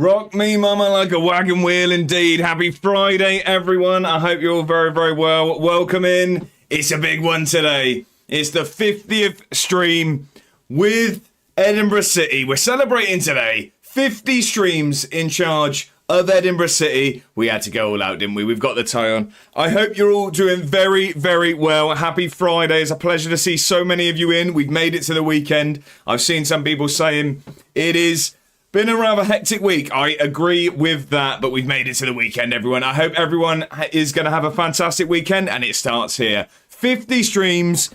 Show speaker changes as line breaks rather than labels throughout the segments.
Rock me, mama, like a wagon wheel indeed. Happy Friday, everyone. I hope you're all very, very well. Welcome in. It's a big one today. It's the 50th stream with Edinburgh City. We're celebrating today 50 streams in charge of Edinburgh City. We had to go all out, didn't we? We've got the tie on. I hope you're all doing very, very well. Happy Friday. It's a pleasure to see so many of you in. We've made it to the weekend. I've seen some people saying it is been a rather hectic week. I agree with that, but we've made it to the weekend, everyone. I hope everyone is going to have a fantastic weekend, and it starts here. 50 streams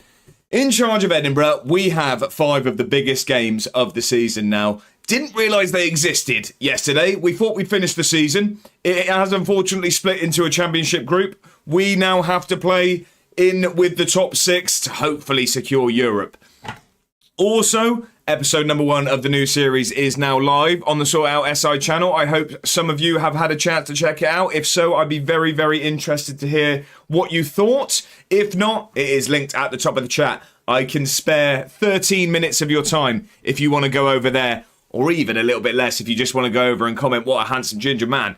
in charge of Edinburgh. We have 5 of the biggest games of the season now. Didn't realise they existed yesterday. We thought we'd finish the season. It has unfortunately split into a championship group. We now have to play in with the top 6 to hopefully secure Europe. Also, episode number 1 of the new series is now live on the Sort Out SI channel. I hope some of you have had a chance to check it out. If so, I'd be very, very interested to hear what you thought. If not, it is linked at the top of the chat. I can spare 13 minutes of your time if you want to go over there, or even a little bit less if you just want to go over and comment, what a handsome ginger man.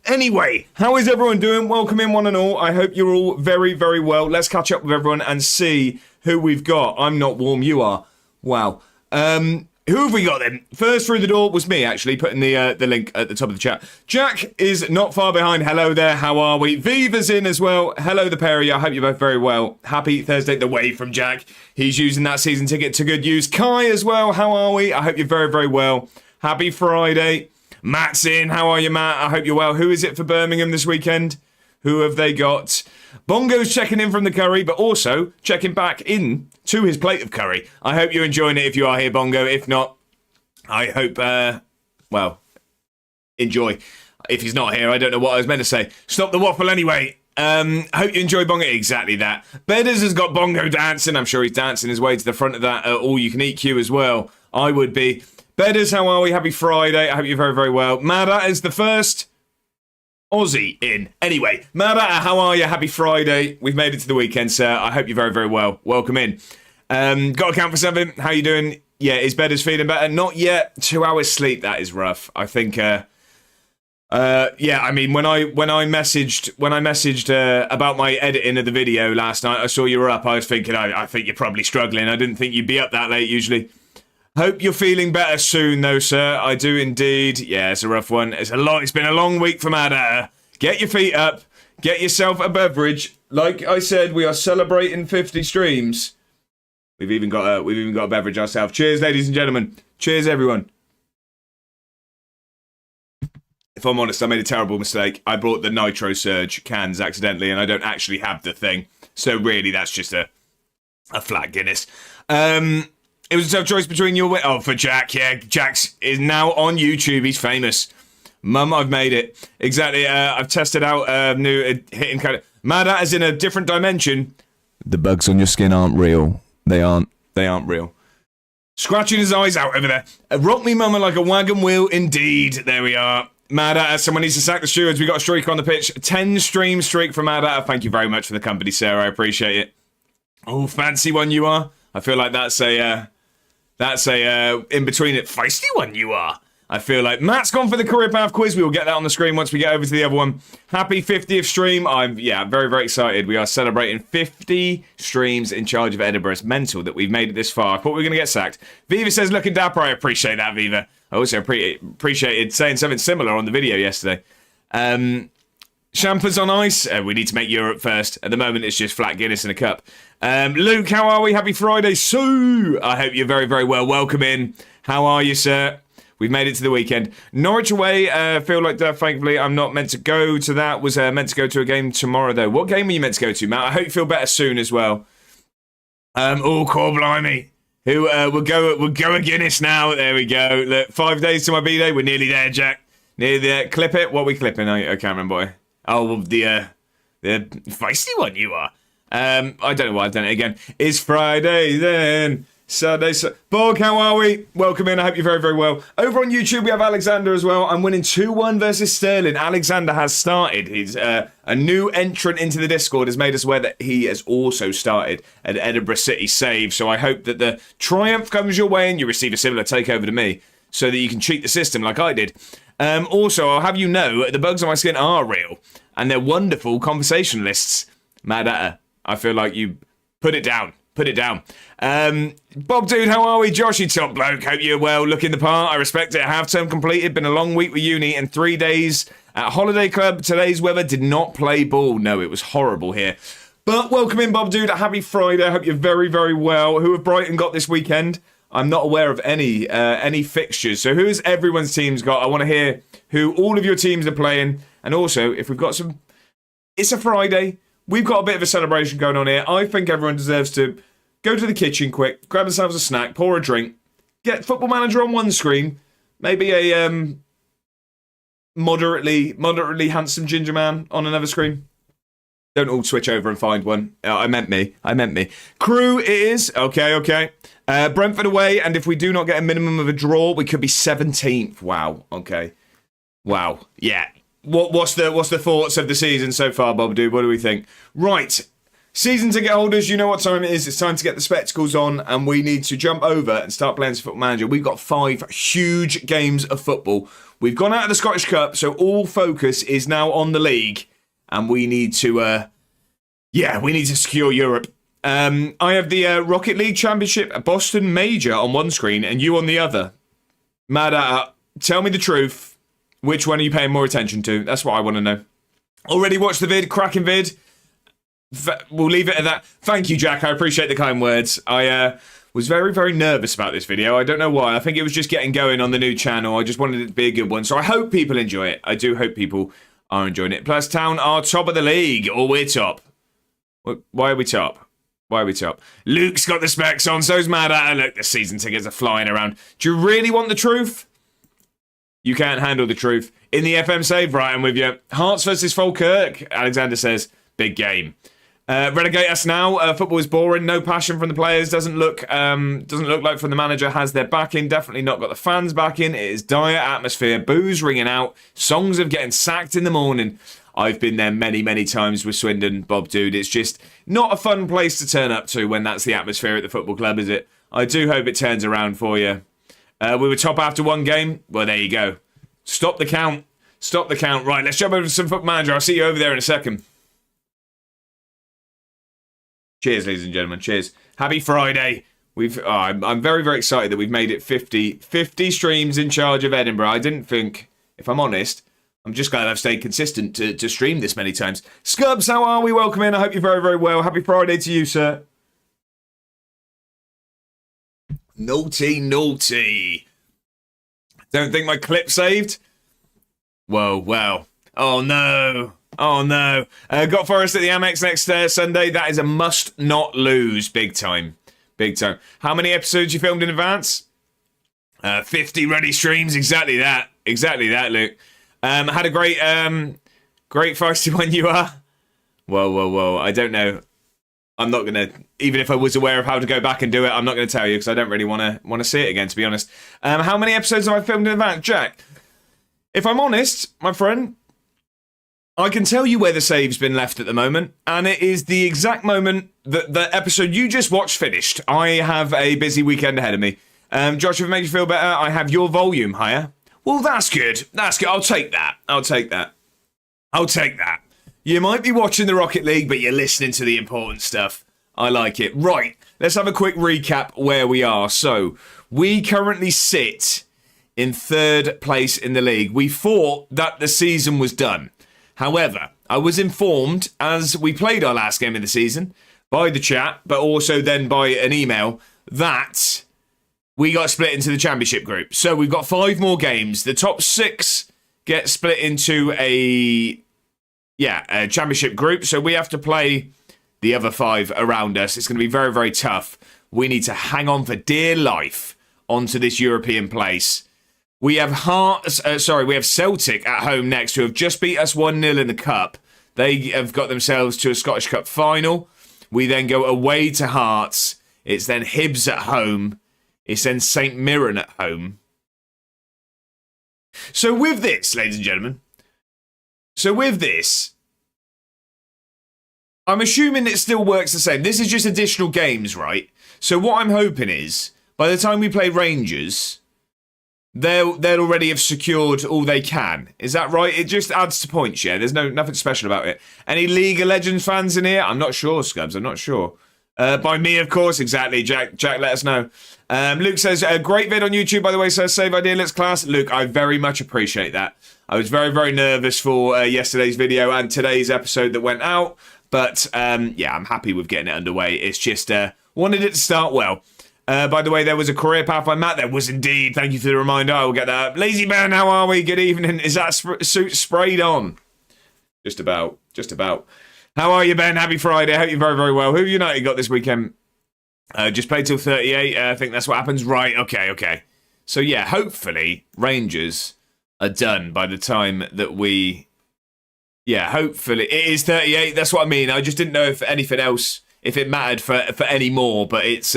Anyway, how is everyone doing? Welcome in, one and all. I hope you're all very, very well. Let's catch up with everyone and see who we've got. I'm not warm, you are. Wow. Who have we got then? First through the door was me, actually, putting the link at the top of the chat. Jack is not far behind. Hello there, how are we? Viva's in as well. Hello, the pair of you. I hope you're both very well. Happy Thursday, the way from Jack. He's using that season ticket to good use. Kai as well, how are we? I hope you're very, very well. Happy Friday. Matt's in. How are you, Matt? I hope you're well. Who is it for Birmingham this weekend? Who have they got? Bongo's checking in from the curry, but also checking back in to his plate of curry. I hope you're enjoying it if you are here, Bongo. If not, I hope, well, enjoy. If he's not here, I don't know what I was meant to say. Stop the waffle anyway. I hope you enjoy Bongo. Exactly that. Bedders has got Bongo dancing. I'm sure he's dancing his way to the front of that all-you-can-eat queue as well. I would be. Bedders, how are we? Happy Friday. I hope you're very, very well. Mada is the first Aussie in. Anyway, Mada, how are you? Happy Friday. We've made it to the weekend, sir. I hope you're very, very well. Welcome in. Got to count for something. How you doing? Yeah, is Bedders feeling better? Not yet. 2 hours sleep. That is rough. I think. Yeah. I mean, when I messaged about my editing of the video last night, I saw you were up. I was thinking, I think you're probably struggling. I didn't think you'd be up that late usually. Hope you're feeling better soon, though, sir. I do indeed. Yeah, it's a rough one. It's been a long week for Mada. Get your feet up. Get yourself a beverage. Like I said, we are celebrating 50 streams. We've even got a beverage ourselves. Cheers, ladies and gentlemen. Cheers, everyone. If I'm honest, I made a terrible mistake. I brought the Nitro Surge cans accidentally, and I don't actually have the thing. So really, that's just a flat Guinness. It was a tough choice between your... Oh, for Jack, yeah. Jack's is now on YouTube. He's famous. Mum, I've made it. Exactly. I've tested out new hitting code. Mada is in a different dimension. The bugs on your skin aren't real. They aren't real. Scratching his eyes out over there. Rock me, mama, like a wagon wheel. Indeed. There we are. Mada, someone needs to sack the stewards. We got a streak on the pitch. 10 stream streak from Mada. Thank you very much for the company, sir. I appreciate it. Oh, fancy one you are. I feel like that's a in between it, feisty one you are. I feel like Matt's gone for the career path quiz. We will get that on the screen once we get over to the other one. Happy 50th stream. I'm very, very excited. We are celebrating 50 streams in charge of Edinburgh. It's mental that we've made it this far. I thought we were going to get sacked. Viva says, looking dapper. I appreciate that, Viva. I also appreciated saying something similar on the video yesterday. Champers on ice. We need to make Europe first. At the moment, it's just flat Guinness in a cup. Luke, how are we? Happy Friday. Sue. I hope you're very, very well. Welcome in. How are you, sir? We've made it to the weekend. Norwich away. Feel like, thankfully, I'm not meant to go to that. Was meant to go to a game tomorrow, though. What game were you meant to go to, Matt? I hope you feel better soon as well. Core blimey. Who we'll go a Guinness now. There we go. Look, 5 days to my B-Day. We're nearly there, Jack. Nearly there. Clip it. What are we clipping? I can't remember, boy. Oh, the feisty one you are. I don't know why I've done it again. It's Friday then. Saturday. Borg, how are we? Welcome in. I hope you're very, very well. Over on YouTube, we have Alexander as well. I'm winning 2-1 versus Sterling. Alexander has started. He's a new entrant into the Discord has made us aware that he has also started an Edinburgh City save. So I hope that the triumph comes your way and you receive a similar takeover to me. so that you can cheat the system like I did. Also, I'll have you know, the bugs on my skin are real, and they're wonderful conversationalists. Mad at her. I feel like you put it down. Put it down. Bob, dude, how are we? Josh, you top bloke. Hope you're well. Looking the part. I respect it. Half-term completed. Been a long week with uni and 3 days at Holiday Club. Today's weather did not play ball. No, it was horrible here. But welcome in, Bob, dude. Happy Friday. I hope you're very, very well. Who have Brighton got this weekend? I'm not aware of any fixtures. So who's everyone's team's got? I want to hear who all of your teams are playing. And also, if we've got some... It's a Friday. We've got a bit of a celebration going on here. I think everyone deserves to go to the kitchen quick, grab themselves a snack, pour a drink, get Football Manager on one screen, maybe a moderately handsome ginger man on another screen. Don't all switch over and find one. I meant me. Crew it is. Okay. Brentford away, and if we do not get a minimum of a draw, we could be 17th. Wow. Okay. Wow. Yeah. What's the thoughts of the season so far, Bob? Dude, what do we think? Right. Season ticket holders, you know what time it is. It's time to get the spectacles on, and we need to jump over and start playing some Football Manager. We've got 5 huge games of football. We've gone out of the Scottish Cup, so all focus is now on the league, and we need to, secure Europe. I have the Rocket League Championship Boston Major on one screen, and you on the other. Mad, tell me the truth. Which one are you paying more attention to? That's what I want to know. Already watched the vid, cracking vid. We'll leave it at that. Thank you, Jack. I appreciate the kind words. I was very, very nervous about this video. I don't know why. I think it was just getting going on the new channel. I just wanted it to be a good one. So I hope people enjoy it. I do hope people are enjoying it. Plus, Town are top of the league. Or we're top. Why are we top? Luke's got the specs on. So's Mad at her. Look, the season tickets are flying around. Do you really want the truth? You can't handle the truth. In the FM save, right, I'm with you. Hearts versus Falkirk, Alexander says. Big game. Relegate us now. Football is boring. No passion from the players. Doesn't look like from the manager has their backing. Definitely not got the fans backing. It is dire atmosphere. Boos ringing out. Songs of getting sacked in the morning. I've been there many, many times with Swindon, Bob, dude. It's just not a fun place to turn up to when that's the atmosphere at the football club, is it? I do hope it turns around for you. We were top after one game. Well, there you go. Stop the count. Right, let's jump over to some Football Manager. I'll see you over there in a second. Cheers, ladies and gentlemen. Cheers. Happy Friday. I'm very, very excited that we've made it 50 streams in charge of Edinburgh. I didn't think, if I'm honest, I'm just glad I've stayed consistent to stream this many times. Scubs, how are we? Welcome in. I hope you're very, very well. Happy Friday to you, sir. Naughty. Don't think my clip saved? Well. Oh, no. Got Forest at the Amex next Sunday. That is a must not lose. Big time. How many episodes you filmed in advance? 50 ready streams. Exactly that, Luke. Had a great feisty one you are. Whoa. I don't know. I'm not going to, even if I was aware of how to go back and do it, I'm not going to tell you because I don't really want to see it again, to be honest. How many episodes have I filmed in advance, Jack? If I'm honest, my friend, I can tell you where the save's been left at the moment, and it is the exact moment that the episode you just watched finished. I have a busy weekend ahead of me. Josh, if it makes you feel better, I have your volume higher. Well, that's good. I'll take that. You might be watching the Rocket League, but you're listening to the important stuff. I like it. Right, let's have a quick recap where we are. So, we currently sit in 3rd place in the league. We thought that the season was done. However, I was informed as we played our last game of the season by the chat, but also then by an email, that we got split into the championship group. So we've got 5 more games. The top 6 get split into a championship group. So we have to play the other 5 around us. It's going to be very, very tough. We need to hang on for dear life onto this European place. We have Celtic at home next, who have just beat us 1-0 in the Cup. They have got themselves to a Scottish Cup final. We then go away to Hearts. It's then Hibs at home. It's then St Mirren at home. So with this, ladies and gentlemen, I'm assuming it still works the same. This is just additional games, right? So what I'm hoping is, by the time we play Rangers, they'll already have secured all they can. Is that right? It just adds to points, yeah? There's nothing special about it. Any League of Legends fans in here? I'm not sure, Scubs. I'm not sure. By me, of course. Exactly. Jack, let us know. Luke says, great vid on YouTube, by the way, sir. Save idea, let's class. Luke, I very much appreciate that. I was very, very nervous for yesterday's video and today's episode that went out. But, yeah, I'm happy with getting it underway. It's just wanted it to start well. By the way, there was a career path by Matt. There was indeed. Thank you for the reminder. I will get that up. Lazy Ben, how are we? Good evening. Is that suit sprayed on? Just about. How are you, Ben? Happy Friday. I hope you're very, very well. Who United got this weekend? Just played till 38. I think that's what happens. Right, okay. So, yeah, hopefully Rangers are done by the time that we... Yeah, hopefully. It is 38. That's what I mean. I just didn't know if anything else, if it mattered for any more, but it's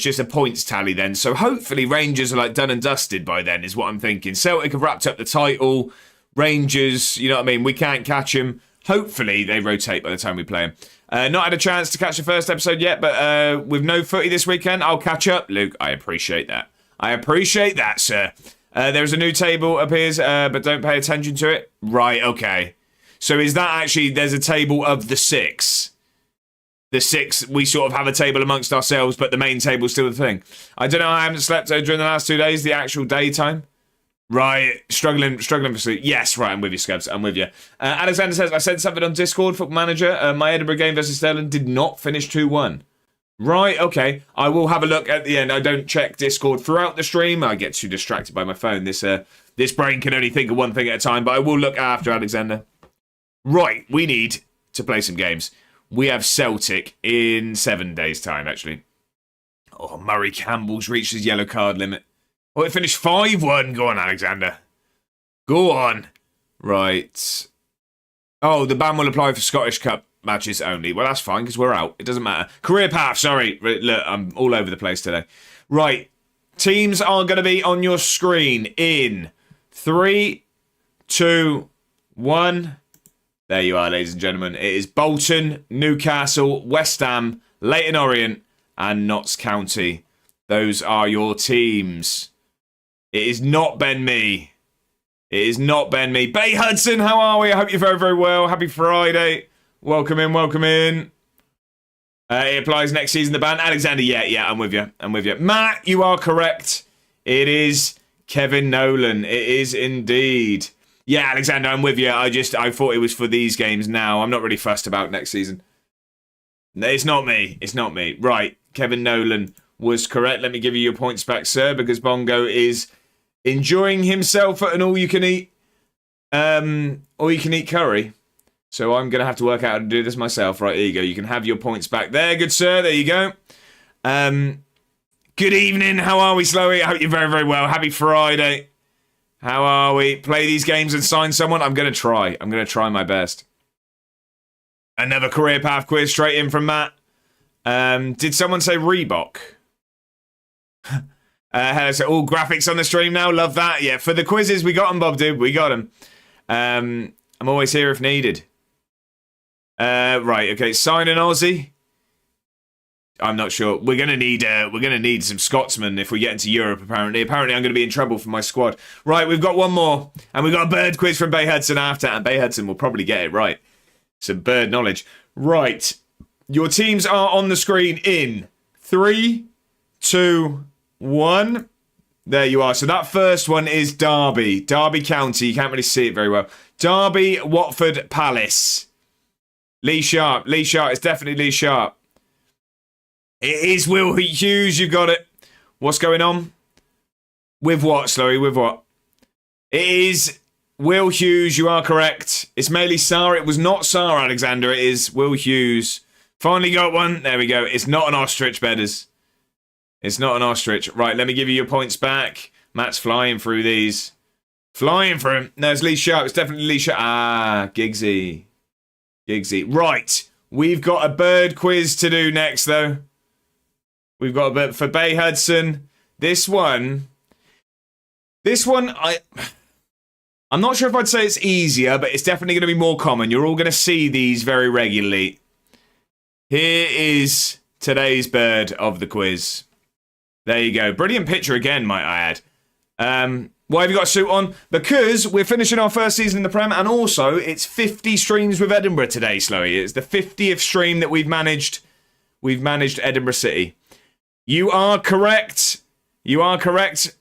just a points tally then. So hopefully Rangers are like done and dusted by then is what I'm thinking. Celtic have wrapped up the title. Rangers, you know what I mean? We can't catch them. Hopefully they rotate by the time we play them. Not had a chance to catch the first episode yet, but with no footy this weekend, I'll catch up. Luke, I appreciate that. I appreciate that, sir. There's a new table appears, but don't pay attention to it. Right, okay. So is that actually, there's a table of the 6? The 6, we sort of have a table amongst ourselves, but the main table's still the thing. I don't know, I haven't slept during the last 2 days, the actual daytime. Right, struggling for sleep. Yes, right, I'm with you, Scabs, I'm with you. Alexander says, I said something on Discord, Football Manager. My Edinburgh game versus Sterling did not finish 2-1. Right, okay. I will have a look at the end. I don't check Discord throughout the stream. I get too distracted by my phone. This brain can only think of one thing at a time, but I will look after Alexander. Right, we need to play some games. We have Celtic in 7 days' time, actually. Oh, Murray Campbell's reached his yellow card limit. Oh, it finished 5-1. Go on, Alexander. Go on. Right. Oh, the ban will apply for Scottish Cup matches only. Well, that's fine, because we're out. It doesn't matter. Career path, sorry. Look, I'm all over the place today. Right. Teams are going to be on your screen in 3, 2, 1... There you are, ladies and gentlemen. It is Bolton, Newcastle, West Ham, Leyton Orient, and Notts County. Those are your teams. It is not Ben Me. It is not Ben Me. Bay Hudson, how are we? I hope you're very, very well. Happy Friday. Welcome in. It applies next season, the ban. Alexander, yeah, I'm with you. Matt, you are correct. It is Kevin Nolan. It is indeed. Yeah, Alexander, I'm with you. I thought it was for these games now. I'm not really fussed about next season. It's not me. Right, Kevin Nolan was correct. Let me give you your points back, sir, because Bongo is enjoying himself at an all-you-can-eat curry. So I'm going to have to work out how to do this myself. Right, there you go. You can have your points back there, good sir. There you go. Good evening. How are we, Slowy? I hope you're very, very well. Happy Friday. How are we? Play these games and sign someone? I'm going to try. I'm going to try my best. Another career path quiz straight in from Matt. Did someone say Reebok? So all graphics on the stream now. Love that. Yeah, for the quizzes, we got them, Bob, dude. We got them. I'm always here if needed. Right, okay. Sign an Aussie. I'm not sure. We're gonna need some Scotsmen if we get into Europe. Apparently, I'm gonna be in trouble for my squad. Right, we've got one more, and we've got a bird quiz from Bay Hudson after, and Bay Hudson will probably get it right. Some bird knowledge. Right, your teams are on the screen in 3, 2, 1. There you are. So that first one is Derby County. You can't really see it very well. Derby, Watford, Palace. Lee Sharp. It's definitely Lee Sharp. It is Will Hughes, you got it. What's going on? With what, Slurry? With what? It is Will Hughes, you are correct. It's mainly Sarah. It was not Sarah, Alexander. It is Will Hughes. Finally got one. There we go. It's not an ostrich, Bedders. It's not an ostrich. Right, let me give you your points back. Matt's flying through these. Flying through him. No, it's Lee Sharp. It's definitely Lee Sharp. Ah, Giggsy. Right, we've got a bird quiz to do next, though. We've got a bit for Bay Hudson. This one, I'm not sure if I'd say it's easier, but it's definitely going to be more common. You're all going to see these very regularly. Here is today's bird of the quiz. There you go. Brilliant picture again, might I Why have you got a suit on? Because we're finishing our first season in the Prem, and also it's 50 streams with Edinburgh today, Slowy. It's the 50th stream that we've managed. We've managed Edinburgh City. You are correct. You are correct.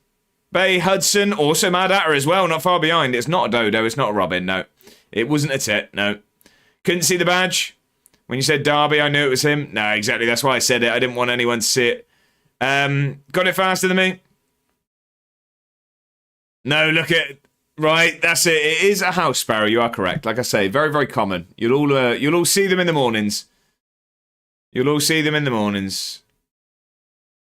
Bay Hudson, also Mad Hatter as well, not far behind. It's not a Dodo, it's not a Robin, no. It wasn't a Tit, no. Couldn't see the badge. When you said Derby, I knew it was him. No, exactly, that's why I said it. I didn't want anyone to see it. Got it faster than me? No, look at... Right, that's it. It is a house sparrow, you are correct. Like I say, very, very common. You'll all see them in the mornings. You'll all see them in the mornings.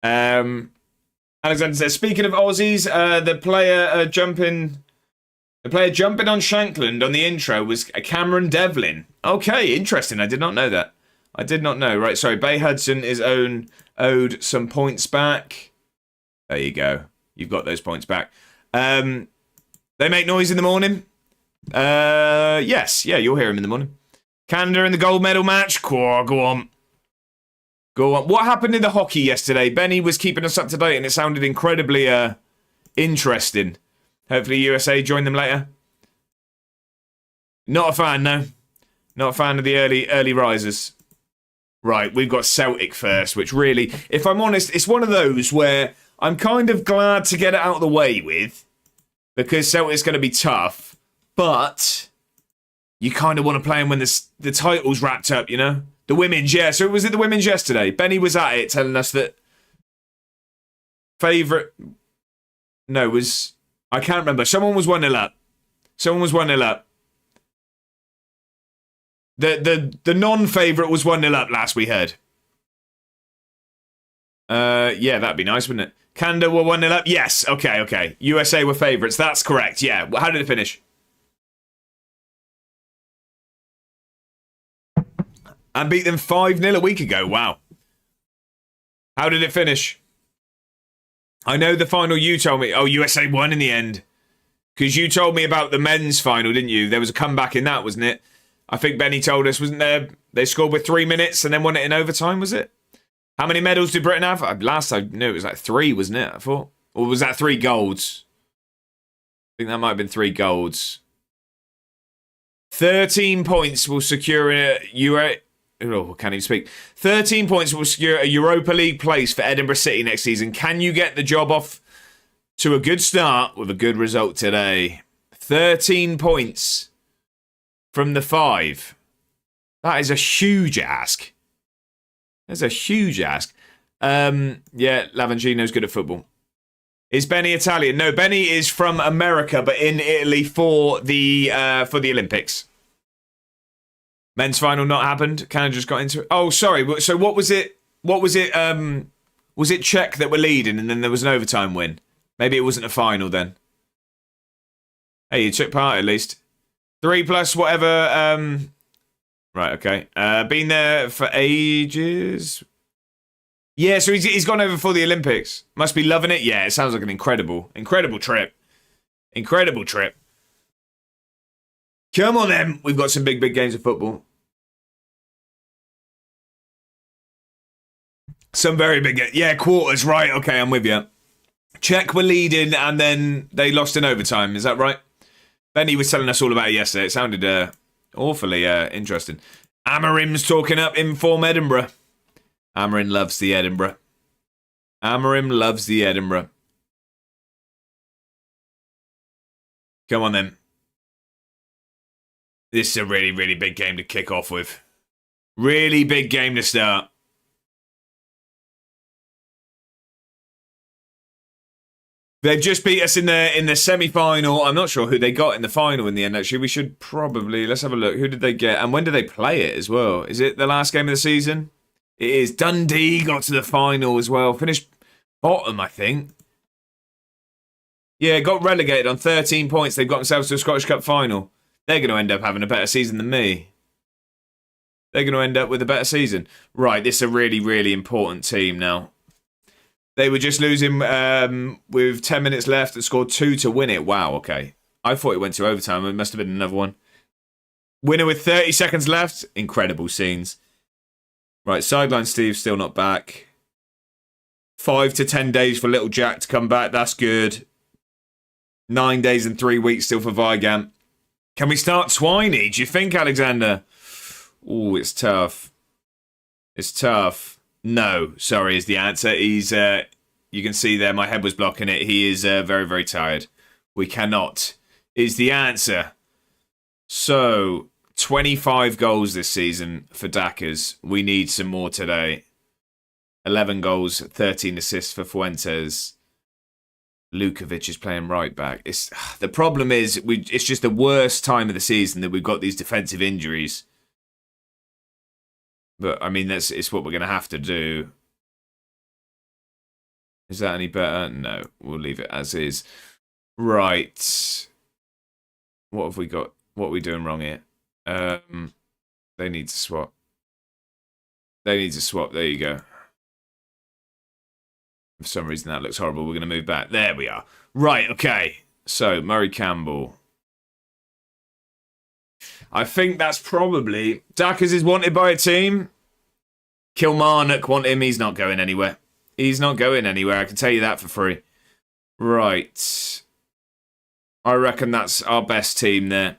Alexander says, speaking of Aussies, the player jumping on Shankland on the intro was Cameron Devlin. Okay, interesting. I did not know that. I did not know. Right, sorry. Bay Hudson is owed some points back. There you go. You've got those points back. They make noise in the morning. Yes, yeah, you'll hear them in the morning. Canada in the gold medal match. Go on. Go on. What happened in the hockey yesterday? Benny was keeping us up to date and it sounded incredibly interesting. Hopefully USA join them later. Not a fan, no. Not a fan of the early risers. Right, we've got Celtic first, which really, if I'm honest, it's one of those where I'm kind of glad to get it out of the way with, because Celtic's going to be tough, but you kind of want to play them when the title's wrapped up, you know? The women's, yeah. So was it the women's yesterday? Benny was at it telling us that favourite... No, was... I can't remember. Someone was 1-0 up. Someone was 1-0 up. The non-favourite was 1-0 up last we heard. Yeah, that'd be nice, wouldn't it? Canada were 1-0 up? Yes, okay. USA were favourites. That's correct, yeah. How did it finish? And beat them 5-0 a week ago. Wow. How did it finish? I know the final you told me. Oh, USA won in the end. Because you told me about the men's final, didn't you? There was a comeback in that, wasn't it? I think Benny told us, wasn't there? They scored with 3 minutes and then won it in overtime, was it? How many medals did Britain have? Last I knew it was like 3, wasn't it? I thought. Or was that 3 golds? I think that might have been 3 golds. 13 points will secure a Oh, can't even speak. 13 points will secure a Europa League place for Edinburgh City next season. Can you get the job off to a good start with a good result today? 13 points from the 5. That is a huge ask. That's a huge ask. Yeah, Lavangino's good at football. Is Benny Italian? No, Benny is from America, but in Italy for the Olympics. Men's final not happened. Canada just got into it. Oh, sorry. So what was it? Was it Czech that were leading and then there was an overtime win? Maybe it wasn't a final then. Hey, you took part at least. 3 plus whatever. Right, okay. Been there for ages. Yeah, so he's gone over for the Olympics. Must be loving it. Yeah, it sounds like an incredible trip. Incredible trip. Come on then. We've got some big games of football. Some very big games. Yeah, quarters. Right. Okay, I'm with you. Czech were leading and then they lost in overtime. Is that right? Benny was telling us all about it yesterday. It sounded awfully interesting. Amarim's talking up Inform Edinburgh. Amarim loves the Edinburgh. Amarim loves the Edinburgh. Come on then. This is a really big game to kick off with. Really big game to start. They've just beat us in the semi-final. I'm not sure who they got in the final in the end, actually. We should probably... Let's have a look. Who did they get? And when did they play it as well? Is it the last game of the season? It is. Dundee got to the final as well. Finished bottom, I think. Yeah, got relegated on 13 points. They've got themselves to a Scottish Cup final. They're going to end up having a better season than me. They're going to end up with a better season. Right, this is a really important team now. They were just losing with 10 minutes left and scored 2 to win it. Wow, okay. I thought it went to overtime. It must have been another one. Winner with 30 seconds left. Incredible scenes. Right, sideline Steve still not back. 5 to 10 days for little Jack to come back. That's good. 9 days and 3 weeks still for Vigant. Can we start Twiney? Do you think, Alexander? Oh, it's tough. It's tough. No, sorry, is the answer. He's, you can see there, my head was blocking it. He is very, very tired. We cannot, is the answer. So, 25 goals this season for Dackers. We need some more today. 11 goals, 13 assists for Fuentes. Lukovic is playing right back. The problem is, it's just the worst time of the season that we've got these defensive injuries. But, I mean, it's what we're going to have to do. Is that any better? No, we'll leave it as is. Right. What have we got? What are we doing wrong here? They need to swap. They need to swap. There you go. For some reason, that looks horrible. We're going to move back. There we are. Right, okay. So, Murray Campbell. I think that's probably... Dackers is wanted by a team. Kilmarnock want him. He's not going anywhere. He's not going anywhere. I can tell you that for free. Right. I reckon that's our best team there.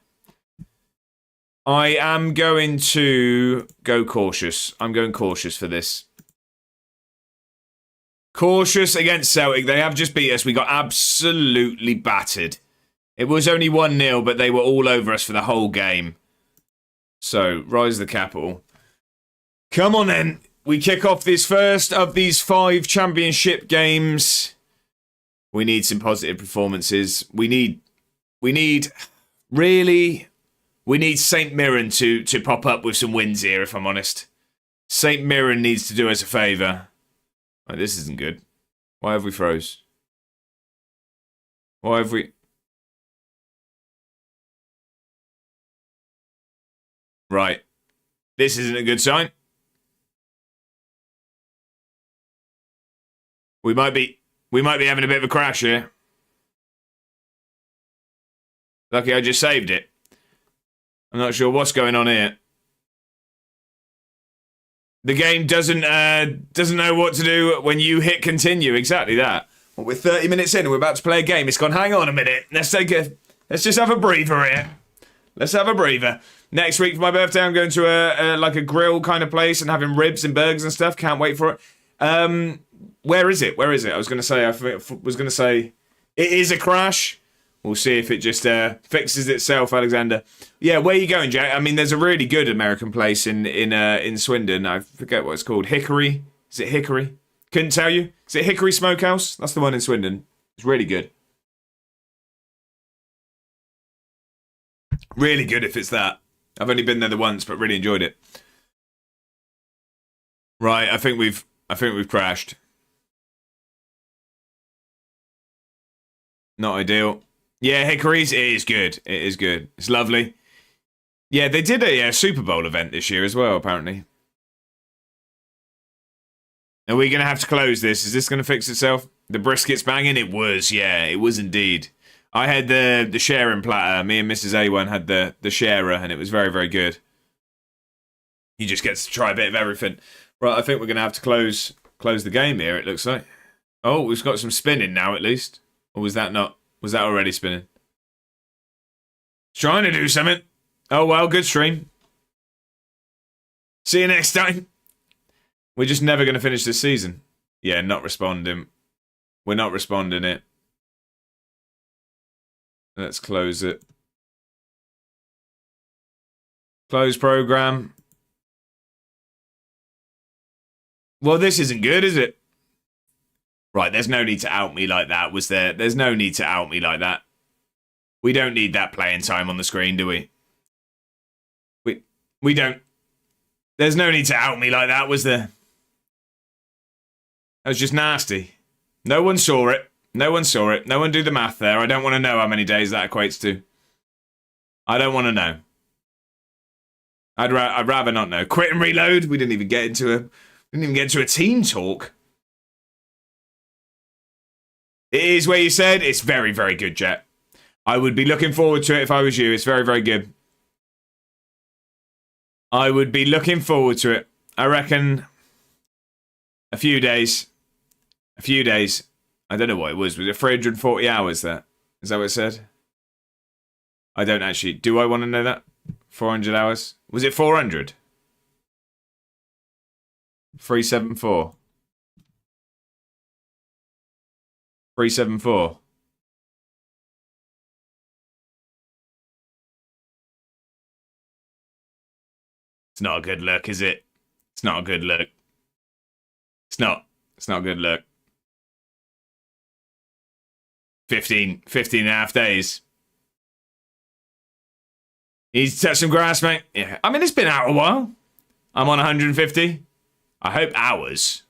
I am going to go cautious. I'm going cautious for this. Cautious against Celtic. They have just beat us. We got absolutely battered. It was only 1-0, but they were all over us for the whole game. So, rise the capital. Come on then. We kick off this first of these 5 championship games. We need some positive performances. We need St. Mirren to pop up with some wins here, if I'm honest. St. Mirren needs to do us a favour. Oh, this isn't good. Why have we froze? Why have we... Right. This isn't a good sign. We might be having a bit of a crash here. Lucky I just saved it. I'm not sure what's going on here. The game doesn't know what to do when you hit continue. Exactly that. Well, we're 30 minutes in and we're about to play a game. It's gone, hang on a minute. Let's just have a breather here. Let's have a breather. Next week for my birthday, I'm going to a grill kind of place and having ribs and burgers and stuff. Can't wait for it. Where is it? I was going to say it is a crash. We'll see if it just fixes itself, Alexander. Yeah, where are you going, Jack? I mean, there's a really good American place in Swindon. I forget what it's called. Hickory? Is it Hickory? Couldn't tell you. Is it Hickory Smokehouse? That's the one in Swindon. It's really good. Really good if it's that. I've only been there the once, but really enjoyed it. Right, I think we've crashed. Not ideal. Yeah, Hickory's, it is good. It is good. It's lovely. Yeah, they did a Super Bowl event this year as well, apparently. Are we going to have to close this? Is this going to fix itself? The brisket's banging? It was, yeah. It was indeed. I had the sharing platter. Me and Mrs. A1 had the sharer, and it was very, very good. He just gets to try a bit of everything. Right, I think we're going to have to close the game here, it looks like. Oh, we've got some spinning now, at least. Or was that not? Was that already spinning? Trying to do something. Oh, well, good stream. See you next time. We're just never going to finish this season. Yeah, not responding. We're not responding it. Let's close it. Close program. Well, this isn't good, is it? Right, there's no need to out me like that, was there? There's no need to out me like that. We don't need that playing time on the screen, do we? We don't. There's no need to out me like that, was there? That was just nasty. No one saw it. No one saw it. No one do the math there. I don't want to know how many days that equates to. I don't want to know. I'd rather not know. Quit and reload. We didn't even get into a team talk. It is where you said. It's very, very good, Jet. I would be looking forward to it if I was you. It's very, very good. I would be looking forward to it. I reckon a few days. A few days. I don't know what it was. Was it 340 hours there? Is that what it said? I don't actually. Do I want to know that? 400 hours? Was it 400? 374. 374. It's not a good look, is it? It's not a good look. It's not. It's not a good look. 15 and a half days. You need to touch some grass, mate. Yeah. I mean, it's been out a while. I'm on 150. I hope hours.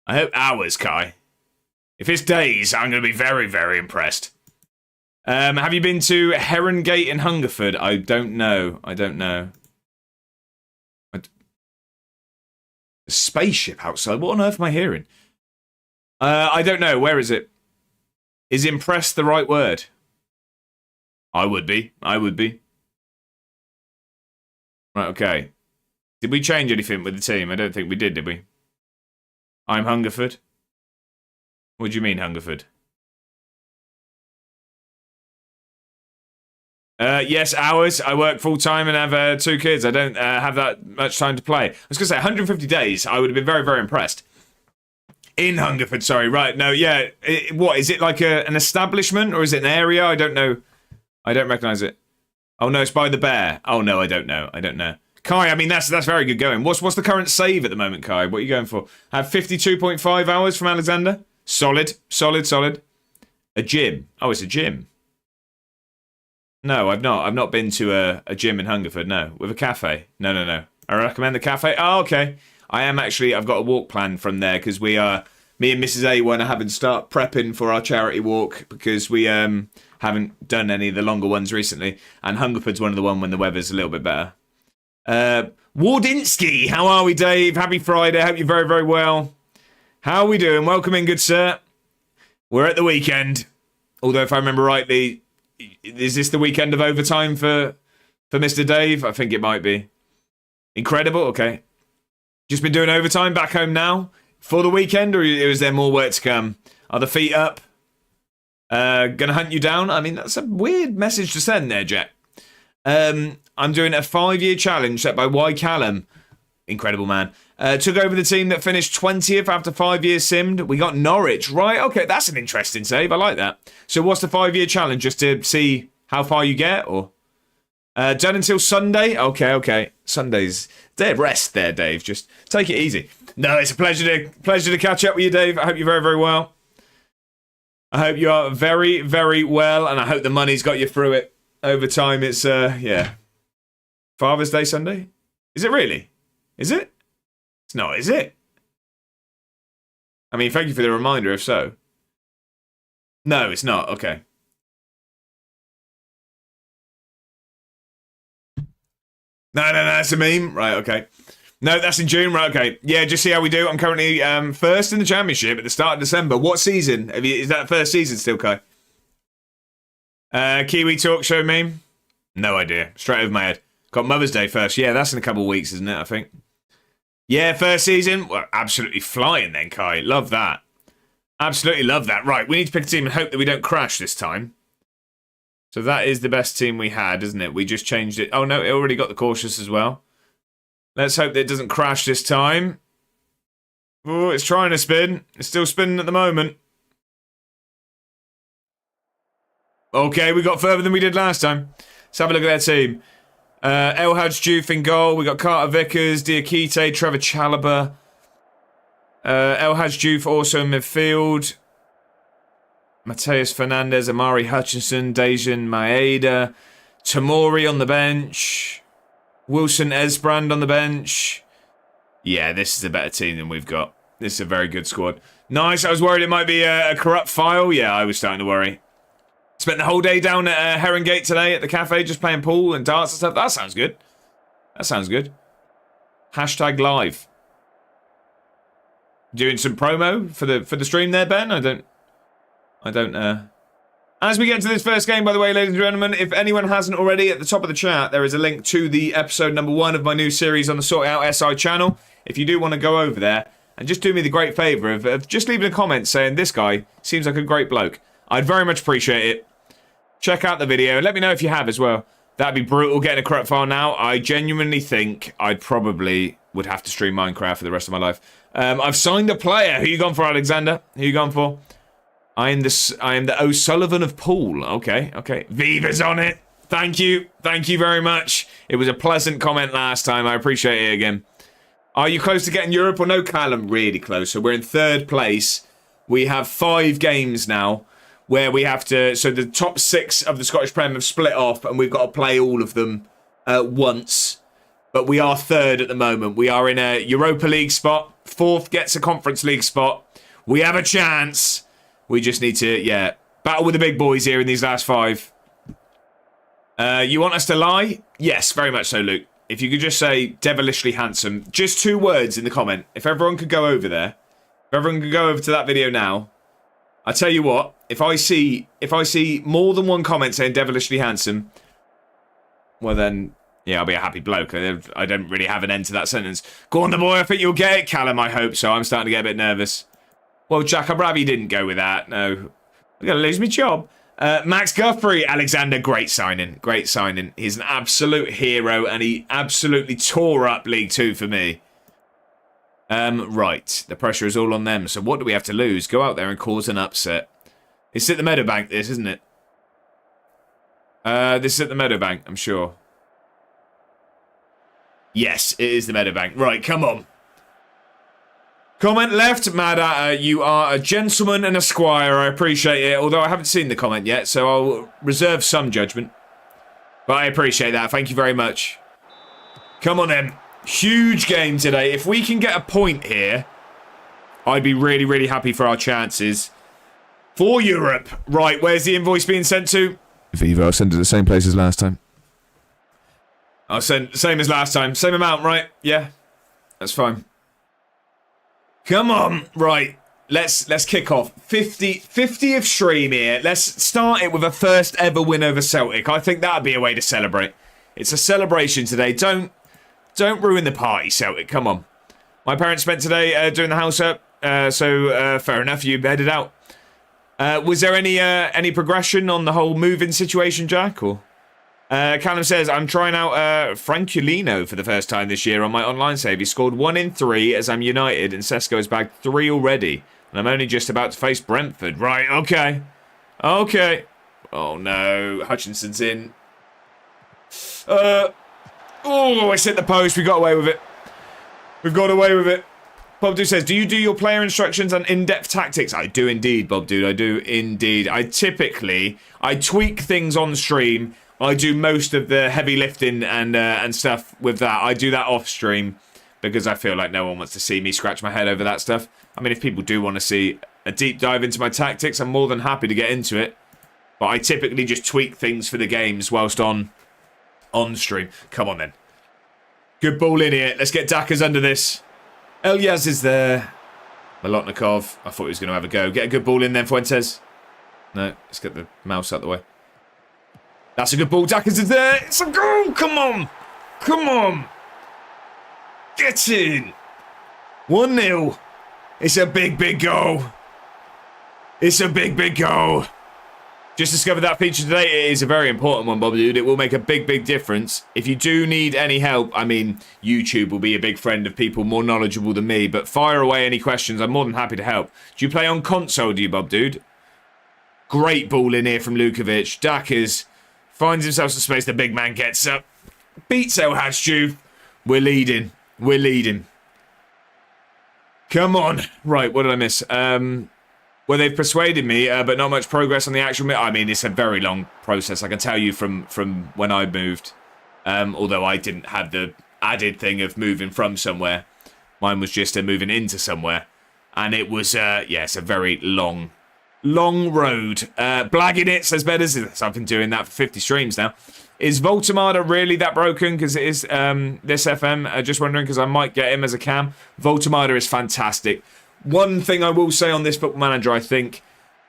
I hope hours, Kai. If it's days, I'm going to be very, very impressed. Have you been to Herongate in Hungerford? I don't know. I don't know. A spaceship outside? What on earth am I hearing? I don't know. Where is it? Is impressed the right word? I would be. I would be. Right, okay. Did we change anything with the team? I don't think we did we? I'm Hungerford. What do you mean, Hungerford? Yes, hours. I work full-time and have 2 kids. I don't have that much time to play. I was going to say, 150 days, I would have been very, very impressed. In Hungerford, sorry. Right, no, yeah. What, is it like an establishment or is it an area? I don't know. I don't recognise it. Oh, no, it's by the bear. Oh, no, I don't know. I don't know. Kai, I mean, that's very good going. What's the current save at the moment, Kai? What are you going for? I have 52.5 hours from Alexander. Solid, solid, solid. A gym. Oh, it's a gym. No, I've not been to a gym in Hungerford, no. With a cafe. No. I recommend the cafe. Oh, okay. I've got a walk planned from there because me and Mrs. A1 are having to start prepping for our charity walk because we haven't done any of the longer ones recently. And Hungerford's one of the one when the weather's a little bit better. Wardinsky, how are we, Dave? Happy Friday. Hope you're very, very well. How are we doing? Welcome in, good sir. We're at the weekend. Although, if I remember rightly, is this the weekend of overtime for Mr. Dave? I think it might be. Incredible. Okay. Just been doing overtime back home now for the weekend, or is there more work to come? Are the feet up? Gonna hunt you down? I mean, that's a weird message to send there, Jack. I'm doing a 5-year challenge set by Y. Callum. Incredible man. Took over the team that finished 20th after 5 years simmed. We got Norwich. Right, okay, that's an interesting save. I like that. So what's the 5-year challenge? Just to see how far you get? Or done until Sunday? Okay. Sunday's day of rest there, Dave. Just take it easy. No, it's a pleasure to catch up with you, Dave. I hope you're very, very well. I hope you are very, very well, and I hope the money's got you through it. Over time, it's, yeah. Father's Day Sunday? Is it really? Is it? It's not, is it? I mean, thank you for the reminder, if so. No, it's not. Okay. No, that's a meme. Right, okay. No, that's in June. Right, okay. Yeah, just see how we do. I'm currently first in the championship at the start of December. What season? Is that first season still, Kai? Kiwi Talk Show meme? No idea. Straight over my head. Got Mother's Day first. Yeah, that's in a couple of weeks, isn't it, I think? Yeah, first season. Well, absolutely flying then, Kai. Love that. Absolutely love that. Right, we need to pick a team and hope that we don't crash this time. So that is the best team we had, isn't it? We just changed it. Oh, no, it already got the cautious as well. Let's hope that it doesn't crash this time. Oh, it's trying to spin. It's still spinning at the moment. Okay, we got further than we did last time. Let's have a look at their team. El Hadj Diouf in goal. We got Carter Vickers, Diakite, Trevor Chalobah. El Hadj Diouf also in midfield. Mateus Fernandez, Amari Hutchinson, Dejan Maeda. Tamori on the bench. Wilson Esbrand on the bench. Yeah, this is a better team than we've got. This is a very good squad. Nice. I was worried it might be a corrupt file. Yeah, I was starting to worry. Spent the whole day down at Herongate today at the cafe just playing pool and darts and stuff. That sounds good. That sounds good. Hashtag live. Doing some promo for the stream there, Ben? I don't As we get into this first game, by the way, ladies and gentlemen, if anyone hasn't already, at the top of the chat, there is a link to the episode number 1 of my new series on the Sort It Out SI channel. If you do want to go over there and just do me the great favour of just leaving a comment saying, this guy seems like a great bloke. I'd very much appreciate it. check out the video. Let me know if you have as well. That'd be brutal getting a corrupt file now. I genuinely think I probably would have to stream Minecraft for the rest of my life. I've signed a player. Who you gone for, Alexander? Who you gone for? I am the O'Sullivan of Pool. Okay. Viva's on it. Thank you very much. It was a pleasant comment last time. I appreciate it again. Are you close to getting Europe or no, Callum? Really close. So we're in 3rd place. We have 5 games now where we have to... So the top 6 of the Scottish Prem have split off and we've got to play all of them once. But we are 3rd at the moment. We are in a Europa League spot. 4th gets a Conference League spot. We have a chance. We just need to, battle with the big boys here in these last 5. You want us to lie? Yes, very much so, Luke. If you could just say devilishly handsome. Just 2 words in the comment. If everyone could go over there. If everyone could go over to that video now. I tell you what. If I see more than 1 comment saying devilishly handsome, well then, yeah, I'll be a happy bloke. I don't really have an end to that sentence. Go on, the boy. I think you'll get it, Callum. I hope so. I'm starting to get a bit nervous. Well, Jack, I'm glad you didn't go with that. No. I'm going to lose my job. Max Guthrie, Alexander, great signing. Great signing. He's an absolute hero, and he absolutely tore up League 2 for me. Right. The pressure is all on them. So what do we have to lose? Go out there and cause an upset. It's at the Meadowbank, this, isn't it? This is at the Meadowbank, I'm sure. Yes, it is the Meadowbank. Right, come on. Comment left, Mad you are a gentleman and a squire. I appreciate it, although I haven't seen the comment yet, so I'll reserve some judgment. But I appreciate that. Thank you very much. Come on, then. Huge game today. If we can get a point here, I'd be really, really happy for our chances. For Europe. Right, where's the invoice being sent to?
Viva, I'll send it to the same place as last time.
I'll send same as last time. Same amount, right? Yeah. That's fine. Come on. Right. Let's kick off. 50th stream here. Let's start it with a first ever win over Celtic. I think that'd be a way to celebrate. It's a celebration today. Don't ruin the party, Celtic. Come on. My parents spent today doing the house up. So fair enough. You headed out. Was there any progression on the whole moving situation, Jack? Or Callum says, I'm trying out Franculino for the first time this year on my online save. He scored 1 in 3 as I'm United, and Sesko's bagged 3 already. And I'm only just about to face Brentford. Right, okay. Okay. Oh, no. Hutchinson's in. Oh, it's hit the post. We got away with it. We've got away with it. Bob Dude says, do you do your player instructions and in-depth tactics? I do indeed, Bob Dude. I do indeed. I tweak things on stream. I do most of the heavy lifting and stuff with that. I do that off stream because I feel like no one wants to see me scratch my head over that stuff. I mean, if people do want to see a deep dive into my tactics, I'm more than happy to get into it. But I typically just tweak things for the games whilst on stream. Come on then. Good ball in here. Let's get Dackers under this. Elyas is there. Molotnikov. I thought he was going to have a go. Get a good ball in then, Fuentes. No, let's get the mouse out the way. That's a good ball. Dackers is there. It's a goal. Come on. Come on. Get in. 1-0. It's a big, big goal. It's a big, big goal. Just discovered that feature today. It is a very important one, Bob Dude. It will make a big, big difference. If you do need any help, I mean, YouTube will be a big friend of people more knowledgeable than me, but fire away any questions. I'm more than happy to help. Do you play on console, do you, Bob Dude? Great ball in here from Lukovic. Dackers finds himself some space. The big man gets up. Beats El Hadj. We're leading. We're leading. Come on. Right, what did I miss? Well, they've persuaded me, but not much progress on the actual... I mean, it's a very long process. I can tell you from when I moved. Although I didn't have the added thing of moving from somewhere. Mine was just moving into somewhere. And it was, it's a very long road. Blagging it, says Betters. I've been doing that for 50 streams now. Is Voltemada really that broken? Because it is this FM. Just wondering, because I might get him as a cam. Voltemada is fantastic. One thing I will say on this Football Manager, I think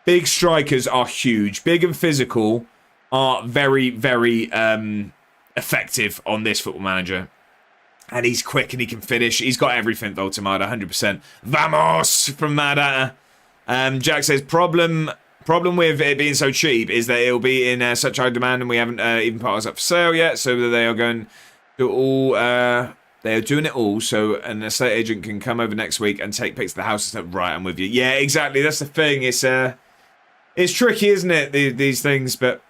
big strikers are huge. Big and physical are very, very effective on this Football Manager. And he's quick and he can finish. He's got everything, Voltemada, 100%. Vamos from Mad Jack says, problem Problem with it being so cheap is that it'll be in such high demand, and we haven't even put ours up for sale yet. So they are going to all. They are doing it all so an estate agent can come over next week and take pics of the house and stuff. Right, I'm with you. Yeah, exactly. That's the thing. It's tricky, isn't it? These things, but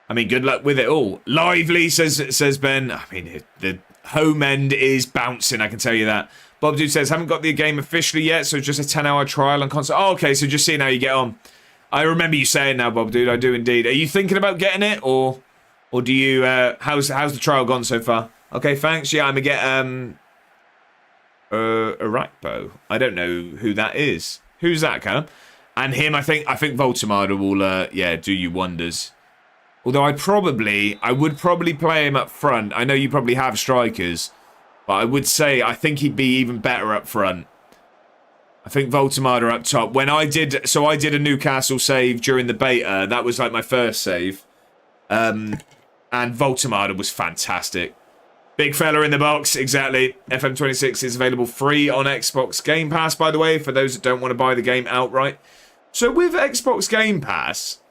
I mean, good luck with it all. Lively, says Ben. I mean, the home end is bouncing. I can tell you that. Bob Dude says haven't got the game officially yet, so just a 10-hour trial on console. Oh, okay. So just seeing how you get on. I remember you saying now, Bob Dude. I do indeed. Are you thinking about getting it, or do you? How's the trial gone so far? Okay, thanks. Yeah, I'm gonna get Arakpo. I don't know who that is. Who's that, Callum? And him, I think Voltamada will do you wonders. Although I would probably play him up front. I know you probably have strikers, but I would say I think he'd be even better up front. I think Voltamada up top. I did a Newcastle save during the beta. That was like my first save. And Voltamada was fantastic. Big fella in the box, exactly. FM26 is available free on Xbox Game Pass, by the way, for those that don't want to buy the game outright. So with Xbox Game Pass,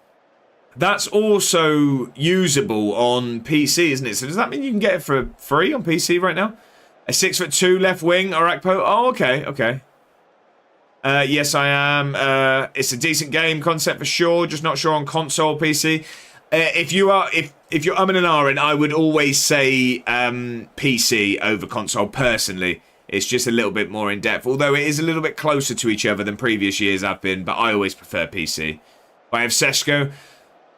that's also usable on PC, isn't it? So does that mean you can get it for free on PC right now? A 6'2" left wing, Arakpo. Oh, okay. Yes, I am. It's a decent game concept for sure. Just not sure on console PC. If you're umming and ahhing, I would always say PC over console. Personally, it's just a little bit more in depth. Although it is a little bit closer to each other than previous years have been. But I always prefer PC. I have Seshko.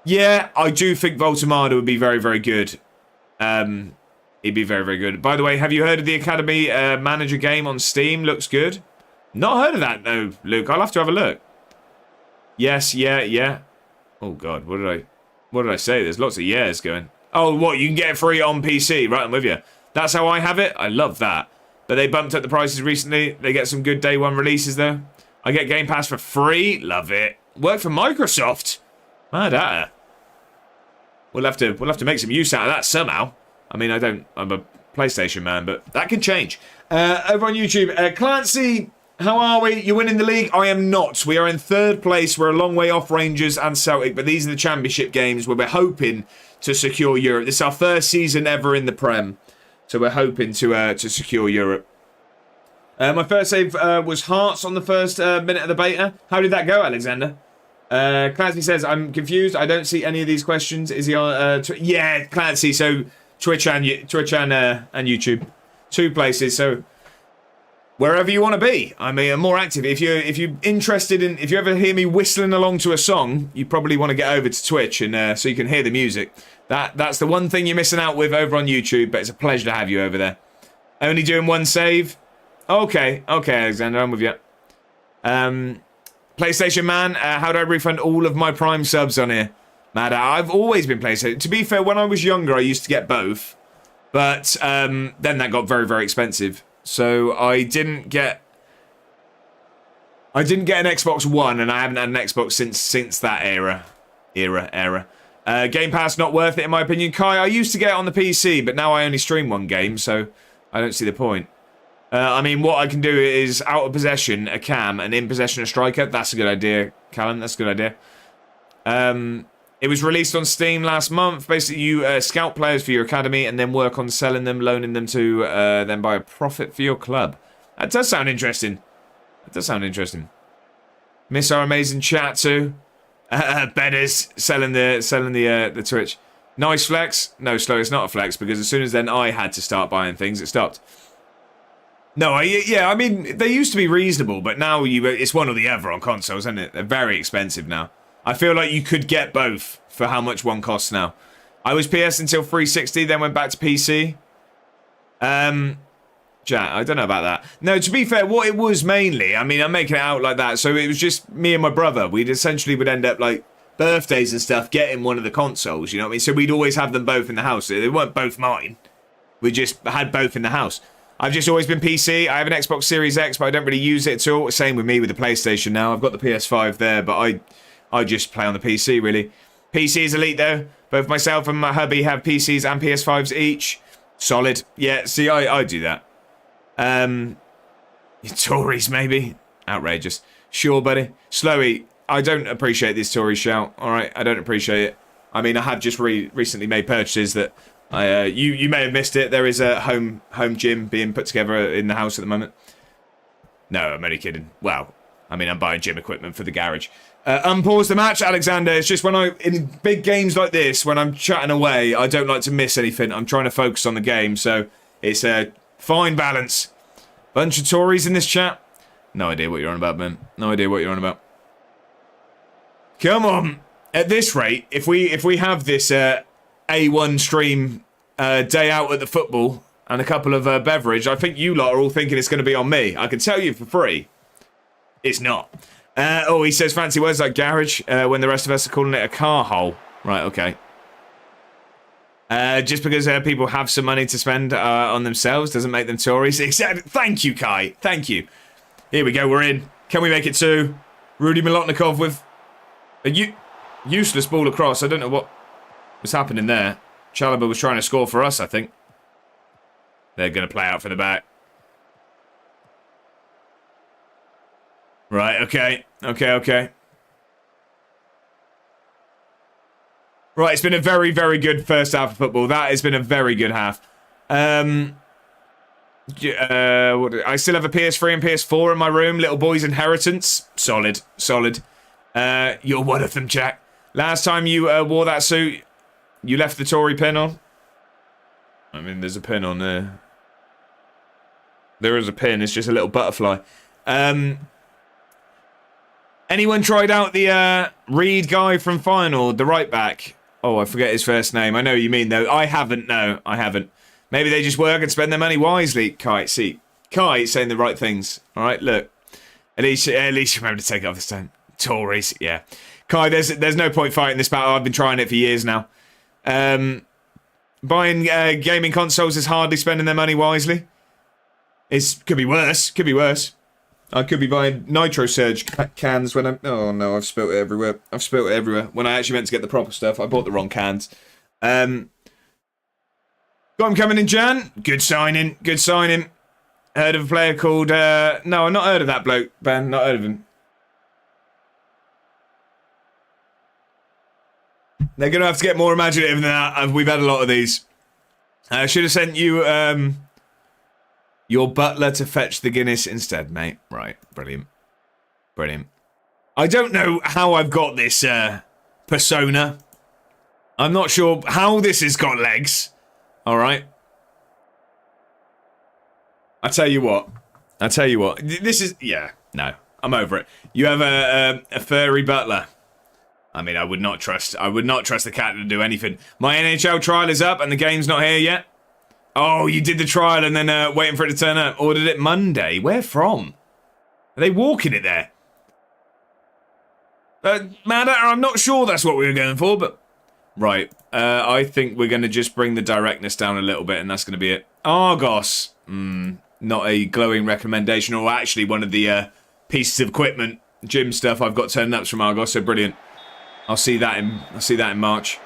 Yeah, I do think Voltamada would be very, very good. He'd be very, very good. By the way, have you heard of the Academy Manager game on Steam? Looks good. Not heard of that, though, Luke. I'll have to have a look. Yes, yeah. Oh, God, what did I say? There's lots of yeahs going. Oh, what? You can get it free on PC. Right, I'm with you. That's how I have it. I love that. But they bumped up the prices recently. They get some good day one releases, though. I get Game Pass for free. Love it. Work for Microsoft. Mad at her. We'll have to make some use out of that somehow. I mean, I'm a PlayStation man, but that can change. Over on YouTube, Clancy, how are we? You're winning the league? I am not. We are in third place. We're a long way off Rangers and Celtic, but these are the championship games where we're hoping to secure Europe. This is our first season ever in the Prem, so we're hoping to secure Europe. My first save was Hearts on the first minute of the beta. How did that go, Alexander? Clancy says, I'm confused. I don't see any of these questions. Is he on... yeah, Clancy, so Twitch and YouTube. 2 places, so... wherever you want to be. I mean, I'm more active. If you're interested in... if you ever hear me whistling along to a song, you probably want to get over to Twitch and so you can hear the music. That's the one thing you're missing out with over on YouTube, but it's a pleasure to have you over there. Only doing 1 save? Okay, Alexander, I'm with you. PlayStation Man, how do I refund all of my Prime subs on here? Mad, I've always been PlayStation. To be fair, when I was younger, I used to get both. But then that got very, very expensive. So I didn't get an Xbox One, and I haven't had an Xbox since that era. Game Pass not worth it in my opinion. Kai, I used to get it on the PC, but now I only stream 1 game, so I don't see the point. I mean, what I can do is out of possession a cam and in possession a striker. That's a good idea, Callum. That's a good idea. It was released on Steam last month. Basically, you scout players for your academy and then work on selling them, loaning them to then buy a profit for your club. That does sound interesting. Miss our amazing chat too. Bedders selling the Twitch. Nice flex. No, slow. It's not a flex because as soon as then I had to start buying things, it stopped. No, I mean, they used to be reasonable, but now it's one or the other on consoles, isn't it? They're very expensive now. I feel like you could get both for how much one costs now. I was PS until 360, then went back to PC. Chat, I don't know about that. No, to be fair, what it was mainly, I mean, I'm making it out like that, so it was just me and my brother. We'd end up, like, birthdays and stuff, getting one of the consoles, you know what I mean? So we'd always have them both in the house. They weren't both mine. We just had both in the house. I've just always been PC. I have an Xbox Series X, but I don't really use it at all. Same with me with the PlayStation now. I've got the PS5 there, but I just play on the PC, really. PC is elite, though. Both myself and my hubby have PCs and PS5s each. Solid. Yeah, see, I do that. Tories, maybe? Outrageous. Sure, buddy. Slowy. I don't appreciate this Tory shout. All right, I don't appreciate it. I mean, I have just recently made purchases that you may have missed it. There is a home gym being put together in the house at the moment. No, I'm only kidding. Well, I mean, I'm buying gym equipment for the garage. Unpause the match, Alexander. It's just when in big games like this, when I'm chatting away, I don't like to miss anything. I'm trying to focus on the game, so it's a fine balance. Bunch of Tories in this chat. No idea what you're on about, man. No idea what you're on about. Come on. At this rate, if we have this A1 stream day out at the football and a couple of beverage, I think you lot are all thinking it's going to be on me. I can tell you for free, it's not. He says fancy words like garage when the rest of us are calling it a car hole. Right, okay. Just because people have some money to spend on themselves doesn't make them Tories. Exactly. Thank you, Kai. Thank you. Here we go. We're in. Can we make it 2? Rudy Milotnikov with a useless ball across. I don't know what was happening there. Chalobah was trying to score for us, I think. They're going to play out for the back. Right, okay. Okay. Right, it's been a very, very good first half of football. That has been a very good half. I still have a PS3 and PS4 in my room. Little boy's inheritance. Solid. You're one of them, Jack. Last time you wore that suit, you left the Tory pin on. I mean, there's a pin on there. There is a pin. It's just a little butterfly. Anyone tried out the Reed guy from Final, the right back? Oh, I forget his first name. I know what you mean, though. I haven't. No, I haven't. Maybe they just work and spend their money wisely. Kai, see. Kai saying the right things. All right, look. At least you remember to take it off this time. Tories, yeah. Kai, there's no point fighting this battle. I've been trying it for years now. Buying gaming consoles is hardly spending their money wisely. Could be worse. I could be buying Nitro Surge cans when I'm... Oh, no, I've spilt it everywhere. When I actually meant to get the proper stuff, I bought the wrong cans. Got him coming in, Jan. Good signing. Heard of a player called... No, I've not heard of that bloke, Ben. Not heard of him. They're going to have to get more imaginative than that. We've had a lot of these. I should have sent you... your butler to fetch the Guinness instead, mate. Right, brilliant. I don't know how I've got this persona. I'm not sure how this has got legs. All right. I tell you what. This is... Yeah, no. I'm over it. You have a furry butler. I mean, I would not trust the cat to do anything. My NHL trial is up and the game's not here yet. Oh, you did the trial and then waiting for it to turn up. Ordered it Monday. Where from? Are they walking it there? Mad Hatter, I'm not sure that's what we were going for, but... Right. I think we're going to just bring the directness down a little bit and that's going to be it. Argos. Not a glowing recommendation, or actually one of the pieces of equipment, gym stuff I've got turning up from Argos, so brilliant. I'll see that in March.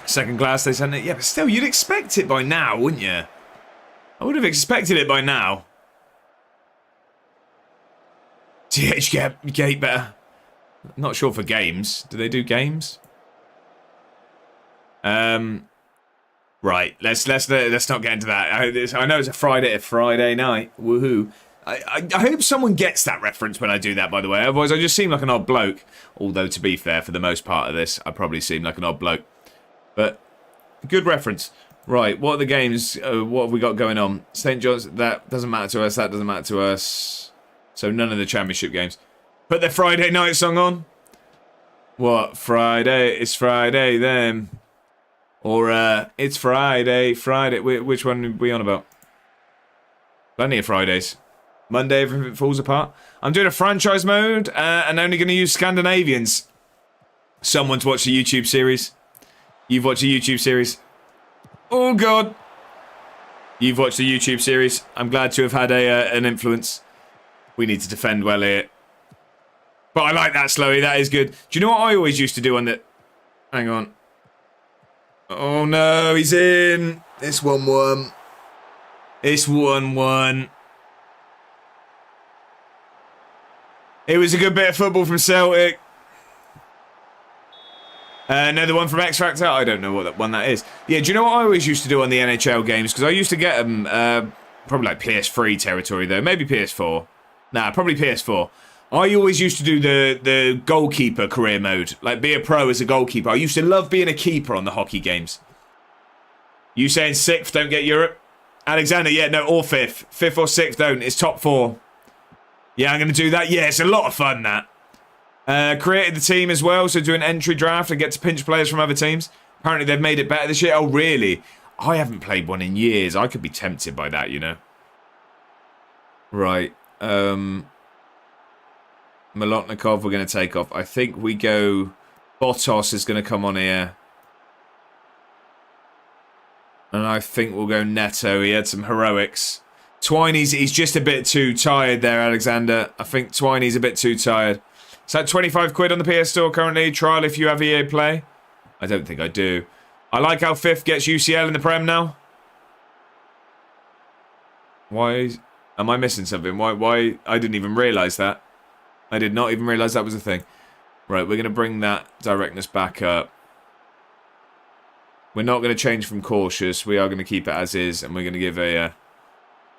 Second class, they sent it. Yeah, but still, you'd expect it by now, wouldn't you? I would have expected it by now. Gate better. Not sure for games. Do they do games? Right. Let's not get into that. I know it's a Friday night. Woohoo. I hope someone gets that reference when I do that, by the way. Otherwise, I just seem like an odd bloke. Although, to be fair, for the most part of this, I probably seem like an odd bloke. But, good reference. Right, what are the games? What have we got going on? St. John's, that doesn't matter to us. That doesn't matter to us. So, none of the championship games. Put the Friday night song on. What? Friday? It's Friday then. Or, it's Friday. Which one are we on about? Plenty of Fridays. Monday, everything falls apart. I'm doing a franchise mode and only going to use Scandinavians. Someone's watched a YouTube series. You've watched a YouTube series. Oh, God. You've watched a YouTube series. I'm glad to have had an influence. We need to defend well here. But I like that, Slowy. That is good. Do you know what I always used to do on the... Hang on. Oh, no. He's in. It's 1-1. It's 1-1. It was a good bit of football from Celtic. No, the one from X Factor? I don't know what that one that is. Yeah, do you know what I always used to do on the NHL games? Because I used to get them, probably like PS3 territory though. Maybe PS4. Nah, probably PS4. I always used to do the goalkeeper career mode. Like, be a pro as a goalkeeper. I used to love being a keeper on the hockey games. You saying 6th, don't get Europe? Alexander, yeah, no, or 5th. 5th or 6th, don't. It's top 4. Yeah, I'm going to do that. Yeah, it's a lot of fun, that. Created the team as well, so do an entry draft and get to pinch players from other teams. Apparently they've made it better this year. Oh, really? I haven't played one in years. I could be tempted by that, you know. Right. Molotnikov, we're going to take off. I think we go... Botos is going to come on here. And I think we'll go Neto. He had some heroics. Twiney's, he's just a bit too tired there, Alexander. I think Twiney's a bit too tired. Is that 25 quid on the PS Store currently? Trial if you have EA Play. I don't think I do. I like how 5th gets UCL in the Prem now. Why? Am I missing something? Why? I didn't even realise that. I did not even realise that was a thing. Right, we're going to bring that directness back up. We're not going to change from cautious. We are going to keep it as is. And we're going to give a...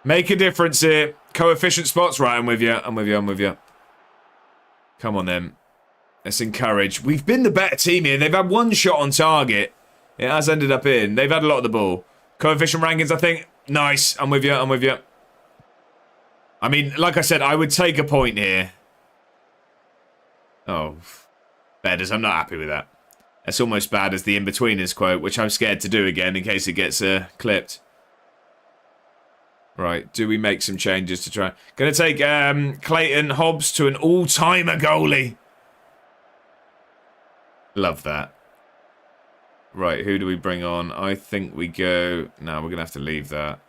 make a difference here. Coefficient spots. Right, I'm with you. I'm with you. I'm with you. Come on, then. Let's encourage. We've been the better team here. They've had one shot on target. It has ended up in. They've had a lot of the ball. Coefficient rankings, I think. Nice. I'm with you. I'm with you. I mean, like I said, I would take a point here. Oh. Bedders. I'm not happy with that. It's almost bad as the in-betweeners quote, which I'm scared to do again in case it gets clipped. Right, do we make some changes to try? Gonna take Clayton Hobbs to an all-timer goalie. Love that. Right, who do we bring on? I think we go... No, we're gonna have to leave that.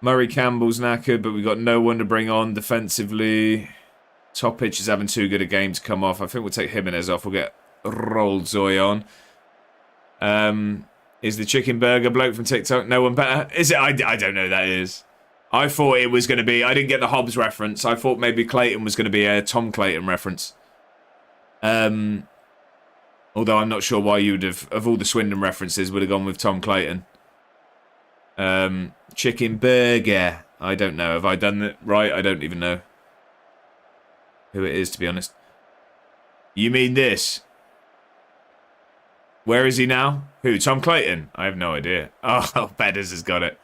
Murray Campbell's knackered, but we've got no one to bring on defensively. Topic is having too good a game to come off. I think we'll take Jimenez off. We'll get Rolzoy on. Is the chicken burger bloke from TikTok no one better? Is it? I don't know who that is. I thought it was going to be... I didn't get the Hobbs reference. I thought maybe Clayton was going to be a Tom Clayton reference. Although I'm not sure why you would have... Of all the Swindon references, would have gone with Tom Clayton. Chicken burger. I don't know. Have I done it right? I don't even know who it is, to be honest. You mean this? Where is he now? Who? Tom Clayton? I have no idea. Oh, Bedders has got it.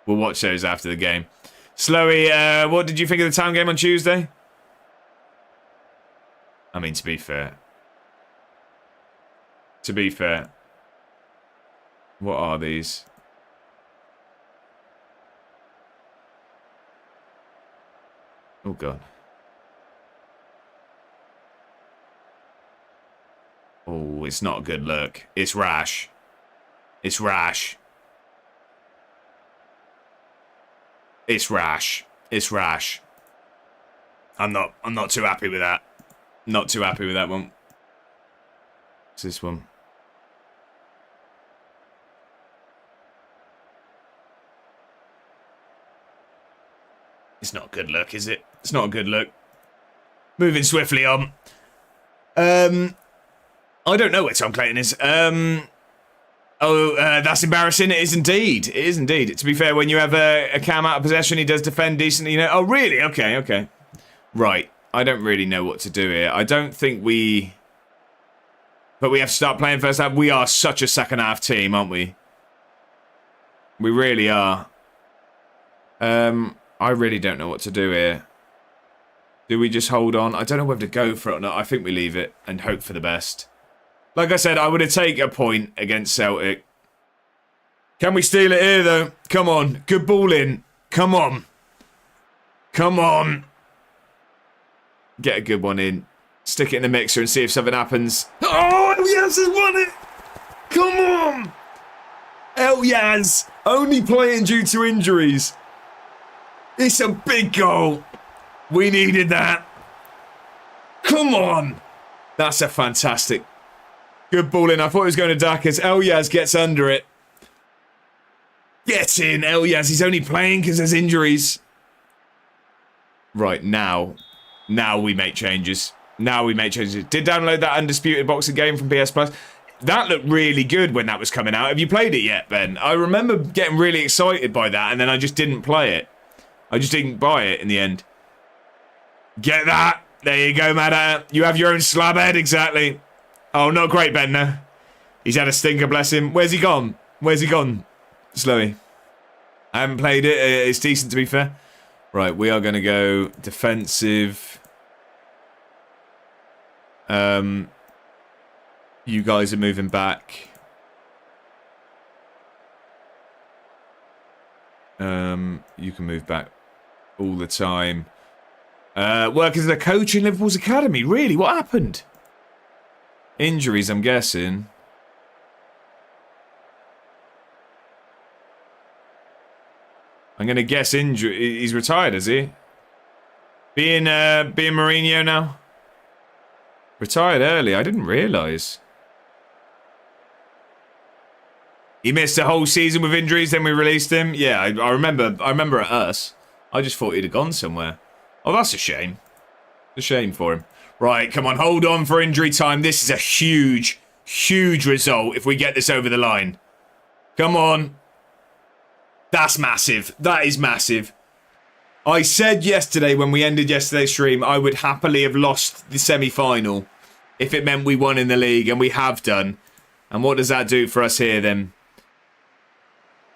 We'll watch those after the game. Slowy, what did you think of the town game on Tuesday? I mean, to be fair. To be fair. What are these? Oh, God. Oh, it's not a good look. It's rash. It's rash. It's rash. It's rash. I'm not too happy with that. Not too happy with that one. What's this one? It's not a good look, is it? It's not a good look. Moving swiftly on. I don't know where Tom Clayton is. That's embarrassing. It is indeed. It is indeed. To be fair, when you have a cam out of possession, he does defend decently. You know. Oh, really? Okay, okay. Right. I don't really know what to do here. I don't think we... But we have to start playing first half. We are such a second half team, aren't we? We really are. I really don't know what to do here. Do we just hold on? I don't know whether to go for it or not. I think we leave it and hope for the best. Like I said, I would have taken a point against Celtic. Can we steal it here, though? Come on. Good ball in. Come on. Come on. Get a good one in. Stick it in the mixer and see if something happens. Oh, Elias has won it. Come on. Elias. Only playing due to injuries. It's a big goal. We needed that. Come on. That's a fantastic... Good ball in. I thought it was going to Dakas. Elias gets under it. Get in, Elias. He's only playing because there's injuries. Right, now. Now we make changes. Did download that Undisputed boxing game from PS Plus. That looked really good when that was coming out. Have you played it yet, Ben? I remember getting really excited by that, and then I just didn't play it. I just didn't buy it in the end. Get that. There you go, Madda. You have your own slab head, exactly. Oh, not great, Ben, no. He's had a stinker, bless him. Where's he gone? Slowy. I haven't played it. It's decent, to be fair. Right, we are going to go defensive. You guys are moving back. You can move back all the time. Work as a coach in Liverpool's academy. Really? What happened? Injuries, I'm guessing. I'm going to guess injury. He's retired, is he? Being Mourinho now? Retired early. I didn't realise. He missed a whole season with injuries, then we released him. Yeah, I remember at us. I just thought he'd have gone somewhere. Oh, that's a shame. It's a shame for him. Right, come on, hold on for injury time. This is a huge, huge result if we get this over the line. Come on. That's massive. That is massive. I said yesterday when we ended yesterday's stream, I would happily have lost the semi-final if it meant we won in the league, and we have done. And what does that do for us here then?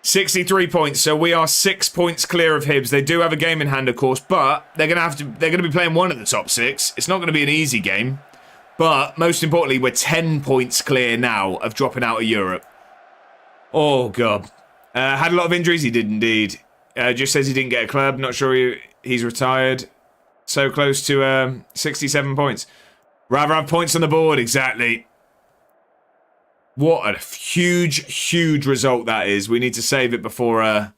63 points, so we are 6 points clear of Hibs. They do have a game in hand, of course, but they're going to be playing one of the top 6. It's not going to be an easy game, but most importantly, we're 10 points clear now of dropping out of Europe. Oh god, had a lot of injuries. He did indeed. Just says he didn't get a club. Not sure he's retired. So close to 67 points. Rather have points on the board, exactly. What a huge, huge result that is. We need to save it before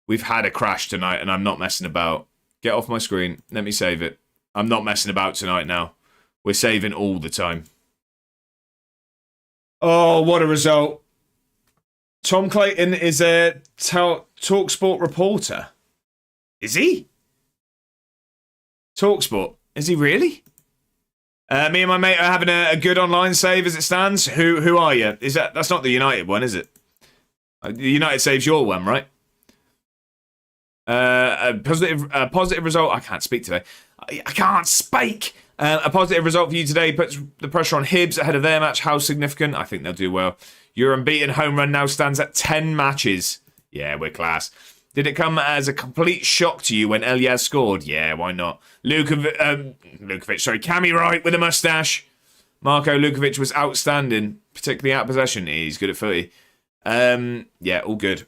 we've had a crash tonight, and I'm not messing about. Get off my screen. Let me save it. I'm not messing about tonight now. We're saving all the time. Oh, what a result. Tom Clayton is a TalkSport reporter. Is he? TalkSport. Is he really? Me and my mate are having a good online save as it stands. Who are you? That's not the United one, is it? The United save's your one, right? A positive result. I can't speak today. I can't speak. A positive result for you today puts the pressure on Hibs ahead of their match. How significant? I think they'll do well. Your unbeaten home run now stands at 10 matches. Yeah, we're class. Did it come as a complete shock to you when Elias scored? Yeah, why not? Lukovic, sorry, Cammy Wright with a moustache. Marco Lukovic was outstanding, particularly out of possession. He's good at footy. Yeah, all good.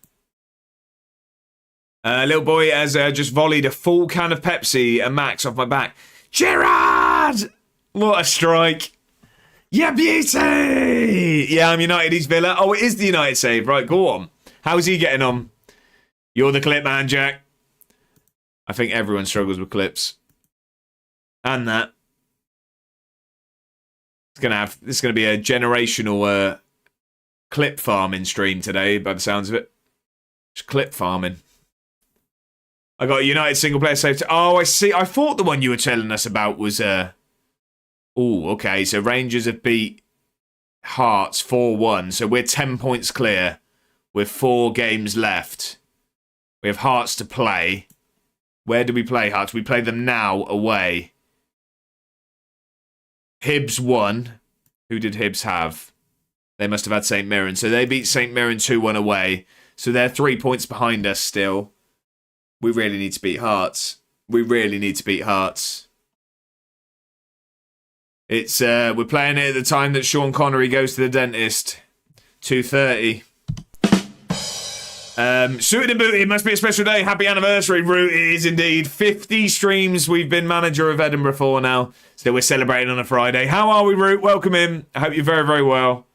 Little boy has just volleyed a full can of Pepsi and Max off my back. Gerard! What a strike. Yeah, beauty! Yeah, I'm United, he's Villa. Oh, it is the United save. Right, go on. How's he getting on? You're the clip man, Jack. I think everyone struggles with clips. And that. This is gonna be a generational clip farming stream today, by the sounds of it. Just clip farming. I got a United single player save. Oh, I see. I thought the one you were telling us about was oh, okay. So Rangers have beat Hearts 4-1. So we're 10 points clear with 4 games left. We have Hearts to play. Where do we play Hearts? We play them now away. Hibs won. Who did Hibs have? They must have had St Mirren. So they beat St Mirren 2-1 away. So they're 3 points behind us still. We really need to beat Hearts. We really need to beat Hearts. It's we're playing it at the time that Sean Connery goes to the dentist. 2:30. Suited and booted, it must be a special day. Happy anniversary, Root. It is indeed. 50 streams we've been manager of Edinburgh for now. So we're celebrating on a Friday. How are we, Root? Welcome in. I hope you're very, very well.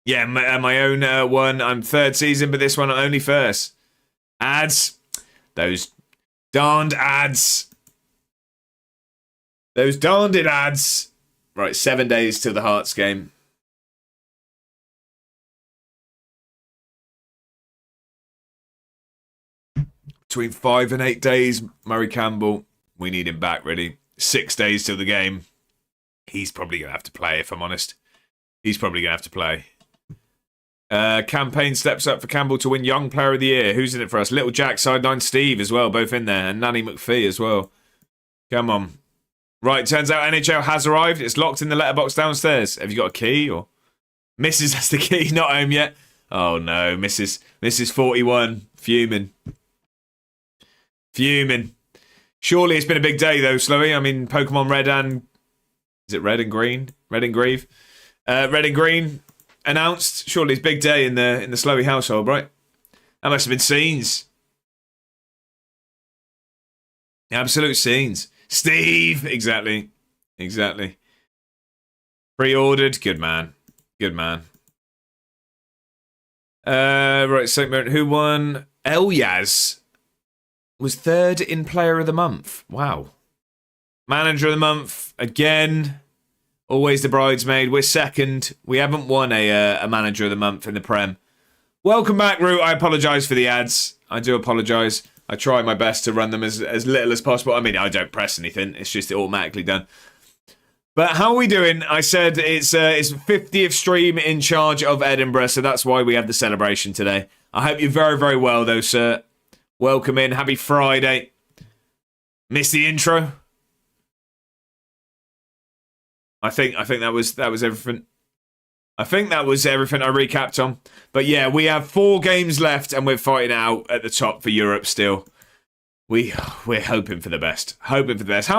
Yeah, my own one. I'm 3rd season, but this one I'm only 1st. Ads. Those darned ads. Those darned ads. Right, 7 days till the Hearts game. Between 5 and 8 days, Murray Campbell. We need him back, really. 6 days till the game. He's probably going to have to play, if I'm honest. He's probably going to have to play. Campaign steps up for Campbell to win Young Player of the Year. Who's in it for us? Little Jack, Sideline Steve as well, both in there. And Nanny McPhee as well. Come on. Right, turns out NHL has arrived. It's locked in the letterbox downstairs. Have you got a key? Or Mrs. has the key, not home yet. Oh no, Mrs. 41. Fuming. Surely it's been a big day though, Slowy. I mean, Pokemon Red and... Is it Red and Green? Red and Grieve? Red and Green announced. Surely it's a big day in the Slowy household, right? That must have been scenes. Absolute scenes. Steve! Exactly. Pre-ordered. Good man. Right, St. Mary, who won? Elyas was third in Player of the Month. Wow. Manager of the Month, again. Always the bridesmaid. We're second. We haven't won a Manager of the Month in the Prem. Welcome back, Root. I apologise for the ads. I do apologise. I try my best to run them as little as possible. I mean, I don't press anything. It's just automatically done. But how are we doing? I said it's 50th stream in charge of Edinburgh, so that's why we have the celebration today. I hope you're very, very well, though, sir. Welcome in. Happy Friday. Missed the intro? I think that was everything. I think that was everything I recapped on. But yeah, we have 4 games left, and we're fighting out at the top for Europe still. We're hoping for the best. How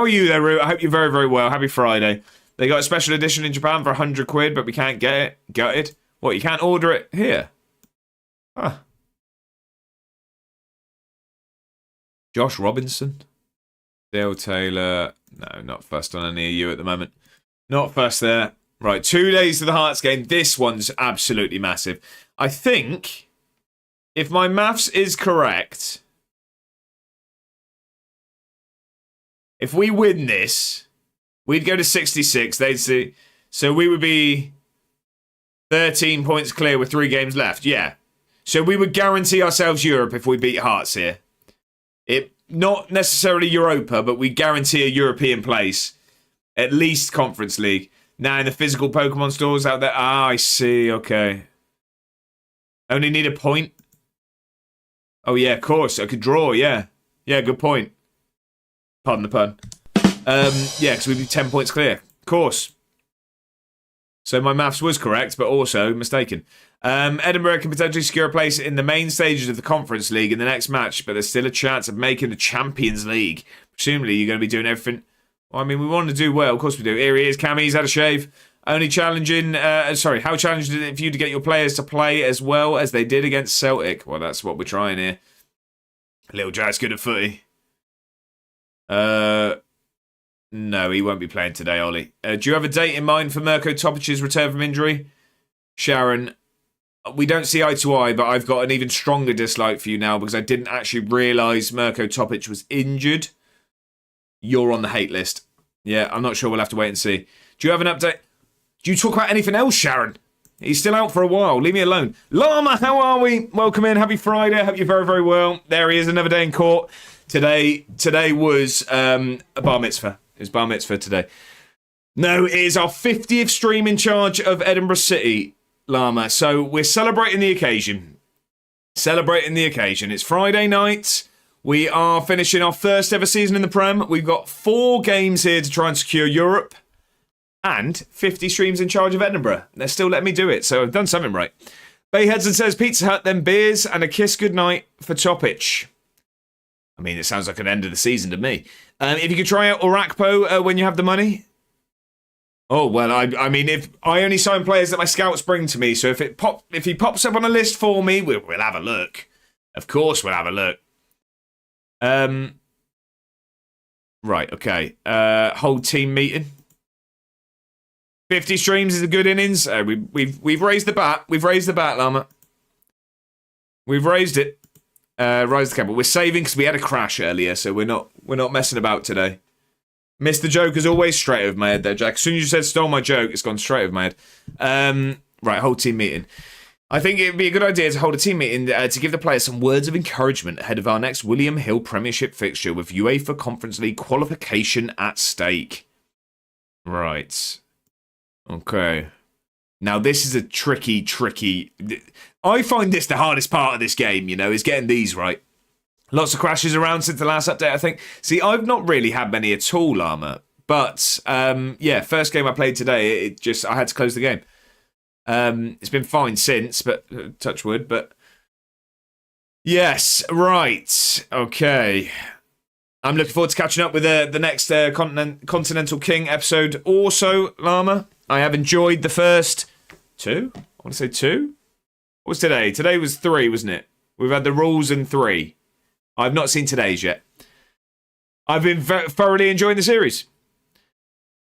are you there, Root? I hope you're very, very well. Happy Friday. They got a special edition in Japan for 100 quid, but we can't get it. Gutted. What, you can't order it here? Huh. Josh Robinson? Dale Taylor. No, not fussed on any of you at the moment. Not fussed there. Right, 2 days to the Hearts game. This one's absolutely massive. I think, if my maths is correct, if we win this, we'd go to 66. They'd see. So we would be 13 points clear with 3 games left. Yeah. So we would guarantee ourselves Europe if we beat Hearts here. Not necessarily Europa, but we guarantee a European place. At least Conference League. Now in the physical Pokemon stores out there. Ah, I see. Okay. Only need a point. Oh, yeah, of course. I could draw, yeah. Yeah, good point. Pardon the pun. Yeah, because we'd be 10 points clear. Of course. So my maths was correct, but also mistaken. Edinburgh can potentially secure a place in the main stages of the Conference League in the next match, but there's still a chance of making the Champions League. Presumably, you're going to be doing everything. Well, I mean, we want to do well. Of course we do. Here he is. Cammy's had a shave. Only challenging... how challenging is it for you to get your players to play as well as they did against Celtic? Well, that's what we're trying here. Little Jack's good at footy. No, he won't be playing today, Ollie. Do you have a date in mind for Mirko Topic's return from injury? Sharon, we don't see eye to eye, but I've got an even stronger dislike for you now because I didn't actually realise Mirko Topic was injured. You're on the hate list. Yeah, I'm not sure. We'll have to wait and see. Do you have an update? Do you talk about anything else, Sharon? He's still out for a while. Leave me alone. Llama, how are we? Welcome in. Happy Friday. I hope you're very, very well. There he is. Another day in court. Today was a bar mitzvah. It was bar mitzvah today. No, it is our 50th stream in charge of Edinburgh City, Llama. So we're celebrating the occasion. It's Friday night. We are finishing our first ever season in the Prem. We've got 4 games here to try and secure Europe. And 50 streams in charge of Edinburgh. They're still letting me do it, so I've done something right. Bayhedson says, Pizza Hut, then beers, and a kiss goodnight for Topic. I mean, it sounds like an end of the season to me. If you could try out Orakpo when you have the money. Oh, well, I mean, if I only sign players that my scouts bring to me, so if he pops up on a list for me, we'll have a look. Of course we'll have a look. Right, okay. Whole team meeting. 50 streams is a good innings. We've raised the bat. We've raised the bat, Llama. We've raised it. Rise the camera. We're saving because we had a crash earlier, so we're not messing about today. Missed the joke as always. Straight over my head there, Jack. As soon as you said stole my joke, it's gone straight over my head. Right, whole team meeting.
I think it'd be a good idea to hold a team meeting to give the players some words of encouragement ahead of our next William Hill Premiership fixture with UEFA Conference League qualification at stake. Right. Okay. Now, this is a tricky... I find this the hardest part of this game, is getting these right. Lots of crashes around since the last update, I think. See, I've not really had many at all, Llama. But, first game I played today, I had to close the game. It's been fine since, but touch wood, but... Yes, right. Okay. I'm looking forward to catching up with the next Continental King episode also, Llama. I have enjoyed the first 2. I want to say 2. What was today? Today was 3, wasn't it? We've had the rules in 3. I've not seen today's yet. I've been thoroughly enjoying the series.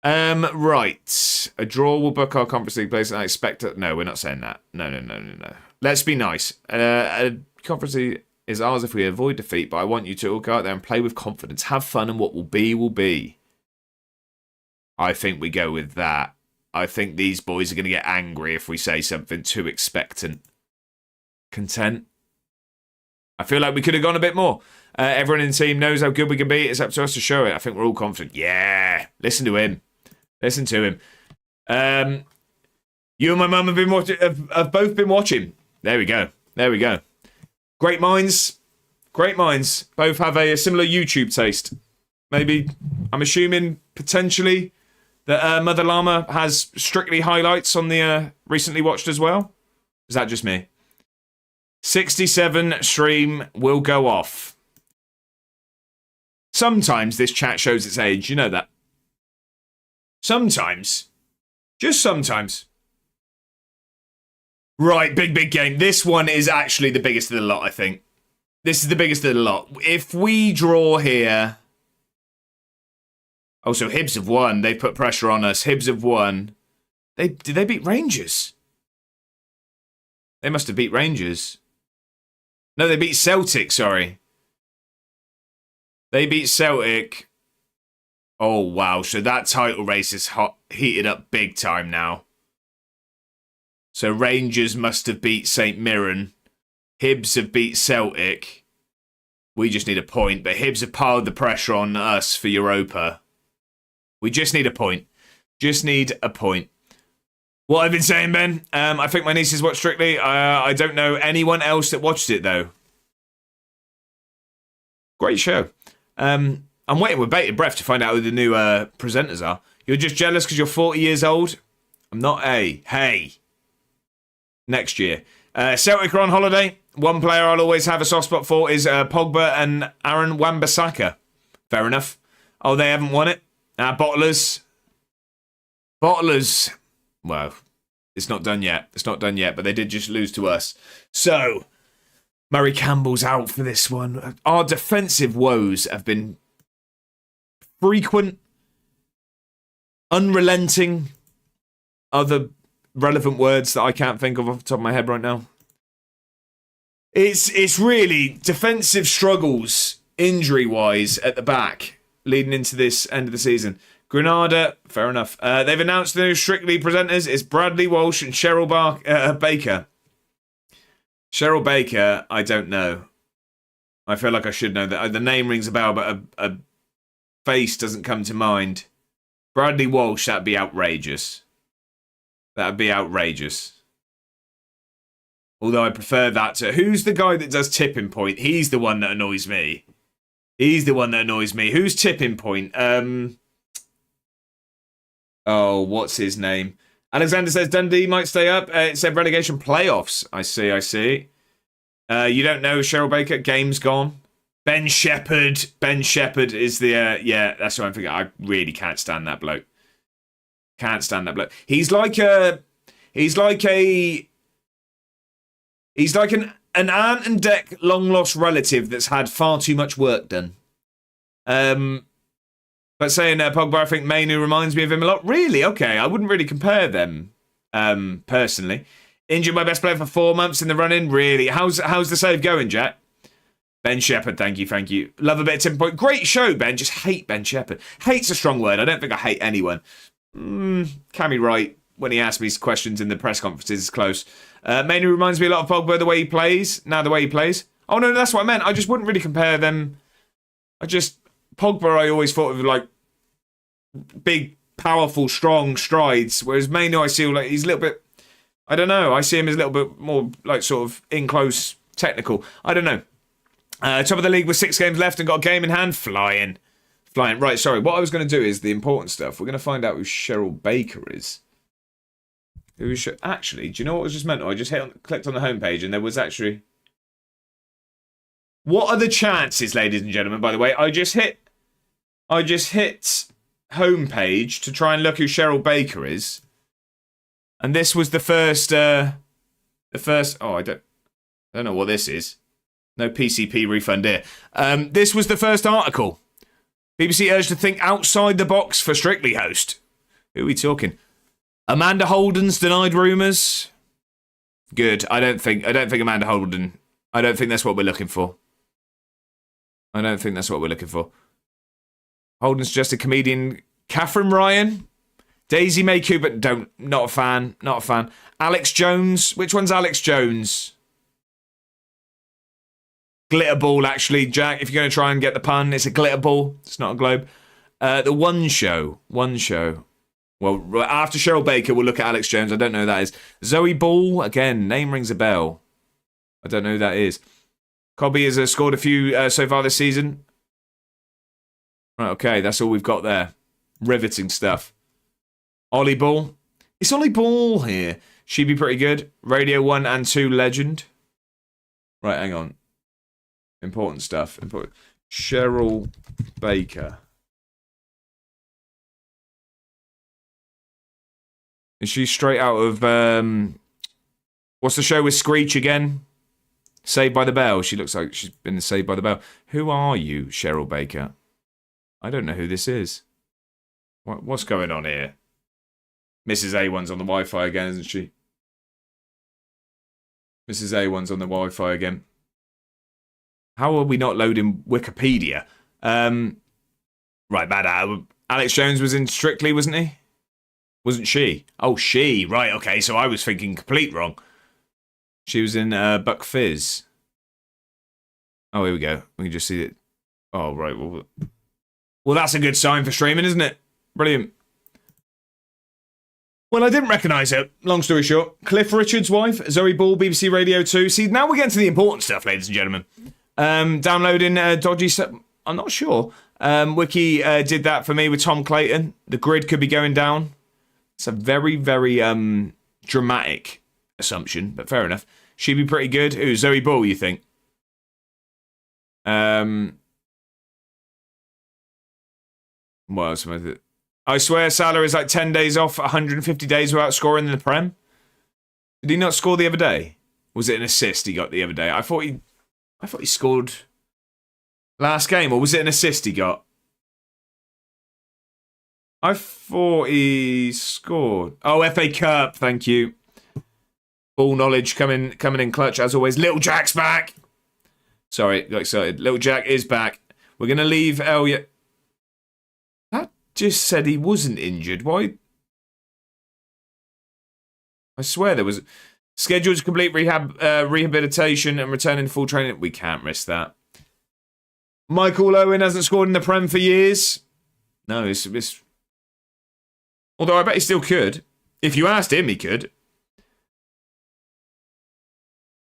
Right. A draw will book our Conference League place, and I expect it. No, we're not saying that. No. Let's be nice. A Conference League is ours if we avoid defeat, but I want you to all go out there and play with confidence. Have fun, and what will be, will be. I think we go with that. I think these boys are going to get angry if we say something too expectant. Content. I feel like we could have gone a bit more. Everyone in the team knows how good we can be. It's up to us to show it. I think we're all confident. Yeah. Listen to him. You and my mum have both been watching. There we go. Great minds. Both have a similar YouTube taste. Maybe, I'm assuming, potentially, that Mother Llama has Strictly highlights on the recently watched as well. Is that just me? 67 stream will go off. Sometimes this chat shows its age, you know that. Sometimes. Just sometimes. Right, big game. This one is actually the biggest of the lot, I think. This is the biggest of the lot. If we draw here... Oh, so Hibs have won. They put pressure on us. Hibs have won. Did they beat Rangers? They must have beat Rangers. No, they beat Celtic, sorry. They beat Celtic. Oh, wow. So that title race is heated up big time now. So Rangers must have beat St Mirren. Hibs have beat Celtic. We just need a point. But Hibs have piled the pressure on us for Europa. We just need a point. What I've been saying, Ben, I think my nieces watch Strictly. I don't know anyone else that watched it, though. Great show. I'm waiting with bated breath to find out who the new presenters are. You're just jealous because you're 40 years old? I'm not. Hey. Next year. Celtic are on holiday. One player I'll always have a soft spot for is Pogba and Aaron Wan-Bissaka. Fair enough. Oh, they haven't won it? Bottlers. Well, it's not done yet. But they did just lose to us. So, Murray Campbell's out for this one. Our defensive woes have been frequent, unrelenting, other relevant words that I can't think of off the top of my head right now. It's really defensive struggles, injury-wise, at the back, leading into this end of the season. Granada, fair enough. They've announced the new Strictly presenters. It's Bradley Walsh and Cheryl Baker. Cheryl Baker, I don't know. I feel like I should know that. The name rings a bell, but a face doesn't come to mind. Bradley Walsh, that'd be outrageous. Although I prefer that to... Who's the guy that does Tipping Point? He's the one that annoys me. Who's Tipping Point? Oh, what's his name? Alexander says Dundee might stay up. It said relegation playoffs. I see. You don't know Cheryl Baker? Game's gone. Ben Shepherd is the... yeah, that's what I'm thinking. I really can't stand that bloke. He's like an aunt and dec long lost relative that's had far too much work done. But saying Pogba, I think Mainu reminds me of him a lot. Really? Okay, I wouldn't really compare them personally. Injured my best player for 4 months in the run-in. Really? How's the save going, Jack? Ben Shepherd, thank you. Love a bit of Tipping Point. Great show, Ben. Just hate Ben Shepherd. Hate's a strong word. I don't think I hate anyone. Cammy Wright, when he asked me questions in the press conferences is close. Mainly reminds me a lot of Pogba, the way he plays. Oh, no, that's what I meant. I just wouldn't really compare them. Pogba, I always thought of like big, powerful, strong strides, whereas Maino, I see like he's a little bit, I don't know, I see him as a little bit more like sort of in close, technical. I don't know. Top of the league with 6 games left and got a game in hand. Flying. Right, sorry. What I was going to do is the important stuff. We're going to find out who Cheryl Baker is. Actually, do you know what was just mental? I just clicked on the homepage and there was actually... What are the chances, ladies and gentlemen, by the way? I just hit homepage to try and look who Cheryl Baker is. And this was the first... Oh, I don't know what this is. No PCP refund here. This was the first article. BBC urged to think outside the box for Strictly host. Who are we talking? Amanda Holden's denied rumours. Good. I don't think Amanda Holden. I don't think that's what we're looking for. Holden suggested comedian Catherine Ryan. Daisy May Cooper. Not a fan. Alex Jones. Which one's Alex Jones? Glitter ball, actually, Jack. If you're going to try and get the pun, it's a glitter ball. It's not a globe. The One Show. Well, after Cheryl Baker, we'll look at Alex Jones. I don't know who that is. Zoe Ball. Again, name rings a bell. I don't know who that is. Cobby has scored a few so far this season. Right, okay, that's all we've got there. Riveting stuff. Ollie Ball. It's Ollie Ball here. She'd be pretty good. Radio 1 and 2 legend. Right, hang on. Important stuff. Cheryl Baker. Is she straight out of... what's the show with Screech again? Saved by the Bell. She looks like she's been Saved by the Bell. Who are you, Cheryl Baker? I don't know who this is. What's going on here? Mrs. A1's on the Wi-Fi again, isn't she? Mrs. A1's on the Wi-Fi again. How are we not loading Wikipedia? Right, bad. Alex Jones was in Strictly, wasn't he? Wasn't she? Oh, she. Right, okay, so I was thinking complete wrong. She was in Buck Fizz. Oh, here we go. We can just see it. Oh, right. Well, that's a good sign for streaming, isn't it? Brilliant. Well, I didn't recognise her. Long story short. Cliff Richard's wife, Zoe Ball, BBC Radio 2. See, now we're getting to the important stuff, ladies and gentlemen. Downloading dodgy stuff. I'm not sure. Wiki did that for me with Tom Clayton. The grid could be going down. It's a very, very dramatic assumption, but fair enough. She'd be pretty good. Who, Zoe Ball, you think? What else am I doing? I swear Salah is like 10 days off, 150 days without scoring in the Prem. Did he not score the other day? Was it an assist he got the other day? I thought he scored last game, or was it an assist he got? I thought he scored. Oh, FA Cup, thank you. Ball knowledge coming in clutch as always. Little Jack's back. Sorry, got excited. Little Jack is back. We're gonna leave Elliot. That just said he wasn't injured. Why? I swear there was scheduled to complete rehabilitation and return in full training. We can't risk that. Michael Owen hasn't scored in the Prem for years. No, it's... Although I bet he still could. If you asked him, he could.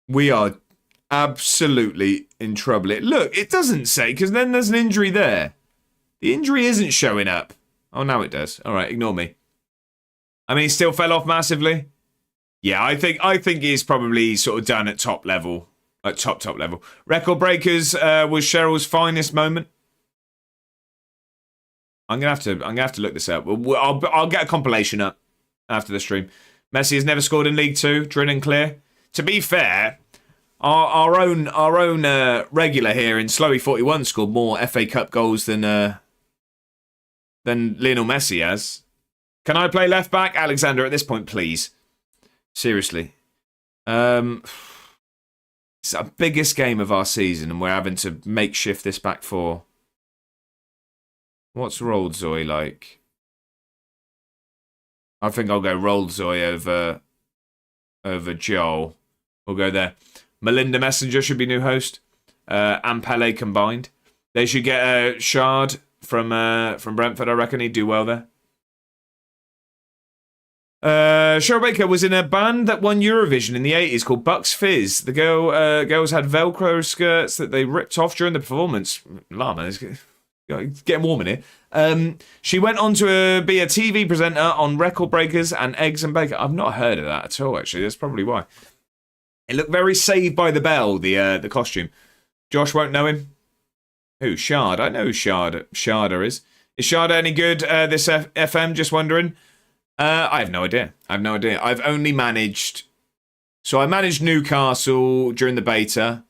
We are absolutely in trouble. Look, it doesn't say, because then there's an injury there. The injury isn't showing up. Oh, now it does. All right, ignore me. I mean, he still fell off massively. Yeah, I think he's probably sort of done at top level. At top level. Record Breakers was Cheryl's finest moment. I'm gonna have to look this up. I'll get a compilation up after the stream. Messi has never scored in League Two. Drill and clear. To be fair, our own regular here in Slowy41 scored more FA Cup goals than Lionel Messi has. Can I play left back, Alexander? At this point, please. Seriously. It's our biggest game of our season, and we're having to makeshift this back four. What's Rold Zoe like? I think I'll go Rolzoy over Joel. We'll go there. Melinda Messenger should be new host. And Pele combined. They should get a Shard from Brentford. I reckon he'd do well there. Cheryl Baker was in a band that won Eurovision in the 80s called Bucks Fizz. The girls had Velcro skirts that they ripped off during the performance. Lama, it's getting warm in here. She went on to be a TV presenter on Record Breakers and Eggs and Bacon. I've not heard of that at all, actually. That's probably why. It looked very Saved by the Bell, the costume. Josh won't know him. Who? Shard. I know who Sharda is. Is Sharda any good, this FM? Just wondering. I have no idea. I've only managed... So I managed Newcastle during the beta.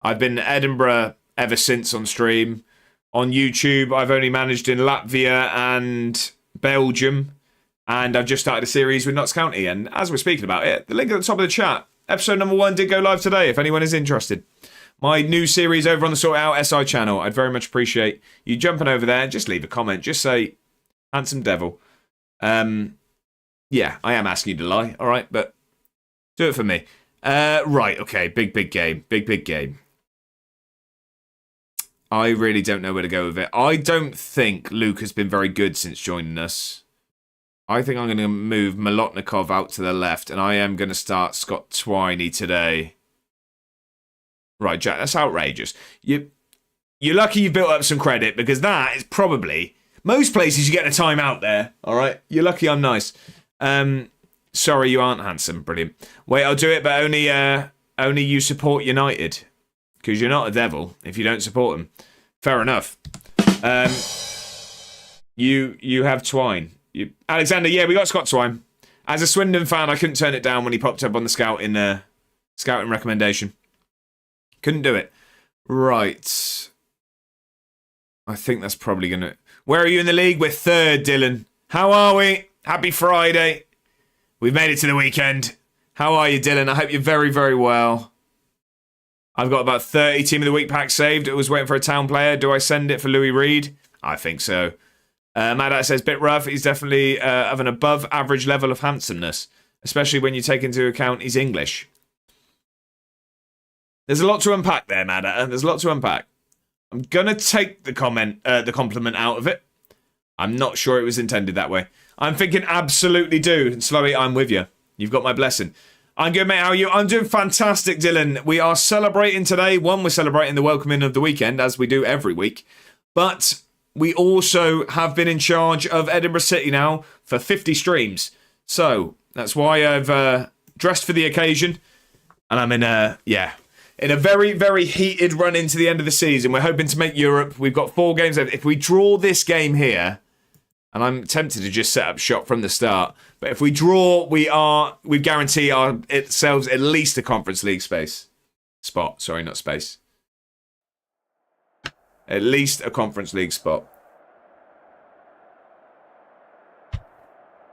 I've been Edinburgh ever since on stream. On YouTube, I've only managed in Latvia and Belgium. And I've just started a series with Notts County. And as we're speaking about it, the link at the top of the chat. Episode number 1 did go live today, if anyone is interested. My new series over on the Sort Out SI channel. I'd very much appreciate you jumping over there and just leave a comment. Just say, handsome devil. Yeah, I am asking you to lie, all right? But do it for me. Right, okay, big game. Big game. I really don't know where to go with it. I don't think Luke has been very good since joining us. I think I'm going to move Molotnikov out to the left, and I am going to start Scott Twiney today. Right, Jack, that's outrageous. You're lucky you built up some credit, because that is probably... Most places you get a time out there, all right? You're lucky I'm nice. Sorry, you aren't handsome. Brilliant. Wait, I'll do it, but only you support United. Because you're not a devil if you don't support them. Fair enough. You have Twine. Alexander, yeah, we got Scott Twine. As a Swindon fan, I couldn't turn it down when he popped up on the scouting recommendation. Couldn't do it. Right. I think that's probably going to... Where are you in the league? We're 3rd, Dylan. How are we? Happy Friday. We've made it to the weekend. How are you, Dylan? I hope you're very, very well. I've got about 30 Team of the Week packs saved. I was waiting for a town player. Do I send it for Louis Reed? I think so. Madat says, bit rough. He's definitely of an above average level of handsomeness, especially when you take into account he's English. There's a lot to unpack there, Madat. There's a lot to unpack. I'm going to take the compliment out of it. I'm not sure it was intended that way. I'm thinking absolutely do. And Slowey, I'm with you. You've got my blessing. I'm good, mate. How are you? I'm doing fantastic, Dylan. We are celebrating today. One, we're celebrating the welcoming of the weekend, as we do every week. But we also have been in charge of Edinburgh City now for 50 streams. So that's why I've dressed for the occasion. And I'm in a very, very heated run into the end of the season. We're hoping to make Europe. We've got 4 games left. If we draw this game here, and I'm tempted to just set up shop from the start, but if we draw, we guarantee ourselves at least a Conference League spot. Sorry, not space. At least a Conference League spot.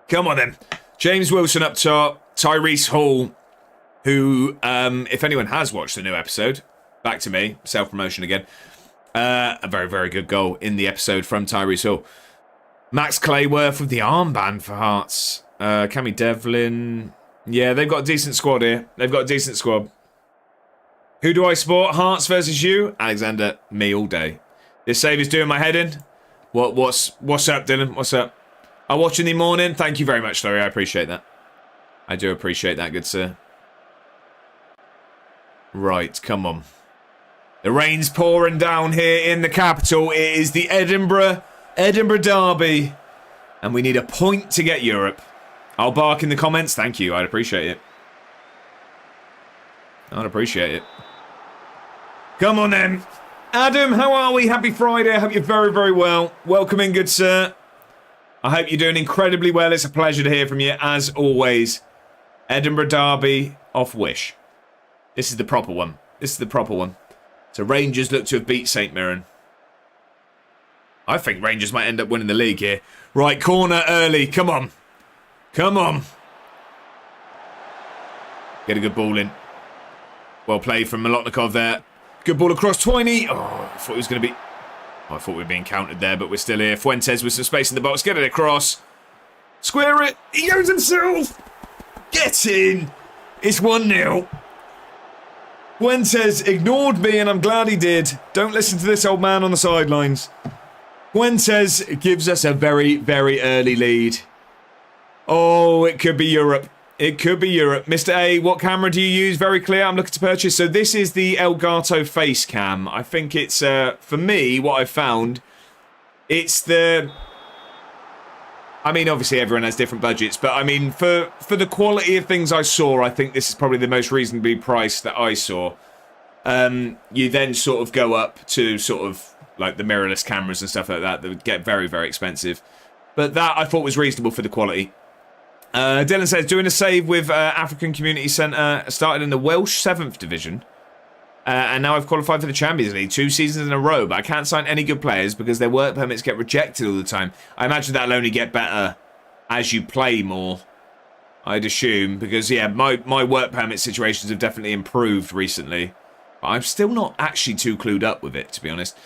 Come on then. James Wilson up top. Tyrese Hall, who, if anyone has watched the new episode, back to me, self-promotion again, a very, very good goal in the episode from Tyrese Hall. Max Clayworth with the armband for Hearts. Cammy Devlin. Yeah, they've got a decent squad here. They've got a decent squad. Who do I support? Hearts versus you? Alexander, me all day. This save is doing my head in. What's up, Dylan? What's up? I watch in the morning. Thank you very much, Larry. I appreciate that. I do appreciate that, good sir. Right, come on. The rain's pouring down here in the capital. It is the Edinburgh Derby. And we need a point to get Europe. I'll bark in the comments. Thank you. I'd appreciate it. I'd appreciate it. Come on then. Adam, how are we? Happy Friday. I hope you're very, very well. Welcome in, good sir. I hope you're doing incredibly well. It's a pleasure to hear from you, as always. Edinburgh Derby off Wish. This is the proper one. So Rangers look to have beat St Mirren. I think Rangers might end up winning the league here. Right, corner early. Come on. Come on. Get a good ball in. Well played from Molotnikov there. Good ball across Twiney. Oh, I thought it was going to be... Oh, I thought we were being countered there, but we're still here. Fuentes with some space in the box. Get it across.
Square it. He goes himself. Get in. It's 1-0. Fuentes ignored me, and I'm glad he did. Don't listen to this old man on the sidelines. Fuentes gives us a very, very early lead. Oh, it could be Europe. It could be Europe. Mr. A, what camera do you use? Very clear. I'm looking to purchase. So this is the Elgato face cam. I think it's, for me, what I found, it's the... I mean, obviously everyone has different budgets, but I mean, for the quality of things I saw, I think this is probably the most reasonably priced that I saw. You then sort of go up to sort of like the mirrorless cameras and stuff like that that would get very, very expensive. But that I thought was reasonable for the quality. Dylan says, doing a save with African Community Centre, started in the Welsh 7th Division. And now I've qualified for the Champions League 2 seasons in a row, but I can't sign any good players because their work permits get rejected all the time. I imagine that'll only get better as you play more, I'd assume, because, yeah, my work permit situations have definitely improved recently. But I'm still not actually too clued up with it, to be honest.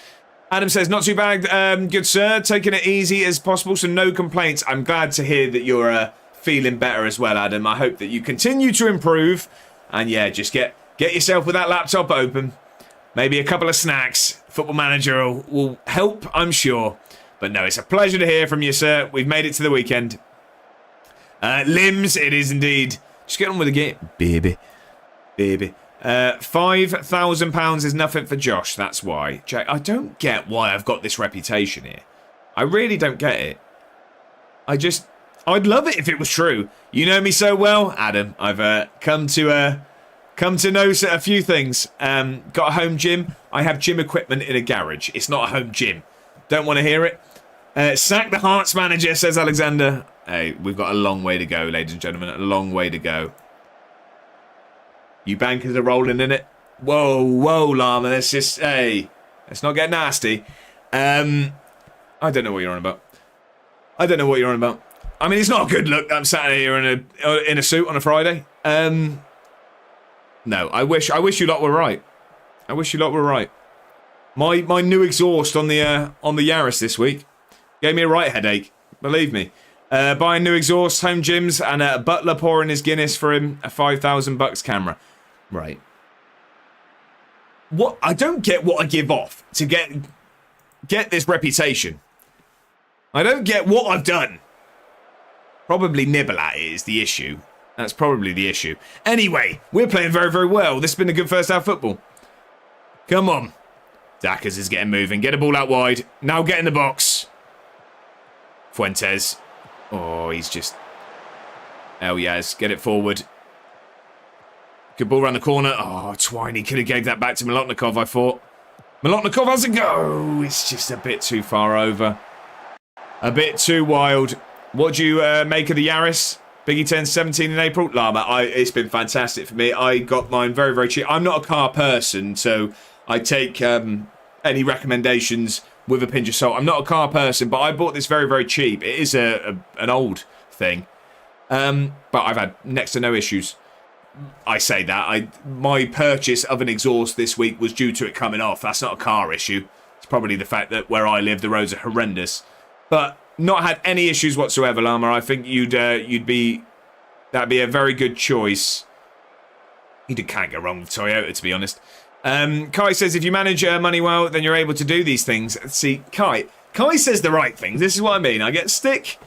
Adam says, not too bad, good sir. Taking it easy as possible, so no complaints. I'm glad to hear that you're feeling better as well, Adam. I hope that you continue to improve. And, yeah, just get yourself with that laptop open. Maybe a couple of snacks. Football Manager will help, I'm sure. But no, it's a pleasure to hear from you, sir. We've made it to the weekend. Limbs, it is indeed. Just get on with the game. Baby. £5,000 is nothing for Josh, that's why. Jack, I don't get why I've got this reputation here. I really don't get it. I'd love it if it was true. You know me so well, Adam. I've come to know a few things. Got a home gym. I have gym equipment in a garage. It's not a home gym. Don't want to hear it. Sack the Hearts manager, says Alexander. Hey, we've got a long way to go, ladies and gentlemen. A long way to go. You bankers are rolling in it. Whoa, Llama. Let's not get nasty. I don't know what you're on about. I mean, it's not a good look that I'm sat here in a suit on a Friday. No, I wish you lot were right. My new exhaust on the Yaris this week gave me a right headache. Believe me. Buying new exhaust, home gyms, and a butler pouring his Guinness for him. A $5,000 camera. Right. What? I don't get what I give off to get this reputation. I don't get what I've done. Probably nibble at it is the issue. That's probably the issue. Anyway, we're playing very, very well. This has been a good first half football. Come on. Dackers is getting moving. Get a ball out wide. Now get in the box. Fuentes. Oh, he's just... Hell yes. Get it forward. Good ball around the corner. Oh, Twiney could have gave that back to Milotnikov, I thought. Milotnikov has a go. It's just a bit too far over. A bit too wild. What do you make of the Yaris? Biggie turns 17 in April. Llama, it's been fantastic for me. I got mine very, very cheap. I'm not a car person, so I take any recommendations with a pinch of salt. I'm not a car person, but I bought this very, very cheap. It is an old thing. But I've had next to no issues. I say that. My purchase of an exhaust this week was due to it coming off. That's not a car issue. It's probably the fact that where I live, the roads are horrendous. But not had any issues whatsoever, Llama. I think that'd be a very good choice. You can't go wrong with Toyota, to be honest. Kai says, if you manage money well, then you're able to do these things. See, Kai says the right thing. This is what I mean. I get stick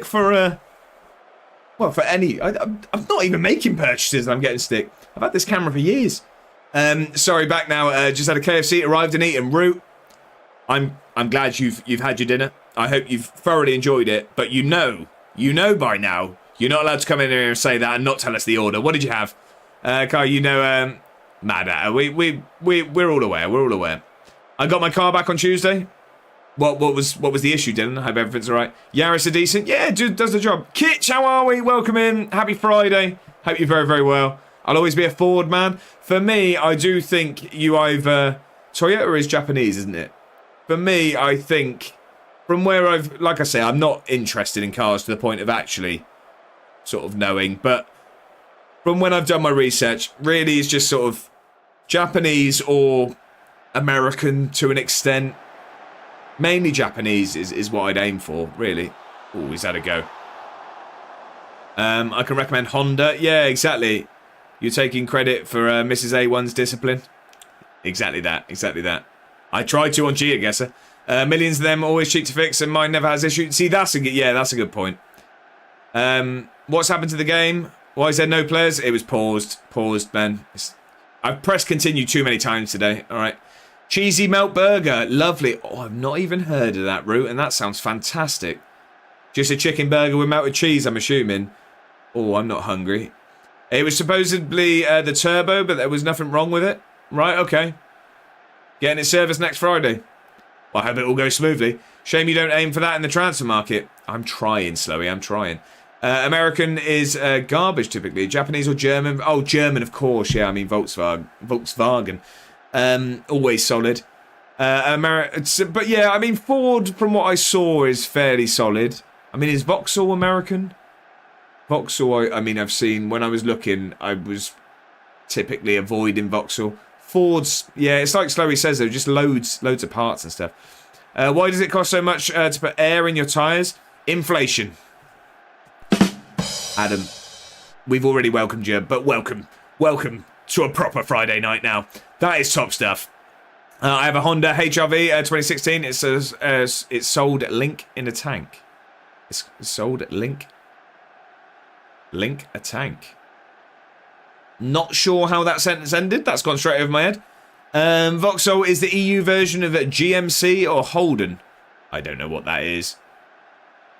for for any... I'm not even making purchases and I'm getting stick. I've had this camera for years. Sorry, back now. Just had a KFC, arrived and eaten. Root. I'm glad you've had your dinner. I hope you've thoroughly enjoyed it. But you know by now, you're not allowed to come in here and say that and not tell us the order. What did you have? Kai, mad at her. We're all aware. We're all aware. I got my car back on Tuesday. What was the issue, Dylan? I hope everything's all right. Yaris are decent. Yeah, does the job. Kitch, how are we? Welcome in. Happy Friday. Hope you're very, very well. I'll always be a Ford man. For me, I do think you either... Toyota is Japanese, isn't it? For me, I think... From where like I say, I'm not interested in cars to the point of actually sort of knowing. But from when I've done my research, really is just sort of Japanese or American to an extent. Mainly Japanese is what I'd aim for, really. Oh, he's had a go.
I can recommend Honda. Yeah, exactly. You're taking credit for Mrs. A1's discipline. Exactly that. Exactly that. I tried to on GeoGuessr. Millions of them always cheap to fix, and mine never has issues. See, that's a good point. What's happened to the game? Why is there no players? It was paused. Paused, Ben. I've pressed continue too many times today. All right. Cheesy melt burger. Lovely. Oh, I've not even heard of that route, and that sounds fantastic. Just a chicken burger with melted cheese, I'm assuming. Oh, I'm not hungry. It was supposedly the turbo, but there was nothing wrong with it. Right, okay. Getting it serviced next Friday. Well, I hope it all goes smoothly. Shame you don't aim for that in the transfer market. I'm trying, Slowy, I'm trying. American is garbage, typically. Japanese or German? Oh, German, of course. Yeah, I mean, Volkswagen. Always solid. But yeah, I mean, Ford, from what I saw, is fairly solid. I mean, is Vauxhall American? Vauxhall, I mean, I've seen, when I was looking, I was typically avoiding Vauxhall. Ford's, yeah, it's like Slowy says, though, just loads of parts and stuff. Why does it cost so much to put air in your tyres? Inflation. Adam, we've already welcomed you, but welcome to a proper Friday night now. That is top stuff. I have a Honda HR-V 2016. It says it's sold at Link in a tank. It's sold at Link a tank. Not sure how that sentence ended. That's gone straight over my head. Vauxhall is the EU version of GMC or Holden. I don't know what that is.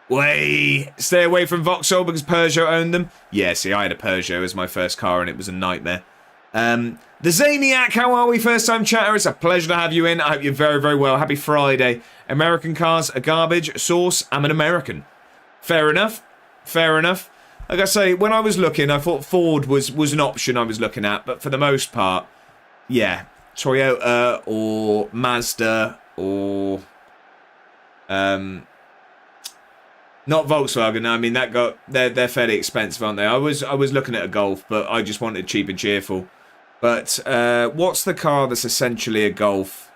Stay away from Vauxhall because Peugeot owned them. Yeah, see, I had a Peugeot as my first car and it was a nightmare. The Zaniac, how are we, first time chatter? It's a pleasure to have you in. I hope you're very, very well. Happy Friday. American cars are garbage. Source, I'm an American. Fair enough. Fair enough. Like I say, when I was looking, I thought Ford was an option I was looking at, but for the most part, yeah, Toyota or Mazda or not Volkswagen. I mean, they're fairly expensive, aren't they? I was looking at a Golf, but I just wanted cheap and cheerful. But what's the car that's essentially a Golf,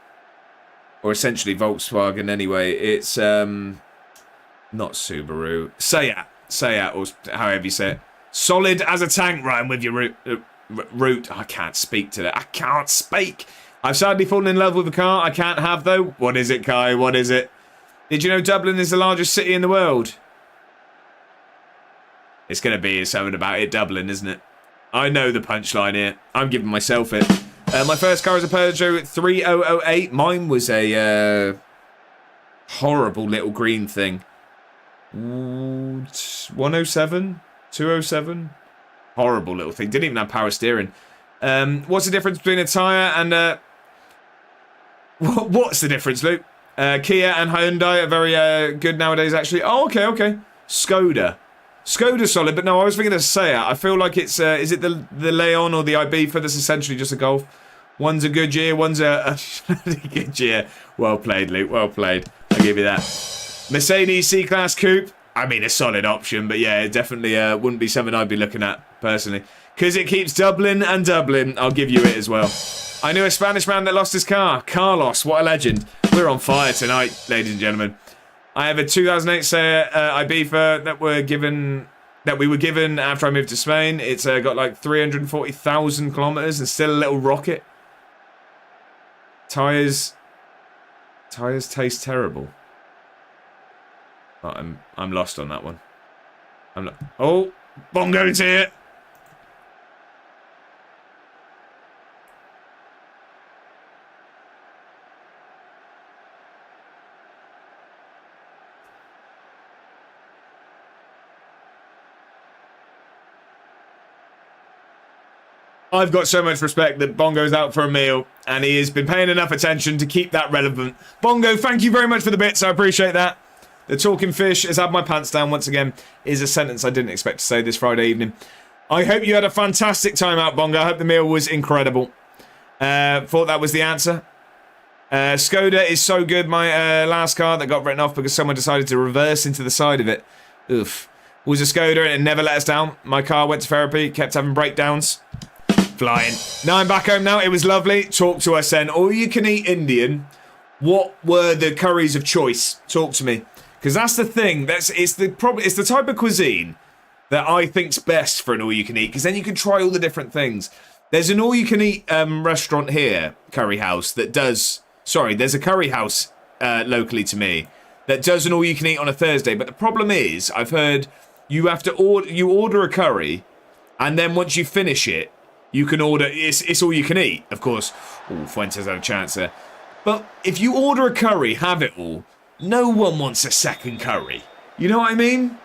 or essentially Volkswagen anyway? It's not Subaru. Seat, or however you say it. Solid as a tank, Ryan, with your route. I can't speak to that. I can't speak. I've sadly fallen in love with a car I can't have, though. What is it, Kai? What is it? Did you know Dublin is the largest city in the world? It's going to be something about it, Dublin, isn't it? I know the punchline here. I'm giving myself it. My first car was a Peugeot 3008. Mine was a horrible little green thing. 107? 207? Horrible little thing. Didn't even have power steering. What's the difference between a tyre and what's the difference, Luke? Kia and Hyundai are very good nowadays, actually. Oh, okay. Skoda's solid, but no, I was thinking of Seat. I feel like it's, is it the Leon or the Ibiza that's essentially just a Golf? One's a Goodyear, one's a Goodyear. Well played, Luke, well played. I'll give you that. Mercedes C-Class Coupe. I mean, a solid option, but yeah, it definitely wouldn't be something I'd be looking at, personally. Because it keeps Dublin and Dublin. I'll give you it as well. I knew a Spanish man that lost his car. Carlos, what a legend. We're on fire tonight, ladies and gentlemen. I have a 2008 Seat Ibiza that we were given after I moved to Spain. It's got like 340,000 kilometers and still a little rocket. Tires taste terrible. Oh, I'm lost on that one. Oh, Bongo's here. I've got so much respect that Bongo's out for a meal, and he has been paying enough attention to keep that relevant. Bongo, thank you very much for the bits. I appreciate that. The talking fish has had my pants down once again is a sentence I didn't expect to say this Friday evening. I hope you had a fantastic time out, Bongo. I hope the meal was incredible. Thought that was the answer. Skoda is so good. My last car that got written off because someone decided to reverse into the side of it. Oof. Was a Skoda and it never let us down. My car went to therapy, kept having breakdowns. Flying. Now I'm back home now. It was lovely. Talk to us then. All you can eat Indian. What were the curries of choice? Talk to me. Because that's the thing. It's the type of cuisine that I think's best for an all-you-can-eat, because then you can try all the different things. There's an all-you-can-eat restaurant here, Curry House, that does... Sorry, there's a curry house locally to me that does an all-you-can-eat on a Thursday. But the problem is, I've heard you have to order a curry, and then once you finish it, you can order... It's all-you-can-eat, of course. Oh, Fuentes had a chance there. But if you order a curry, have it all, no one wants a second curry. You know what I mean?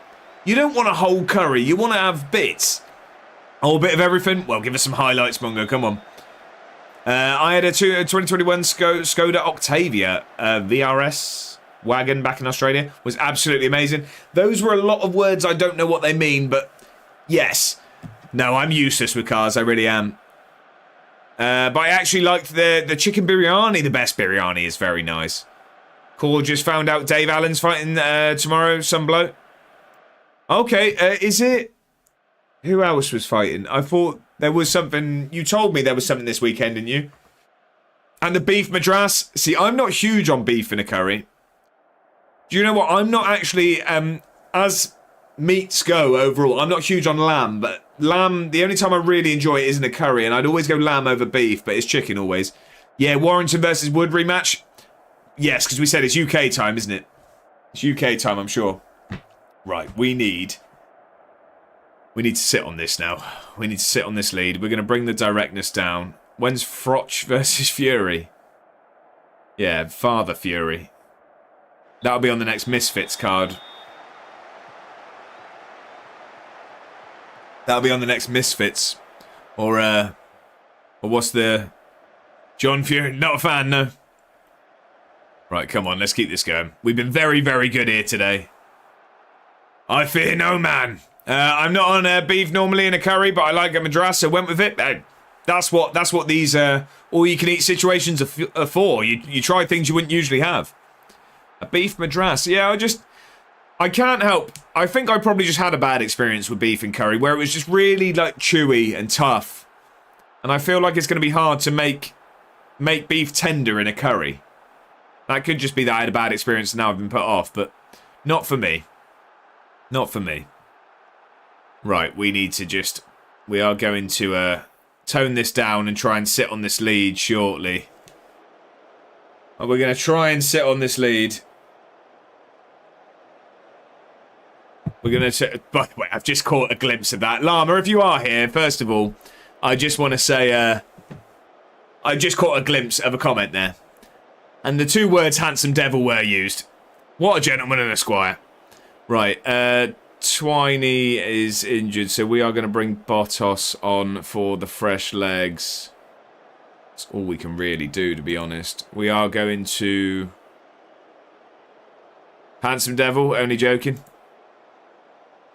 You don't want a whole curry. You want to have bits. Oh, a bit of everything? Well, give us some highlights, Mongo. Come on. I had a 2021 Skoda Octavia VRS wagon back in Australia. Was absolutely amazing. Those were a lot of words. I don't know what they mean, but yes. No, I'm useless with cars. I really am. But I actually liked the chicken biryani. The best biryani is very nice. Cool, just found out Dave Allen's fighting tomorrow, some bloke. Okay, is it... Who else was fighting? I thought there was something... You told me there was something this weekend, didn't you? And the beef madras. See, I'm not huge on beef in a curry. Do you know what? I'm not actually... as meats go overall, I'm not huge on lamb. But lamb, the only time I really enjoy it is in a curry. And I'd always go lamb over beef, but it's chicken always. Yeah, Warrington versus Wood rematch. Yes, because we said it's UK time, isn't it? It's UK time, I'm sure. Right, we need to sit on this now. We need to sit on this lead. We're going to bring the directness down. When's Froch versus Fury? Yeah, Father Fury. That'll be on the next Misfits card. That'll be on the next Misfits. Or what's the... John Fury? Not a fan, no. Right, come on, let's keep this going. We've been very, very good here today. I fear no man. I'm not on beef normally in a curry, but I like a madras, so went with it. That's what these all-you-can-eat situations are for. You try things you wouldn't usually have. A beef madras. Yeah, I can't help. I think I probably just had a bad experience with beef and curry, where it was just really like chewy and tough. And I feel like it's going to be hard to make beef tender in a curry. That could just be that I had a bad experience and now I've been put off, but not for me. Not for me. Right, we need to just... We are going to tone this down and try and sit on this lead shortly. And we're going to try and sit on this lead. We're going to... By the way, I've just caught a glimpse of that. Llama, if you are here, first of all, I just want to say... I just caught a glimpse of a comment there. And the two words handsome devil were used. What a gentleman and a squire. Right, Twiney is injured, so we are going to bring Bottos on for the fresh legs. That's all we can really do, to be honest. We are going to... Handsome devil, only joking.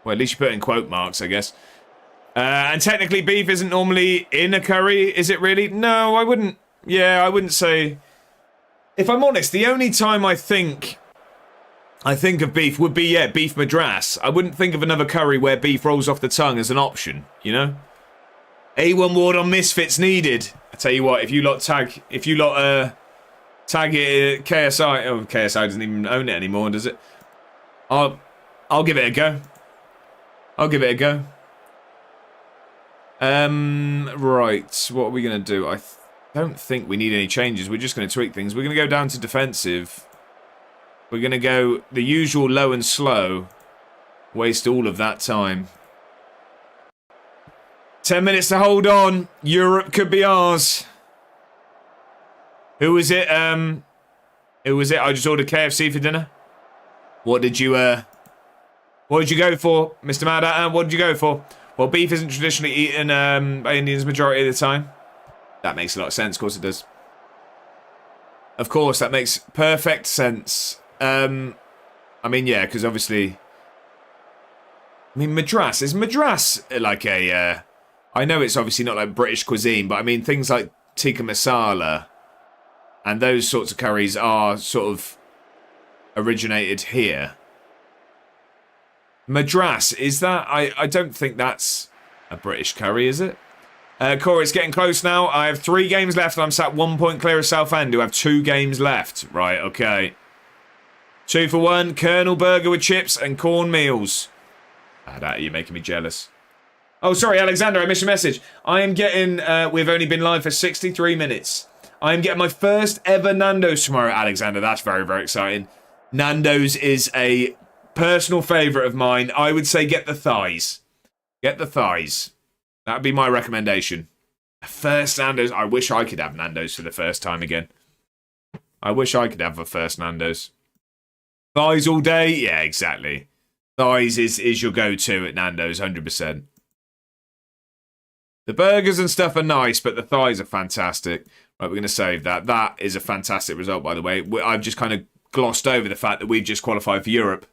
Well, at least you put in quote marks, I guess. And technically beef isn't normally in a curry, is it really? No, I wouldn't... Yeah, I wouldn't say... If I'm honest, the only time I think of beef would be, yeah, beef madras. I wouldn't think of another curry where beef rolls off the tongue as an option, you know? A1 ward on Misfits needed. I tell you what, if you lot tag it KSI, oh, KSI doesn't even own it anymore, does it? I'll give it a go. I'll give it a go. Right, what are we going to do? I don't think we need any changes. We're just going to tweak things. We're going to go down to defensive. We're going to go the usual low and slow. Waste all of that time. 10 minutes to hold on. Europe could be ours. Who was it? Who was it? I just ordered KFC for dinner. What did you go for, Mr. Mad? What did you go for? Well, beef isn't traditionally eaten by Indians majority of the time. That makes a lot of sense. Of course it does. Of course, that makes perfect sense. I mean, yeah, because obviously... I mean, madras. Is madras like a... I know it's obviously not like British cuisine, but I mean, things like tikka masala and those sorts of curries are sort of originated here. Madras, is that... I don't think that's a British curry, is it? Corey, it's getting close now. I have 3 games left and I'm sat 1 point clear of Southend, who have 2 games left. Right, okay. 2 for 1, Colonel Burger with chips and cornmeals. You're making me jealous. Oh, sorry, Alexander, I missed your message. I am getting, we've only been live for 63 minutes. I am getting my first ever Nando's tomorrow, Alexander. That's very, very exciting. Nando's is a personal favourite of mine. I would say get the thighs. Get the thighs. That would be my recommendation. First Nando's. I wish I could have Nando's for the first time again. I wish I could have a first Nando's. Thighs all day? Yeah, exactly. Thighs is your go-to at Nando's, 100%. The burgers and stuff are nice, but the thighs are fantastic. Right, we're going to save that. That is a fantastic result, by the way. I've just kind of glossed over the fact that we've just qualified for Europe.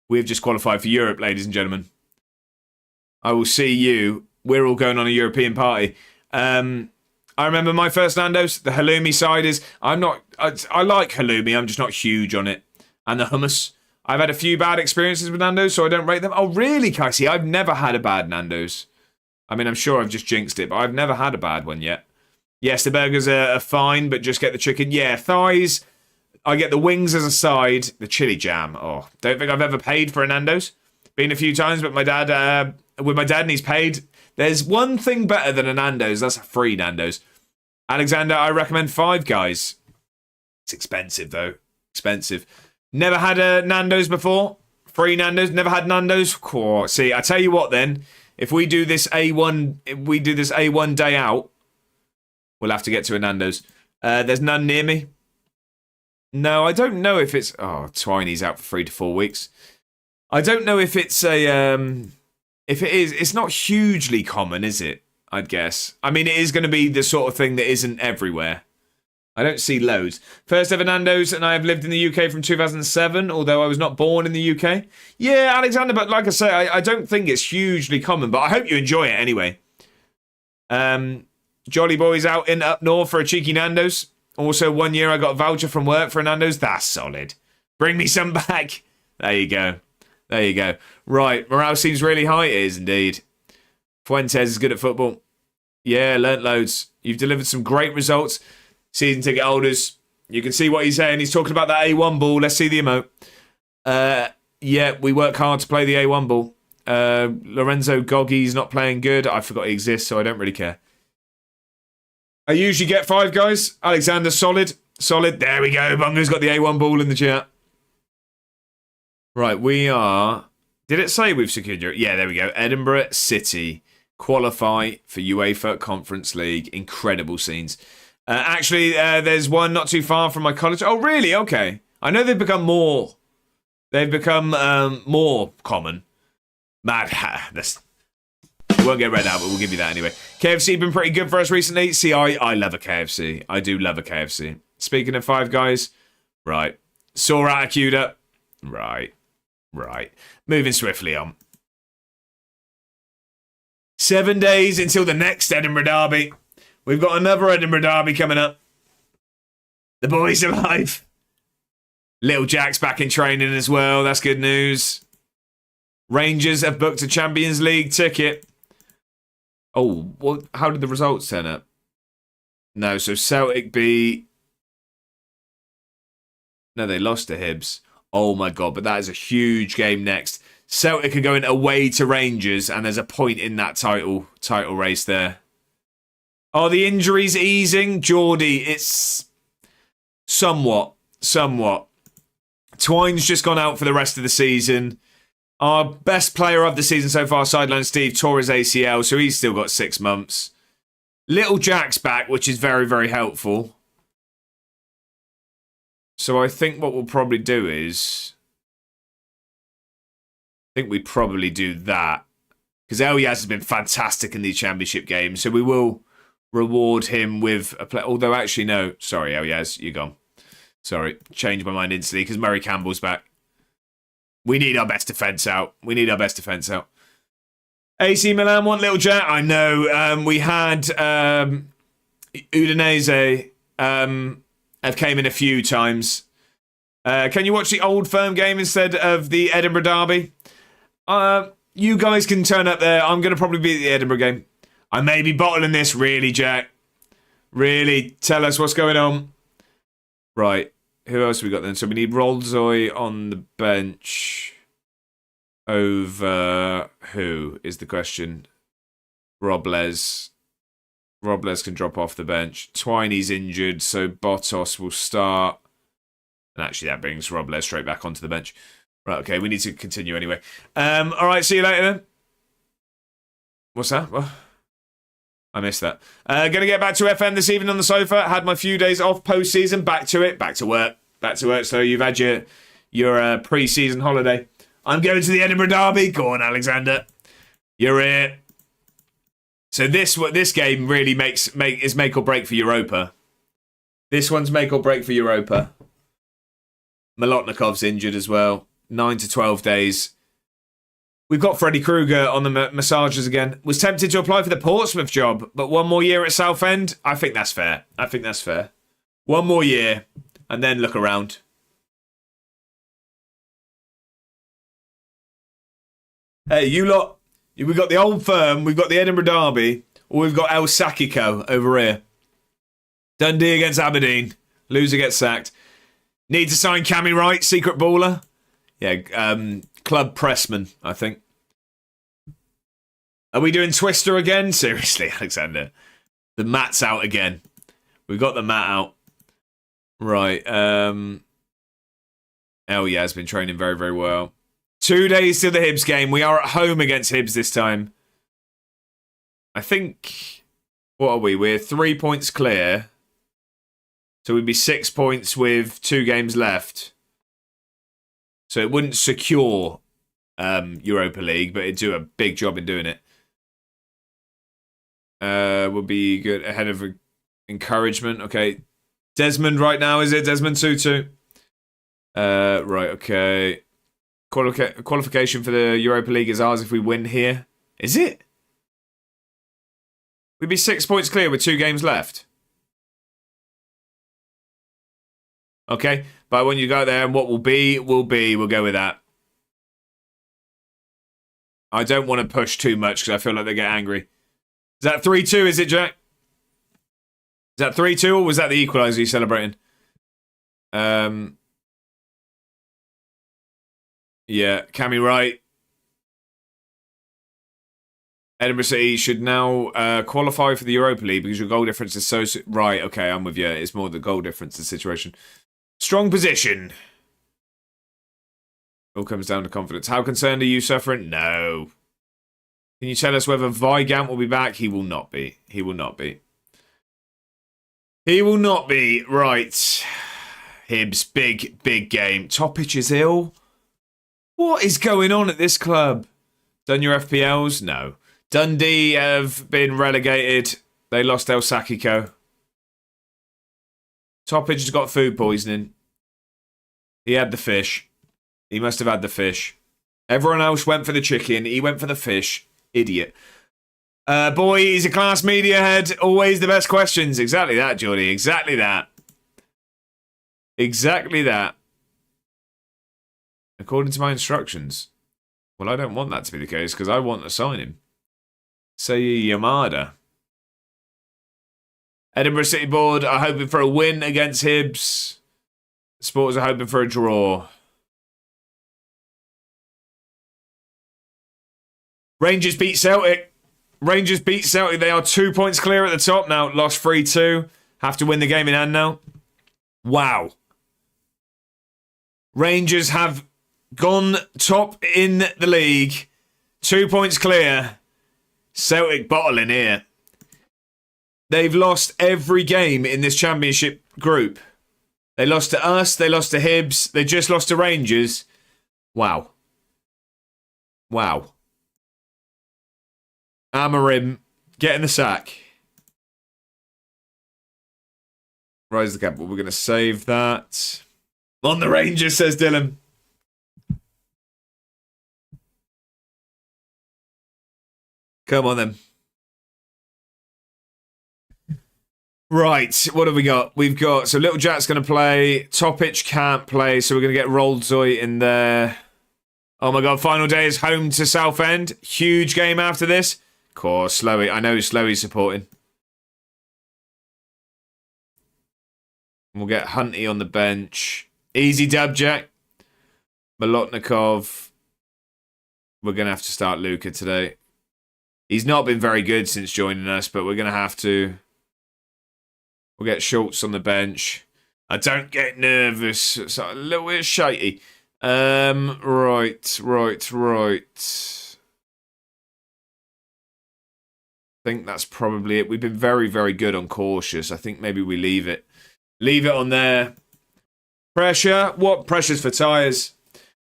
We've just qualified for Europe, ladies and gentlemen. I will see you. We're all going on a European party. I remember my first Nando's, the halloumi side is... I like halloumi, I'm just not huge on it. And the hummus. I've had a few bad experiences with Nando's, so I don't rate them. Oh, really, Casey? I've never had a bad Nando's. I mean, I'm sure I've just jinxed it, but I've never had a bad one yet. Yes, the burgers are fine, but just get the chicken. Yeah, thighs. I get the wings as a side. The chili jam. Oh, don't think I've ever paid for a Nando's. Been a few times, but with my dad, and he's paid. There's one thing better than a Nando's. That's a free Nando's. Alexander, I recommend Five Guys. It's expensive, though. Expensive. Never had a Nando's before. Free Nando's. Never had Nando's. Cool. See, I tell you what, then. If we do this A1 day out, we'll have to get to a Nando's. There's none near me. No, I don't know if it's... Oh, Twiny's out for 3 to 4 weeks. I don't know if it's a... If it is, it's not hugely common, is it? I'd guess. I mean, it is going to be the sort of thing that isn't everywhere. I don't see loads. First ever Nando's, and I have lived in the UK from 2007, although I was not born in the UK. Yeah, Alexander, but like I say, I don't think it's hugely common, but I hope you enjoy it anyway. Jolly Boy's out in up north for a cheeky Nando's. Also, 1 year I got a voucher from work for a Nando's. That's solid. Bring me some back. There you go. There you go. Right, morale seems really high. It is indeed. Fuentes is good at football. Yeah, learnt loads. You've delivered some great results. Season ticket holders, you can see what he's saying. He's talking about that A1 ball. Let's see the emote. Yeah, we work hard to play the A1 ball. Lorenzo Goggi's not playing good. I forgot he exists, so I don't really care. I usually get Five Guys. Alexander, solid. Solid. There we go. Bunga's got the A1 ball in the chat. Right, we are... Did it say we've secured Europe? Yeah, there we go. Edinburgh City qualify for UEFA Conference League. Incredible scenes. Actually, there's one not too far from my college. Oh, really? Okay. I know they've become more... They've become more common. Mad. We won't get read out, but we'll give you that anyway. KFC been pretty good for us recently. See, I love a KFC. I do love a KFC. Speaking of Five Guys, right. Saw out queued up. Right. Moving swiftly on. 7 days until the next Edinburgh Derby. We've got another Edinburgh Derby coming up. The boys are alive. Little Jack's back in training as well. That's good news. Rangers have booked a Champions League ticket. Oh, what? How did the results turn up? No, so Celtic beat... No, they lost to Hibs. Oh my God, but that is a huge game next. Celtic are going away to Rangers, and there's a point in that title race there. Oh, the injuries easing? Geordie, it's somewhat. Twine's just gone out for the rest of the season. Our best player of the season so far, Sideline Steve, tore his ACL, so he's still got 6 months. Little Jack's back, which is very, very helpful. So I think what we'll probably do is... I think we probably do that. Because Elias has been fantastic in these championship games, so we will reward him with a play. Although, actually, no. Sorry, Elias, you're gone. Sorry, changed my mind instantly because Murray Campbell's back. We need our best defence out. AC Milan want Little Jack. I know. We had Udinese have came in a few times. Can you watch the Old Firm game instead of the Edinburgh Derby? You guys can turn up there. I'm going to probably be at the Edinburgh game. I may be bottling this. Really, Jack? Really? Tell us what's going on. Right. Who else have we got then? So we need Rolzoy on the bench. over who is the question? Robles. Robles can drop off the bench. Twiney's injured, so Bottos will start. And actually, that brings Robles straight back onto the bench. Right, okay, we need to continue anyway. All right, see you later then. What's that? Well, I missed that. Gonna get back to FM this evening on the sofa. Had my few days off post-season. Back to it. Back to work. Back to work. So you've had your pre-season holiday. I'm going to the Edinburgh Derby. Go on, Alexander. You're here. So this game really is make or break for Europa. This one's make or break for Europa. Molotnikov's injured as well. 9 to 12 days. We've got Freddy Krueger on the massages again. Was tempted to apply for the Portsmouth job, but one more year at Southend? I think that's fair. One more year, and then look around. Hey, you lot. We've got the Old Firm, we've got the Edinburgh Derby, or we've got El Sakiko over here. Dundee against Aberdeen. Loser gets sacked. Need to sign Cammy Wright, secret baller. Yeah, club pressman, I think. Are we doing Twister again? Seriously, Alexander. The mat's out again. We've got the mat out. Right. Elia has been training very, very well. 2 days to the Hibs game. We are at home against Hibs this time. I think... What are we? We're 3 points clear. So we'd be 6 points with 2 games left. So it wouldn't secure Europa League, but it'd do a big job in doing it. Would be good ahead of encouragement. Okay. Desmond right now, is it? Desmond Tutu. Right, okay. Qualification for the Europa League is ours if we win here. Is it? We'd be 6 points clear with 2 games left. Okay, but when you go there and what will be, we'll go with that. I don't want to push too much because I feel like they get angry. Is that 3-2, is it, Jack? Is that 3-2 or was that the equaliser you're celebrating? Yeah, Cammy Wright. Edinburgh City should now qualify for the Europa League because your goal difference is so... Right, okay, I'm with you. It's more the goal difference, the situation. Strong position. All comes down to confidence. How concerned are you suffering? No. Can you tell us whether Vigant will be back? He will not be. He will not be. He will not be. Right. Hibs, big game. Topic is ill. What is going on at this club? Done your FPLs? No. Dundee have been relegated. They lost El Sakiko. Toppage has got food poisoning. He had the fish. He must have had the fish. Everyone else went for the chicken. He went for the fish. Idiot. Boy, he's a class media head. Always the best questions. Exactly that, Jordy. Exactly that. Exactly that. According to my instructions. Well, I don't want that to be the case because I want to sign him. Say Yamada. Edinburgh City Board are hoping for a win against Hibs. Supporters are hoping for a draw. Rangers beat Celtic. Rangers beat Celtic. They are 2 points clear at the top now. Lost 3-2. Have to win the game in hand now. Wow. Rangers have gone top in the league. 2 points clear. Celtic bottling here. They've lost every game in this championship group. They lost to us. They lost to Hibs. They just lost to Rangers. Wow. Wow. Amorim getting the sack. Rise the capital. We're going to save that. On the Rangers, says Dylan. Come on then. Right, what have we got? We've got, so Little Jack's going to play. Topic can't play, so we're going to get Roldzoy in there. Oh my God, final day is home to Southend. Huge game after this. Of course, Slowy. I know Slowy's supporting. We'll get Hunty on the bench. Easy dub, Jack. Molotnikov. We're going to have to start Luca today. He's not been very good since joining us, but we're going to have to. We'll get Schultz on the bench. I don't get nervous. It's a little bit shitey. Right. I think that's probably it. We've been very, very good on cautious. I think maybe we leave it. Leave it on there. Pressure. What pressure's for tyres?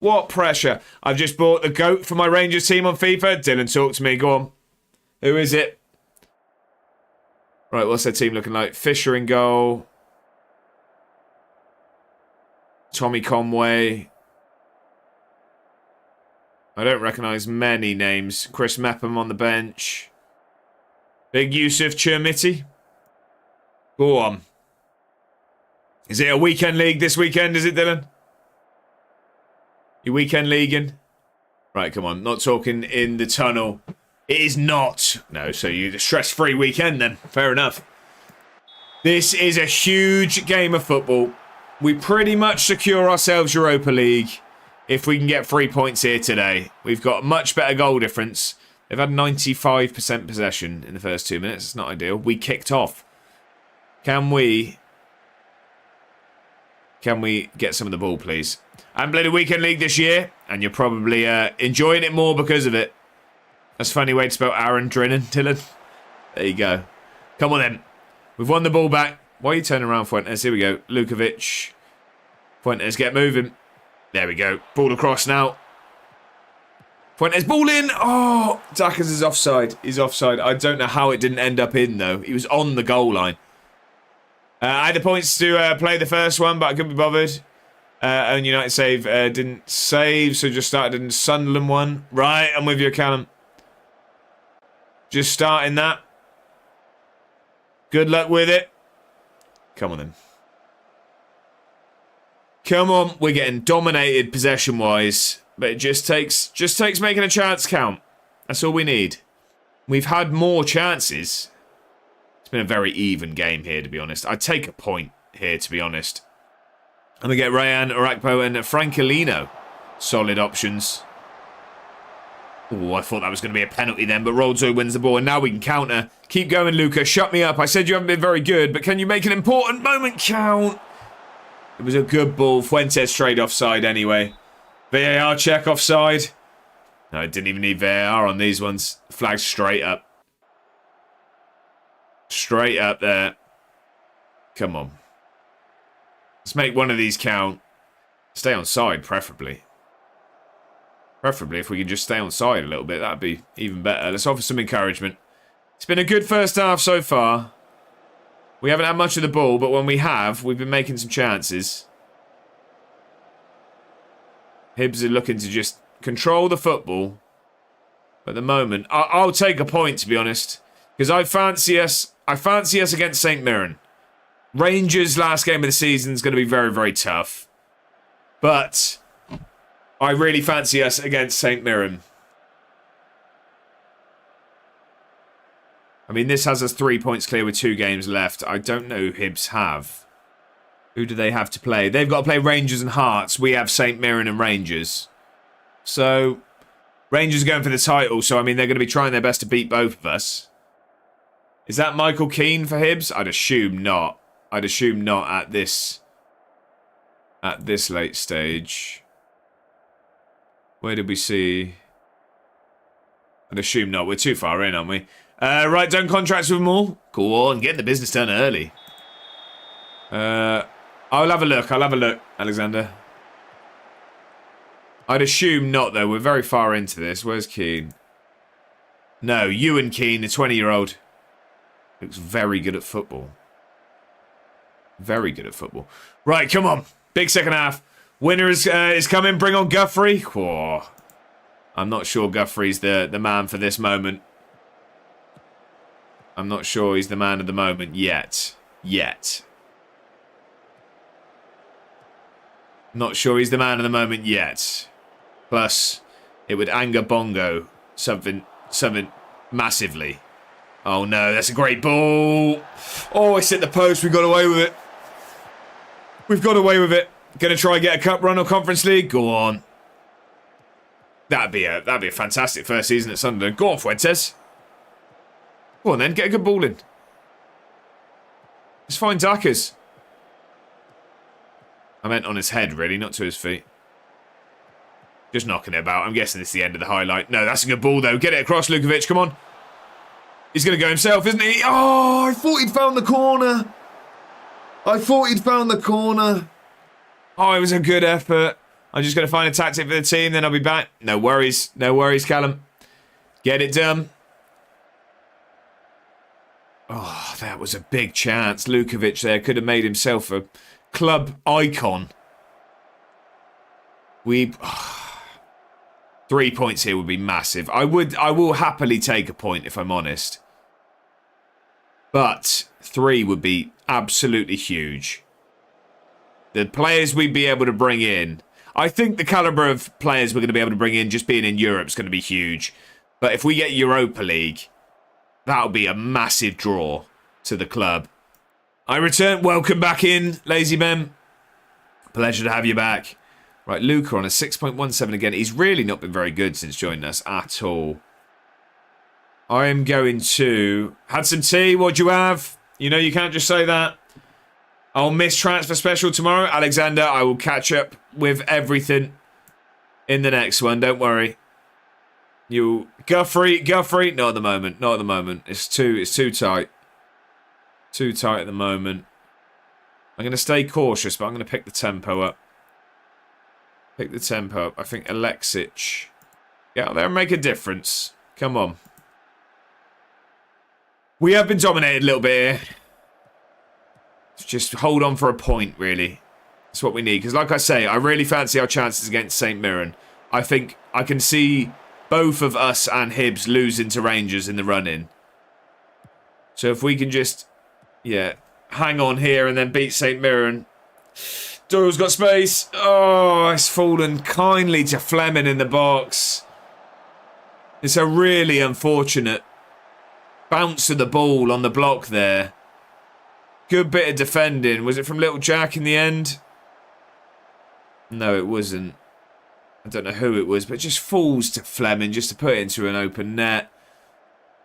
What pressure? I've just bought the GOAT for my Rangers team on FIFA. Dylan, talk to me. Go on. Who is it? Right, what's their team looking like? Fisher in goal. Tommy Conway. I don't recognise many names. Chris Mepham on the bench. Big Yusuf Chermiti. Go on. Is it a weekend league this weekend, is it, Dylan? You weekend leaguing? Right, come on. Not talking in the tunnel. It is not. No, so you stress-free weekend then. Fair enough. This is a huge game of football. We pretty much secure ourselves Europa League if we can get 3 points here today. We've got a much better goal difference. They've had 95% possession in the first 2 minutes. It's not ideal. We kicked off. Can we get some of the ball, please? I haven't played a weekend league this year, and you're probably enjoying it more because of it. That's a funny way to spell Aaron Drinnen, Dylan. There you go. Come on then. We've won the ball back. Why are you turning around, Fuentes? Here we go. Lukovic. Fuentes, get moving. There we go. Ball across now. Fuentes, ball in. Oh, Dackers is offside. He's offside. I don't know how it didn't end up in, though. He was on the goal line. I had the points to play the first one, but I couldn't be bothered. Own United save didn't save, so just started in the Sunderland one. Right, I'm with you, Callum. Just starting that. Good luck with it. Come on, then. Come on. We're getting dominated possession-wise, but it just takes making a chance count. That's all we need. We've had more chances. It's been a very even game here, to be honest. I'd take a point here, to be honest. I'm going to get Rayan, Orakpo, and Francolino. Solid options. Oh, I thought that was going to be a penalty then, but Rolzo wins the ball, and now we can counter. Keep going, Luca. Shut me up. I said you haven't been very good, but can you make an important moment count? It was a good ball. Fuentes straight offside anyway. VAR check offside. No, it didn't even need VAR on these ones. Flag straight up. Straight up there. Come on. Let's make one of these count. Stay on side, preferably. Preferably, if we can just stay on side a little bit, that'd be even better. Let's offer some encouragement. It's been a good first half so far. We haven't had much of the ball, but when we have, we've been making some chances. Hibs are looking to just control the football. At the moment, I'll take a point, to be honest. Because I fancy us against St Mirren. Rangers' last game of the season is going to be very, very tough. But I really fancy us against St Mirren. I mean, this has us 3 points clear with 2 games left. I don't know who Hibs have. Who do they have to play? They've got to play Rangers and Hearts. We have St Mirren and Rangers. So, Rangers are going for the title. So, I mean, they're going to be trying their best to beat both of us. Is that Michael Keane for Hibs? I'd assume not. I'd assume not at this late stage. Where did we see? I'd assume not. We're too far in, aren't we? Right, done contracts with them all. Go on, getting the business done early. I'll have a look, Alexander. I'd assume not, though. We're very far into this. Where's Keane? No, Ewan Keane, the 20-year-old. Looks very good at football. Very good at football. Right, come on. Big second half. Winner is coming. Bring on Guthrie. Whoa. I'm not sure Guthrie's the man for this moment. I'm not sure he's the man of the moment yet. Not sure he's the man of the moment yet. Plus, it would anger Bongo something massively. Oh no, that's a great ball. Oh, it's hit the post. We got away with it. We've got away with it. Gonna try and get a cup run or Conference League? Go on. That'd be a fantastic first season at Sunderland. Go on, Fuentes. Go on then, get a good ball in. Let's find Dackers. I meant on his head, really, not to his feet. Just knocking it about. I'm guessing it's the end of the highlight. No, that's a good ball, though. Get it across, Lukovic. Come on. He's going to go himself, isn't he? Oh, I thought he'd found the corner. Oh, it was a good effort. I'm just going to find a tactic for the team, then I'll be back. No worries. No worries, Callum. Get it done. Oh, that was a big chance. Lukovic there could have made himself a club icon. 3 points here would be massive. I will happily take a point if I'm honest. But 3 would be absolutely huge. The players we'd be able to bring in. I think the calibre of players we're going to be able to bring in just being in Europe is going to be huge. But if we get Europa League, that'll be a massive draw to the club. I return. Welcome back in, Lazy Ben. Pleasure to have you back. Right, Luca on a 6.17 again. He's really not been very good since joining us at all. I am going to... Had some tea, what'd you have? You know you can't just say that. I'll miss transfer special tomorrow. Alexander, I will catch up with everything in the next one. Don't worry. Guthrie, not at the moment. It's too tight. Too tight at the moment. I'm going to stay cautious, but I'm going to pick the tempo up. I think Alexic. Get out there and make a difference. Come on. We have been dominated a little bit here. Just hold on for a point, really. That's what we need. Because like I say, I really fancy our chances against St Mirren. I think I can see both of us and Hibs losing to Rangers in the run-in. So if we can just, hang on here and then beat St Mirren. Doyle's got space. Oh, it's fallen kindly to Fleming in the box. It's a really unfortunate bounce of the ball on the block there. Good bit of defending. Was it from Little Jack in the end? No, it wasn't. I don't know who it was, but it just falls to Fleming just to put it into an open net.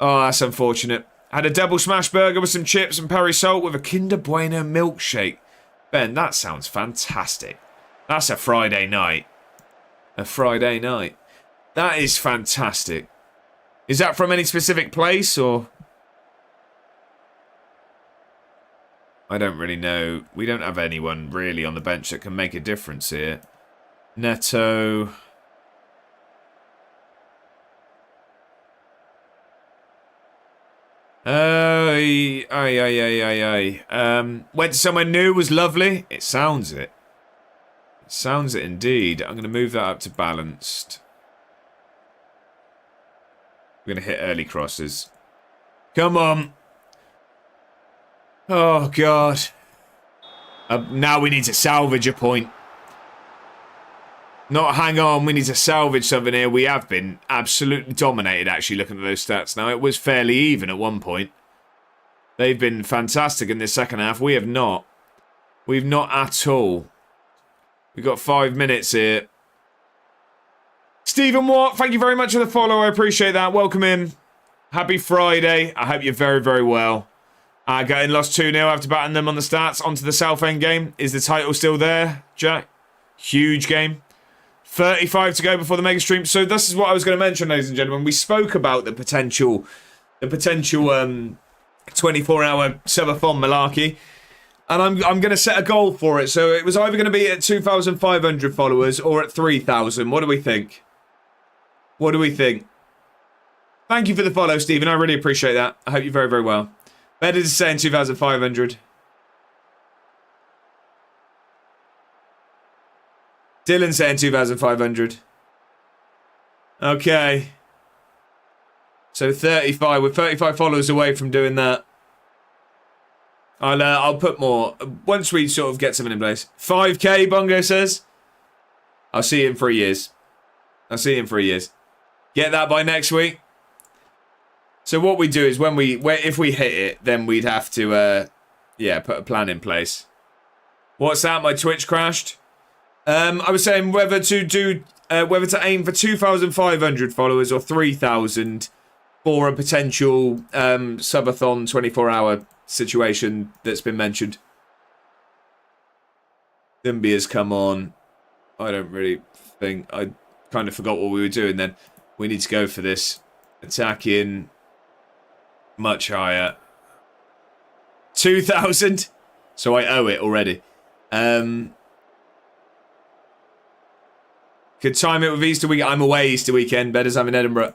Oh, that's unfortunate. Had a double smash burger with some chips and peri salt with a Kinder Bueno milkshake. Ben, that sounds fantastic. That's a Friday night. That is fantastic. Is that from any specific place or... I don't really know. We don't have anyone really on the bench that can make a difference here. Neto. Went to somewhere new, was lovely. It sounds it. It sounds it indeed. I'm going to move that up to balanced. We're going to hit early crosses. Come on. Oh, God. Now we need to salvage a point. Not hang on, we need to salvage something here. We have been absolutely dominated, actually, looking at those stats now. It was fairly even at one point. They've been fantastic in this second half. We have not. We've not at all. We've got 5 minutes here. Stephen Watt, thank you very much for the follow. I appreciate that. Welcome in. Happy Friday. I hope you're very, very well. Getting lost 2-0 after batting them on the stats. Onto the Southend game. Is the title still there, Jack? Huge game. 35 to go before the mega stream. So this is what I was going to mention, ladies and gentlemen. We spoke about the potential 24-hour subathon malarkey. And I'm going to set a goal for it. So it was either going to be at 2,500 followers or at 3,000. What do we think? Thank you for the follow, Stephen. I really appreciate that. I hope you're very, very well. Better to say in 2,500. Dylan saying 2,500. Okay. So 35. We're 35 followers away from doing that. I'll put more once we sort of get something in place. 5k, Bongo says. I'll see you in 3 years. Get that by next week. So what we do is if we hit it, then we'd have to put a plan in place. What's that? My Twitch crashed. I was saying whether to do whether to aim for 2,500 followers or 3,000 for a potential subathon 24-hour situation that's been mentioned. Dimby has come on. I don't really think... I kind of forgot what we were doing then. We need to go for this. Attacking much higher. 2,000. So I owe it already. Could time it with Easter weekend. I'm away Easter weekend. Better's I'm in Edinburgh.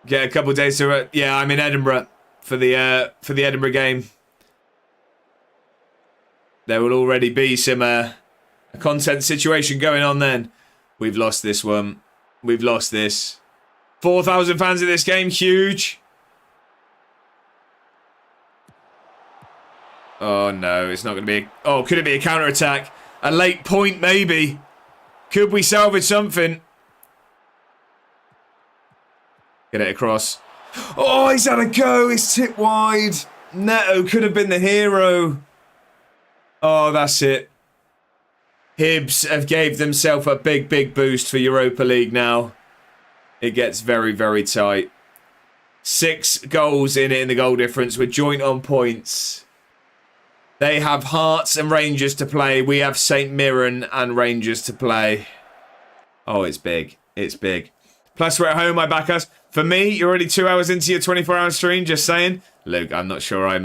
Get a couple of days to... yeah, I'm in Edinburgh for the Edinburgh game. There will already be some a content situation going on then. We've lost this one. We've lost this. 4,000 fans at this game. Huge. Oh, no. It's not going to be... oh, could it be a counter-attack? A late point, maybe. Could we salvage something? Get it across. Oh, he's had a go. It's tipped wide. Neto could have been the hero. Oh, that's it. Hibs have gave themselves a big, big boost for Europa League now. It gets very, very tight. 6 goals in it in the goal difference. We're joint on points. They have Hearts and Rangers to play. We have St Mirren and Rangers to play. Oh, it's big. It's big. Plus, we're at home, I back us. For me, you're already 2 hours into your 24-hour stream, just saying. Luke, I'm not sure I'm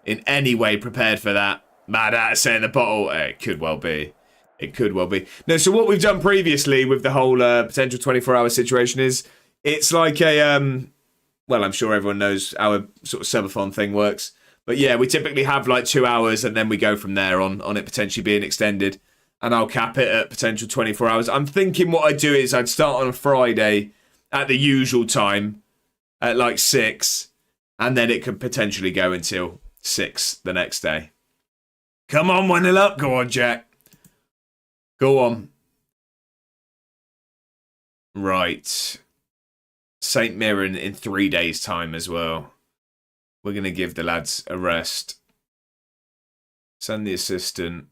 in any way prepared for that. Mad at saying the bottle. It could well be. It could well be. No, so what we've done previously with the whole potential 24-hour situation is it's like a... well, I'm sure everyone knows how a sort of subathon thing works. But yeah, we typically have like 2 hours and then we go from there on it potentially being extended. And I'll cap it at potential 24 hours. I'm thinking what I'd do is I'd start on a Friday at the usual time at like 6. And then it could potentially go until 6 the next day. Come on, 1-0 up. Go on, Jack. Go on. Right. St Mirren in 3 days' time as well. We're going to give the lads a rest. Send the assistant.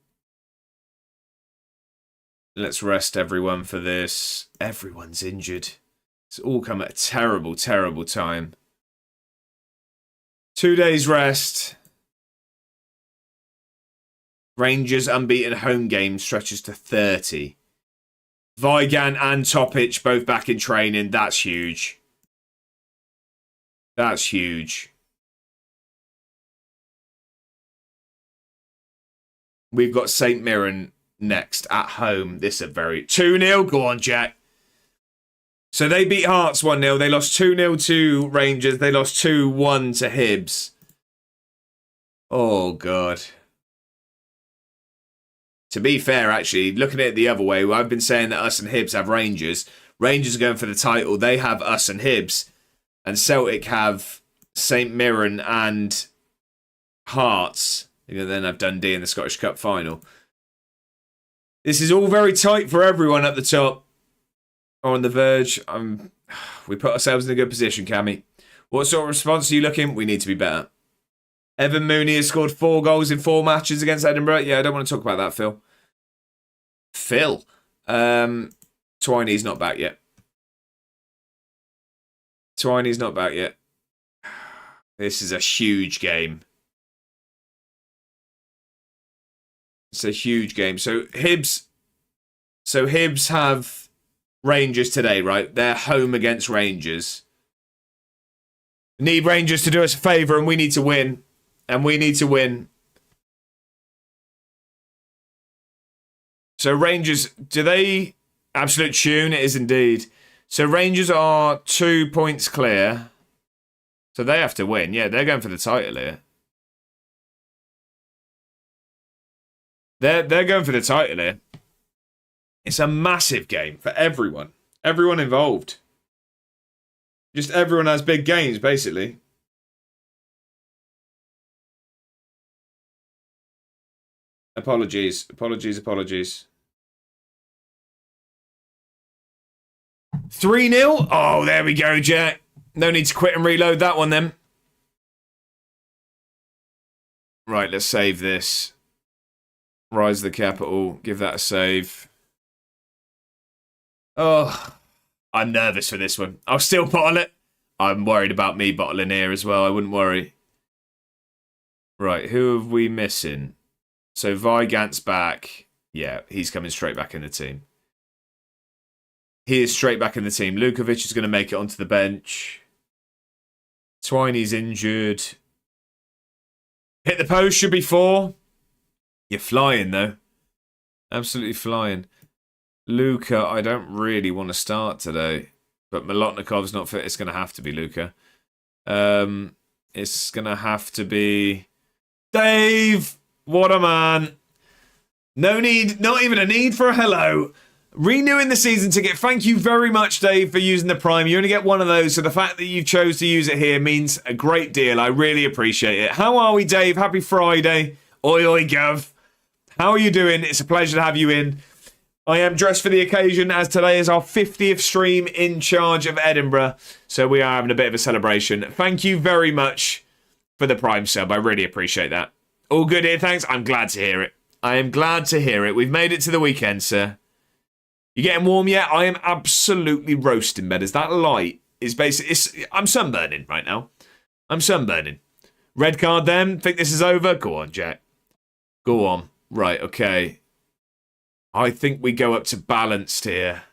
Let's rest everyone for this. Everyone's injured. It's all come at a terrible, terrible time. 2 days rest. Rangers unbeaten home game stretches to 30. Vigan and Topic both back in training. That's huge. That's huge. We've got St Mirren next at home. This is a very... 2-0. Go on, Jack. So they beat Hearts 1-0. They lost 2-0 to Rangers. They lost 2-1 to Hibs. Oh, God. To be fair, actually, looking at it the other way, I've been saying that us and Hibs have Rangers. Rangers are going for the title. They have us and Hibs. And Celtic have St Mirren and Hearts. And then have Dundee in the Scottish Cup final. This is all very tight for everyone at the top. Or on the verge. We put ourselves in a good position, Cammy. What sort of response are you looking? We need to be better. Evan Mooney has scored 4 goals in 4 matches against Edinburgh. Yeah, I don't want to talk about that, Phil. Phil? Twiney's not back yet. Twiney's not back yet. This is a huge game. It's a huge game. So Hibs have Rangers today, right? They're home against Rangers. Need Rangers to do us a favour and we need to win. And we need to win. So Rangers, do they... Absolute tune, it is indeed. So Rangers are 2 points clear. So they have to win. Yeah, they're going for the title here. They're going for the title here. It's a massive game for everyone. Everyone involved. Just everyone has big games, basically. Apologies. 3-0? Oh, there we go, Jack. No need to quit and reload that one then. Right, let's save this. Rise the capital. Give that a save. Oh, I'm nervous for this one. I'll still bottle it. I'm worried about me bottling here as well. I wouldn't worry. Right, who have we missing? So Vigant's back. Yeah, he's coming straight back in the team. He is straight back in the team. Lukovic is going to make it onto the bench. Twiney's injured. Hit the post, should be 4. You're flying, though. Absolutely flying. Luka, I don't really want to start today. But Molotnikov's not fit. It's going to have to be Luka. It's going to have to be Dave. What a man. No need, not even a need for a hello. Renewing the season ticket. Thank you very much, Dave, for using the Prime. You only get one of those, so the fact that you chose to use it here means a great deal. I really appreciate it. How are we, Dave? Happy Friday. Oi, oi, Gav. How are you doing? It's a pleasure to have you in. I am dressed for the occasion, as today is our 50th stream in charge of Edinburgh, so we are having a bit of a celebration. Thank you very much for the Prime sub. I really appreciate that. All good here, thanks. I'm glad to hear it. I am glad to hear it. We've made it to the weekend, sir. You getting warm yet? I am absolutely roasting, bed. Is that light? Is basically, I'm sunburning right now. I'm sunburning. Red card then. Think this is over? Go on, Jack. Go on. Right, okay. I think we go up to balanced here.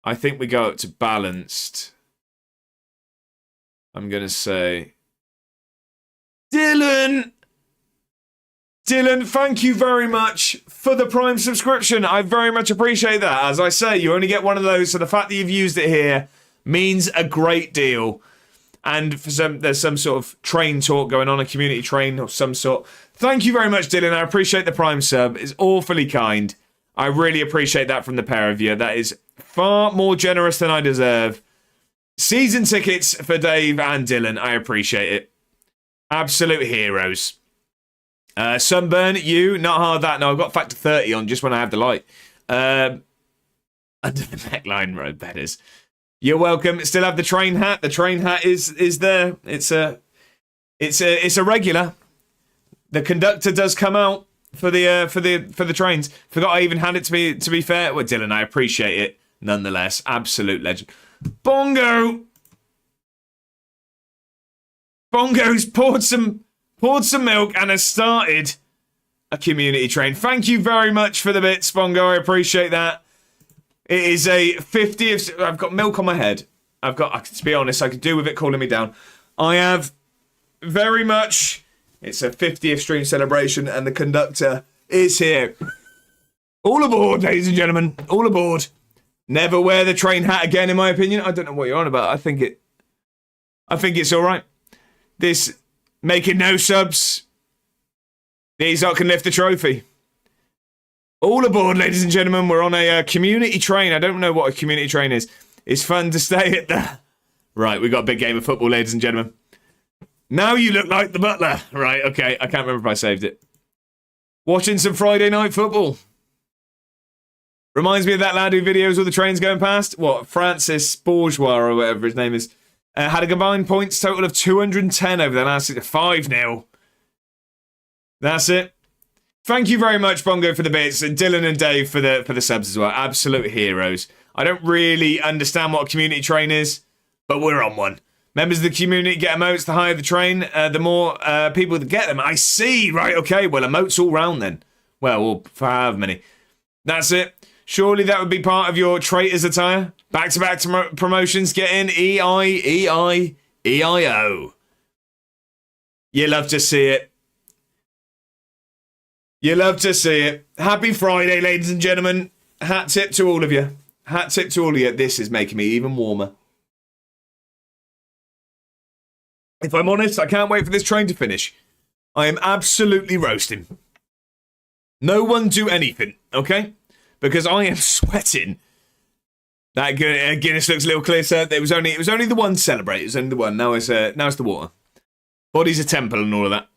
I think we go up to balanced. I'm going to say... Dylan, thank you very much for the Prime subscription. I very much appreciate that. As I say, you only get one of those, so the fact that you've used it here means a great deal. And for there's some sort of train talk going on, a community train of some sort. Thank you very much, Dylan. I appreciate the Prime sub. It's awfully kind. I really appreciate that from the pair of you. That is far more generous than I deserve. Season tickets for Dave and Dylan. I appreciate it. Absolute heroes. Sunburn, you, not hard that. No, I've got factor 30 on just when I have the light. Under the neckline, road betters. You're welcome. Still have the train hat. The train hat is there. It's a regular. The conductor does come out for the trains. Forgot I even had it to be fair. Well, Dylan, I appreciate it nonetheless. Absolute legend. Bongo's poured some milk and has started a community train. Thank you very much for the bits, Bongo. I appreciate that. It is a 50th... I've got milk on my head. To be honest, I could do with it cooling me down. I have very much... It's a 50th stream celebration and the conductor is here. All aboard, ladies and gentlemen. All aboard. Never wear the train hat again, in my opinion. I don't know what you're on about. I think it's all right. This making no subs. These lot can lift the trophy. All aboard, ladies and gentlemen. We're on a community train. I don't know what a community train is. It's fun to stay at the... Right, we got a big game of football, ladies and gentlemen. Now you look like the butler. Right, okay. I can't remember if I saved it. Watching some Friday night football. Reminds me of that lad who videos all the trains going past. What? Francis Bourgeois or whatever his name is. Had a combined points total of 210 over the last 5-0. That's it. Thank you very much, Bongo, for the bits, and Dylan and Dave for the subs as well. Absolute heroes. I don't really understand what a community train is, but we're on one. Members of the community get emotes. The higher the train, the more people that get them. I see. Right, okay. Well, emotes all round then. Well, for however many. That's it. Surely that would be part of your traitors attire. Back-to-back promotions. Get in. EIO. You love to see it. You love to see it. Happy Friday, ladies and gentlemen. Hat tip to all of you. Hat tip to all of you. This is making me even warmer. If I'm honest, I can't wait for this train to finish. I am absolutely roasting. No one do anything, okay? Because I am sweating. That Guinness looks a little clear, sir. It was only the one celebrate. It was only the one. Now it's the water. Body's a temple and all of that.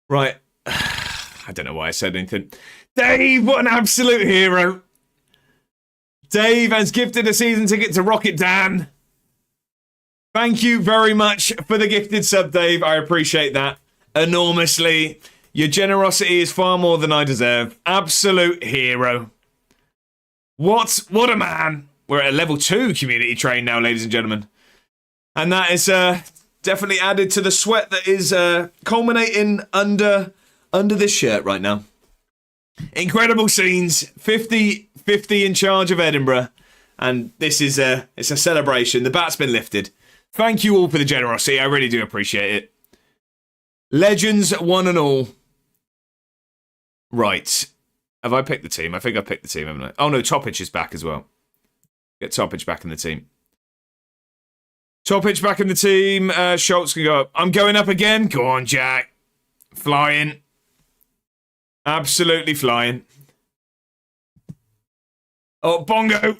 Right. I don't know why I said anything. Dave, what an absolute hero. Dave has gifted a season ticket to Rocket Dan. Thank you very much for the gifted sub, Dave. I appreciate that enormously. Your generosity is far more than I deserve. Absolute hero. What a man. We're at a level 2 community train now, ladies and gentlemen. And that is definitely added to the sweat that is culminating under this shirt right now. Incredible scenes. 50 in charge of Edinburgh. And this is it's a celebration. The bat's been lifted. Thank you all for the generosity. I really do appreciate it. Legends, one and all. Right. Have I picked the team? I think I picked the team, haven't I? Oh, no, Toppich is back as well. Get Toppich back in the team. Toppich back in the team. Schultz can go up. I'm going up again. Go on, Jack. Flying. Absolutely flying. Oh, Bongo.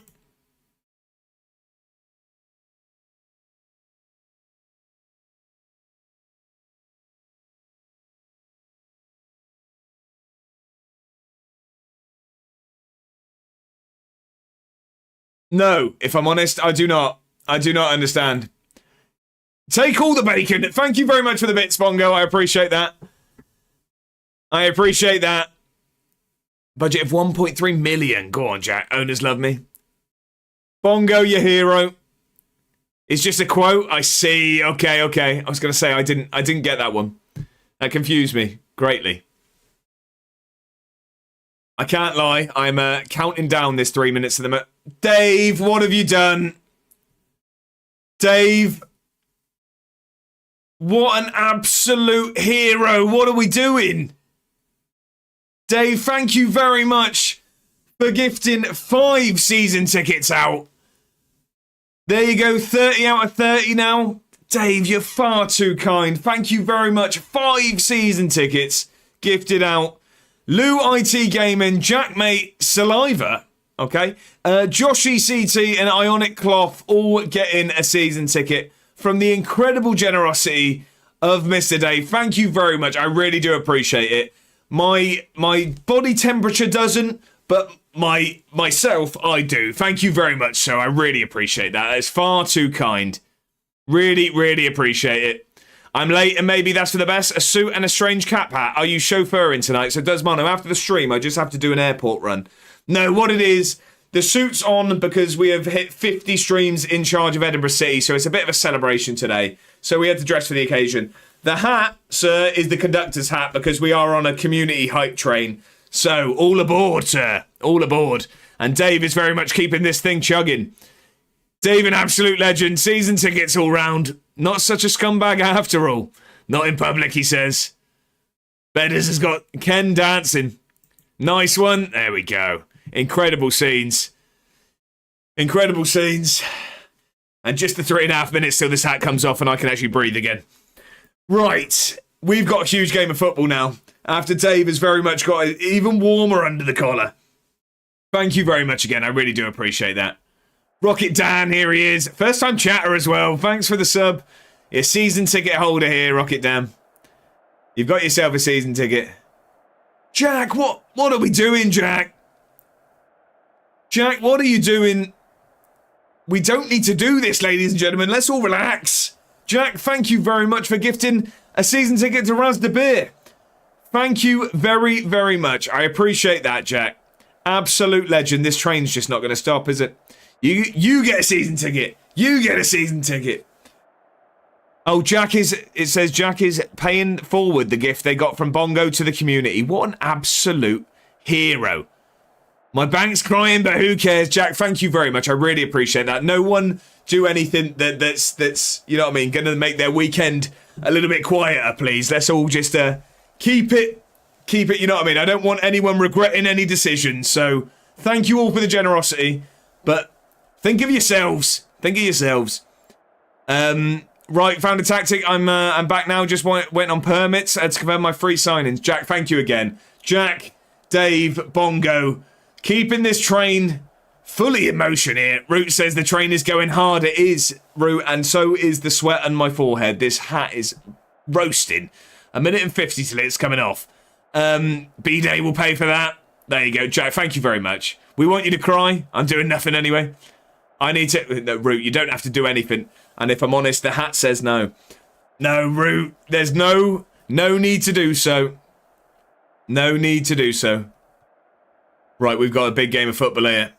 No, if I'm honest, I do not. I do not understand. Take all the bacon. Thank you very much for the bits, Bongo. I appreciate that. I appreciate that. Budget of 1.3 million. Go on, Jack. Owners love me. Bongo, your hero. It's just a quote. I see. Okay. I was going to say I didn't get that one. That confused me greatly. I can't lie. I'm counting down this 3 minutes to the Dave, what have you done? Dave. What an absolute hero. What are we doing? Dave, thank you very much for gifting 5 season tickets out. There you go, 30 out of 30 now. Dave, you're far too kind. Thank you very much. 5 season tickets gifted out. Lou IT Gaming, Jackmate, Saliva, okay? Joshy CT and Ionic Cloth all getting a season ticket from the incredible generosity of Mr. Dave. Thank you very much. I really do appreciate it. My body temperature doesn't, but myself, I do. Thank you very much, so I really appreciate that. It's far too kind. Really, really appreciate it. I'm late and maybe that's for the best. A suit and a strange cap hat. Are you chauffeuring tonight? So does Mono. After the stream, I just have to do an airport run. No, what it is, the suit's on because we have hit 50 streams in charge of Edinburgh City, so it's a bit of a celebration today. So we had to dress for the occasion. The hat, sir, is the conductor's hat because we are on a community hype train. So all aboard, sir. All aboard. And Dave is very much keeping this thing chugging. Dave, an absolute legend. Season tickets all round. Not such a scumbag after all. Not in public, he says. Bedders has got Ken dancing. Nice one. There we go. Incredible scenes. Incredible scenes. And just the 3.5 minutes till this hat comes off and I can actually breathe again. Right. We've got a huge game of football now. After Dave has very much got it even warmer under the collar. Thank you very much again. I really do appreciate that. Rocket Dan, here he is. First time chatter as well. Thanks for the sub. Your season ticket holder here, Rocket Dan. You've got yourself a season ticket. Jack, what are we doing, Jack? Jack, what are you doing? We don't need to do this, ladies and gentlemen. Let's all relax. Jack, thank you very much for gifting a season ticket to Raz de Beer. Thank you very, very much. I appreciate that, Jack. Absolute legend. This train's just not going to stop, is it? You get a season ticket. You get a season ticket. Oh, it says Jack is paying forward the gift they got from Bongo to the community. What an absolute hero. My bank's crying, but who cares? Jack, thank you very much. I really appreciate that. No one do anything that's you know what I mean, going to make their weekend a little bit quieter, please. Let's all just keep it, you know what I mean? I don't want anyone regretting any decisions. So thank you all for the generosity, but think of yourselves. Think of yourselves. Right, found a tactic. I'm back now. Just went on permits to confirm my free signings. Jack, thank you again. Jack, Dave, Bongo, keeping this train fully in motion here. Root says the train is going hard. It is, Root, and so is the sweat on my forehead. This hat is roasting. 1:50 till it's coming off. B-Day will pay for that. There you go, Jack. Thank you very much. We want you to cry. I'm doing nothing anyway. I need to... No, Root, you don't have to do anything. And if I'm honest, the hat says no. No, Root. There's no need to do so. No need to do so. Right, we've got a big game of football here.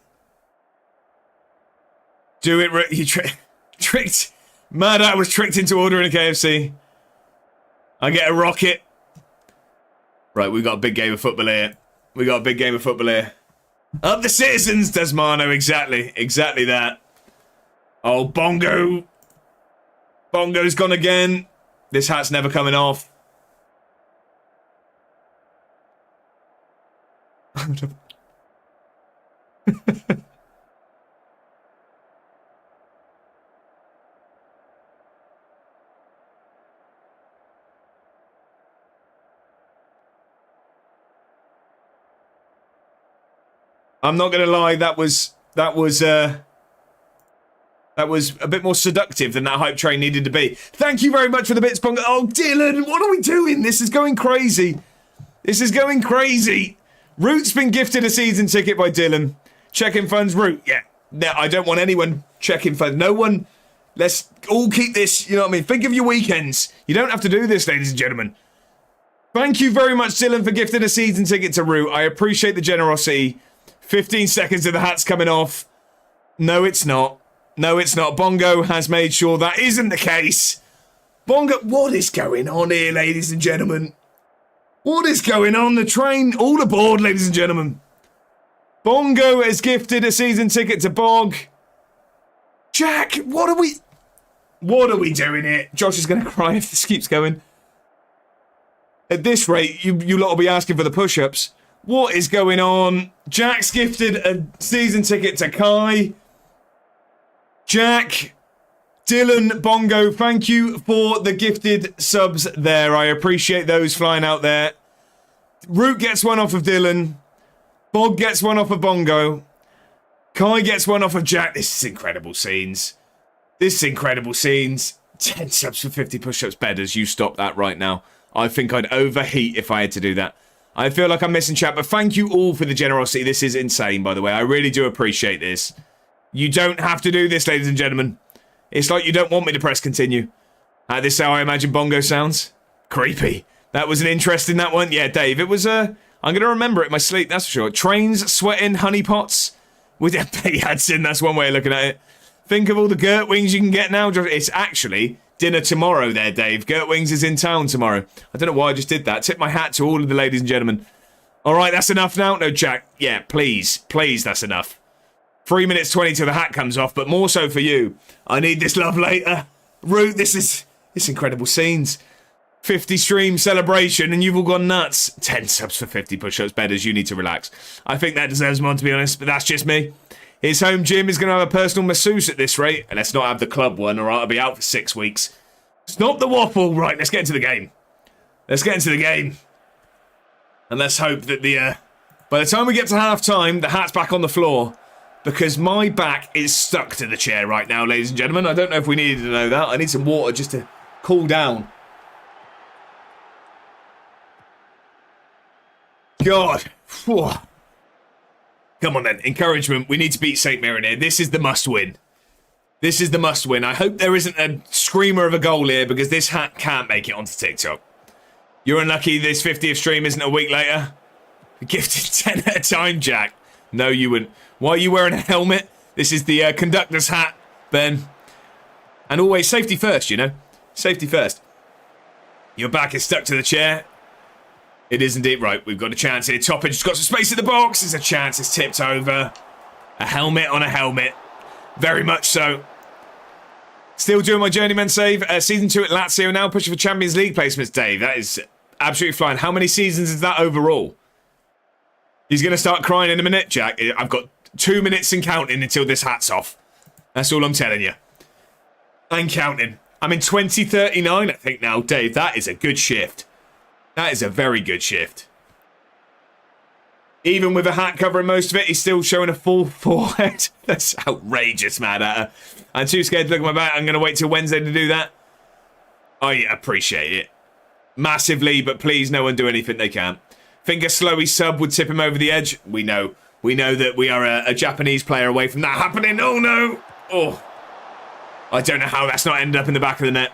Do it, you tricked. Mad Hat was tricked into ordering a KFC. I get a rocket. Right, we got a big game of football here. Up the citizens, Desmano, exactly that. Oh, Bongo. Bongo's gone again. This hat's never coming off. I'm not going to lie, that was a bit more seductive than that hype train needed to be. Thank you very much for the bits, Bongo. Oh, Dylan, what are we doing? This is going crazy. Root's been gifted a season ticket by Dylan. Checking funds, Root. Yeah. No, I don't want anyone checking funds. No one. Let's all keep this, you know what I mean? Think of your weekends. You don't have to do this, ladies and gentlemen. Thank you very much, Dylan, for gifting a season ticket to Root. I appreciate the generosity. 15 seconds of the hat's coming off. No, it's not. Bongo has made sure that isn't the case. Bongo, what is going on here, ladies and gentlemen? What is going on? The train, all aboard, ladies and gentlemen. Bongo has gifted a season ticket to Bog. Jack, what are we doing here? Josh is going to cry if this keeps going. At this rate, you lot will be asking for the push-ups. What is going on? Jack's gifted a season ticket to Kai. Jack, Dylan, Bongo, thank you for the gifted subs there. I appreciate those flying out there. Root gets one off of Dylan. Bog gets one off of Bongo. Kai gets one off of Jack. This is incredible scenes. 10 subs for 50 push-ups. Bedders, you stop that right now. I think I'd overheat if I had to do that. I feel like I'm missing chat, but thank you all for the generosity. This is insane, by the way. I really do appreciate this. You don't have to do this, ladies and gentlemen. It's like you don't want me to press continue. This is how I imagine Bongo sounds. Creepy. That was an interest in that one. Yeah, Dave, it was I'm going to remember it in my sleep, that's for sure. Trains, sweating, honeypots. With Peggy Hudson, that's one way of looking at it. Think of all the Gert Wings you can get now. It's actually dinner tomorrow there, Dave. Gert Wings is in town tomorrow. I don't know why I just did that. Tip my hat to all of the ladies and gentlemen. All right, that's enough now. No, Jack. Yeah, please, that's enough. 3 minutes 20 till the hat comes off, but more so for you. I need this love later. Root, this incredible scenes. 50 stream celebration, and you've all gone nuts. 10 subs for 50 push-ups. Bedders, you need to relax. I think that deserves more, to be honest, but that's just me. His home gym is going to have a personal masseuse at this rate, and let's not have the club one, or I'll be out for 6 weeks. Stop the waffle. Right, let's get into the game. And let's hope that by the time we get to half-time, the hat's back on the floor, because my back is stuck to the chair right now, ladies and gentlemen. I don't know if we needed to know that. I need some water just to cool down. God. Whew. Come on then. Encouragement. We need to beat St. Mirren here. This is the must-win. I hope there isn't a screamer of a goal here, because this hat can't make it onto TikTok. You're unlucky this 50th stream isn't a week later. Gifted 10 at a time, Jack. No, you wouldn't. Why are you wearing a helmet? This is the conductor's hat, Ben. And always safety first, you know? Safety first. Your back is stuck to the chair. It is indeed. Right, we've got a chance here. Toppage has got some space in the box. There's a chance. It's tipped over. A helmet on a helmet. Very much so. Still doing my journeyman save. Season 2 at Lazio now. Pushing for Champions League placements, Dave. That is absolutely flying. How many seasons is that overall? He's going to start crying in a minute, Jack. I've got 2 minutes and counting until this hat's off. That's all I'm telling you. I'm counting. I'm in 2039, I think, now, Dave. That is a good shift. That is a very good shift. Even with a hat covering most of it, he's still showing a full forehead. That's outrageous, man. I'm too scared to look at my back. I'm going to wait till Wednesday to do that. I appreciate it. Massively, but please, no one do anything they can. Think a Slowy sub would tip him over the edge? We know. We know that we are a Japanese player away from that happening. Oh, no. Oh. I don't know how that's not ended up in the back of the net.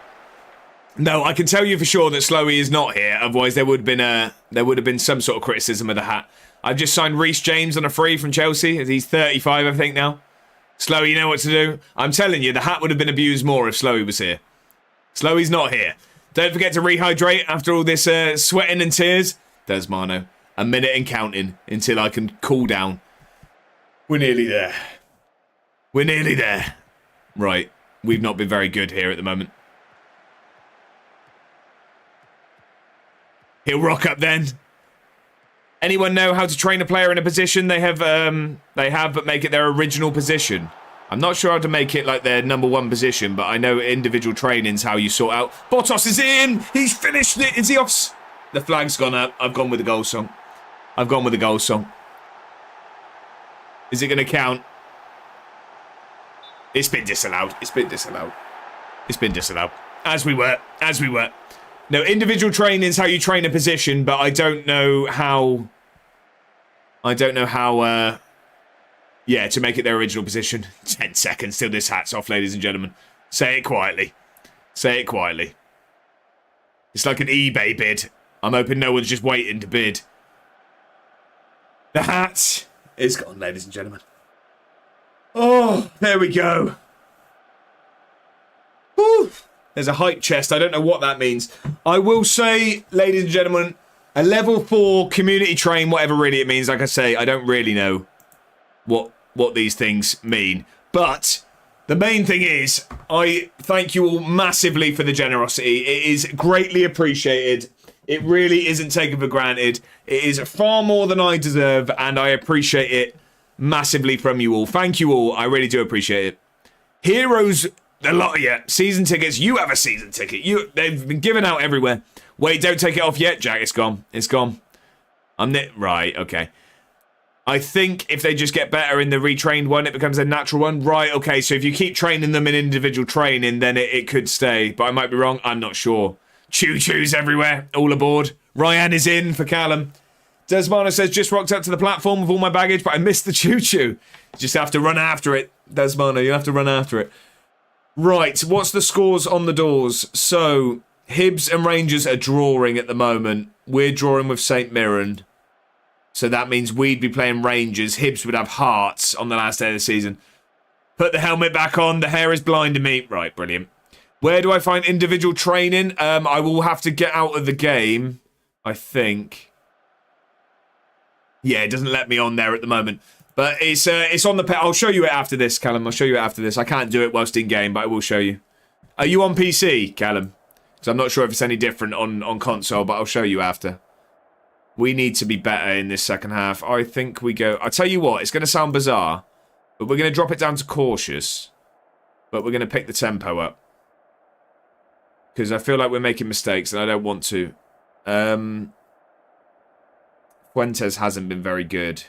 No, I can tell you for sure that Slowy is not here. Otherwise, there would have been some sort of criticism of the hat. I've just signed Reece James on a free from Chelsea. He's 35, I think, now. Slowy, you know what to do? I'm telling you, the hat would have been abused more if Slowy was here. Slowy's not here. Don't forget to rehydrate after all this sweating and tears. There's Mano. A minute and counting until I can cool down. We're nearly there. We're nearly there. Right. We've not been very good here at the moment. He'll rock up then. Anyone know how to train a player in a position they have, but make it their original position? I'm not sure how to make it like their number one position, but I know individual training's how you sort out. Bottas is in! He's finished it! Is he off? The flag's gone up. I've gone with the goal song. I've gone with the goal song. Is it going to count? It's been disallowed. It's been disallowed. It's been disallowed. As we were. As we were. No, individual training is how you train a position, but I don't know how... yeah, to make it their original position. 10 seconds till this hat's off, ladies and gentlemen. Say it quietly. Say it quietly. It's like an eBay bid. I'm hoping no one's just waiting to bid. The hat is gone, ladies and gentlemen. Oh, there we go. Whew. There's a hype chest. I don't know what that means. I will say, ladies and gentlemen, a level 4 community train, whatever really it means. Like I say, I don't really know what these things mean. But the main thing is, I thank you all massively for the generosity. It is greatly appreciated. It really isn't taken for granted. It is far more than I deserve, and I appreciate it massively from you all. Thank you all. I really do appreciate it. Heroes, a lot of you. Season tickets. You have a season ticket. They've been given out everywhere. Wait, don't take it off yet, Jack. It's gone. It's gone. Right, okay. I think if they just get better in the retrained one, it becomes a natural one. Right, okay, so if you keep training them in individual training, then it could stay. But I might be wrong. I'm not sure. Choo-choos everywhere. All aboard. Ryan is in for Callum. Desmano says, just rocked up to the platform with all my baggage, but I missed the choo-choo. Just have to run after it. Desmano, you have to run after it. Right, what's the scores on the doors? So, Hibs and Rangers are drawing at the moment. We're drawing with St Mirren. So that means we'd be playing Rangers. Hibs would have Hearts on the last day of the season. Put the helmet back on. The hair is blinding me. Right, brilliant. Where do I find individual training? I will have to get out of the game, I think. Yeah, it doesn't let me on there at the moment. But it's on the... I'll show you it after this, Callum. I'll show you it after this. I can't do it whilst in game, but I will show you. Are you on PC, Callum? Because I'm not sure if it's any different on console, but I'll show you after. We need to be better in this second half. I think we go... I'll tell you what, it's going to sound bizarre, but we're going to drop it down to cautious. But we're going to pick the tempo up. Because I feel like we're making mistakes, and I don't want to. Fuentes hasn't been very good.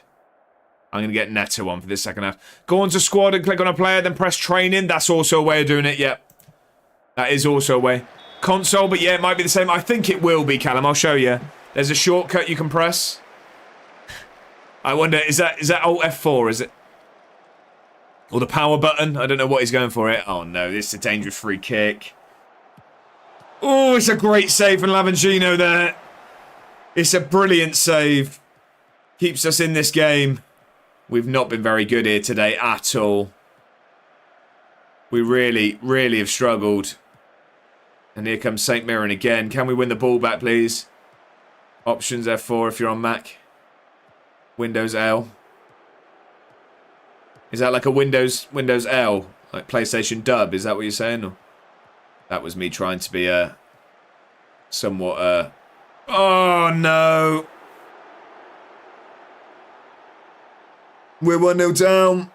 I'm going to get Neto on for this second half. Go on to squad and click on a player, then press training. That's also a way of doing it, yep. That is also a way. Console, but yeah, it might be the same. I think it will be, Callum. I'll show you. There's a shortcut you can press. I wonder, is that Alt F4, is it? Or the power button? I don't know what he's going for it. Oh no, this is a dangerous free kick. Oh, it's a great save from Lavangino there. It's a brilliant save. Keeps us in this game. We've not been very good here today at all. We really, really have struggled. And here comes St Mirren again. Can we win the ball back, please? Options F4 if you're on Mac. Windows L. Is that like a Windows L? Like PlayStation Dub? Is that what you're saying? Or? That was me trying to be somewhat oh no. We're 1-0 down.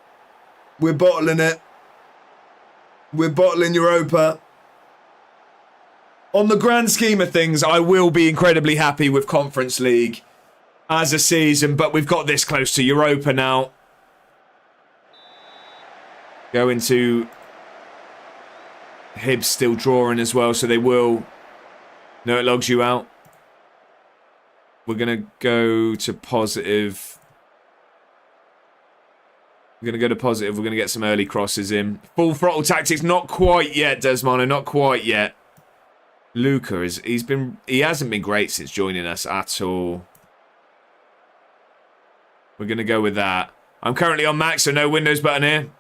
We're bottling it. We're bottling Europa. On the grand scheme of things, I will be incredibly happy with Conference League as a season, but we've got this close to Europa now. Go into Hibs still drawing as well, so they will. No, it logs you out. We're going to go to positive. We're going to go to positive. We're going to get some early crosses in. Full throttle tactics, not quite yet, Desmano, not quite yet. Luca he hasn't been great since joining us at all. We're going to go with that. I'm currently on Mac, so no Windows button here.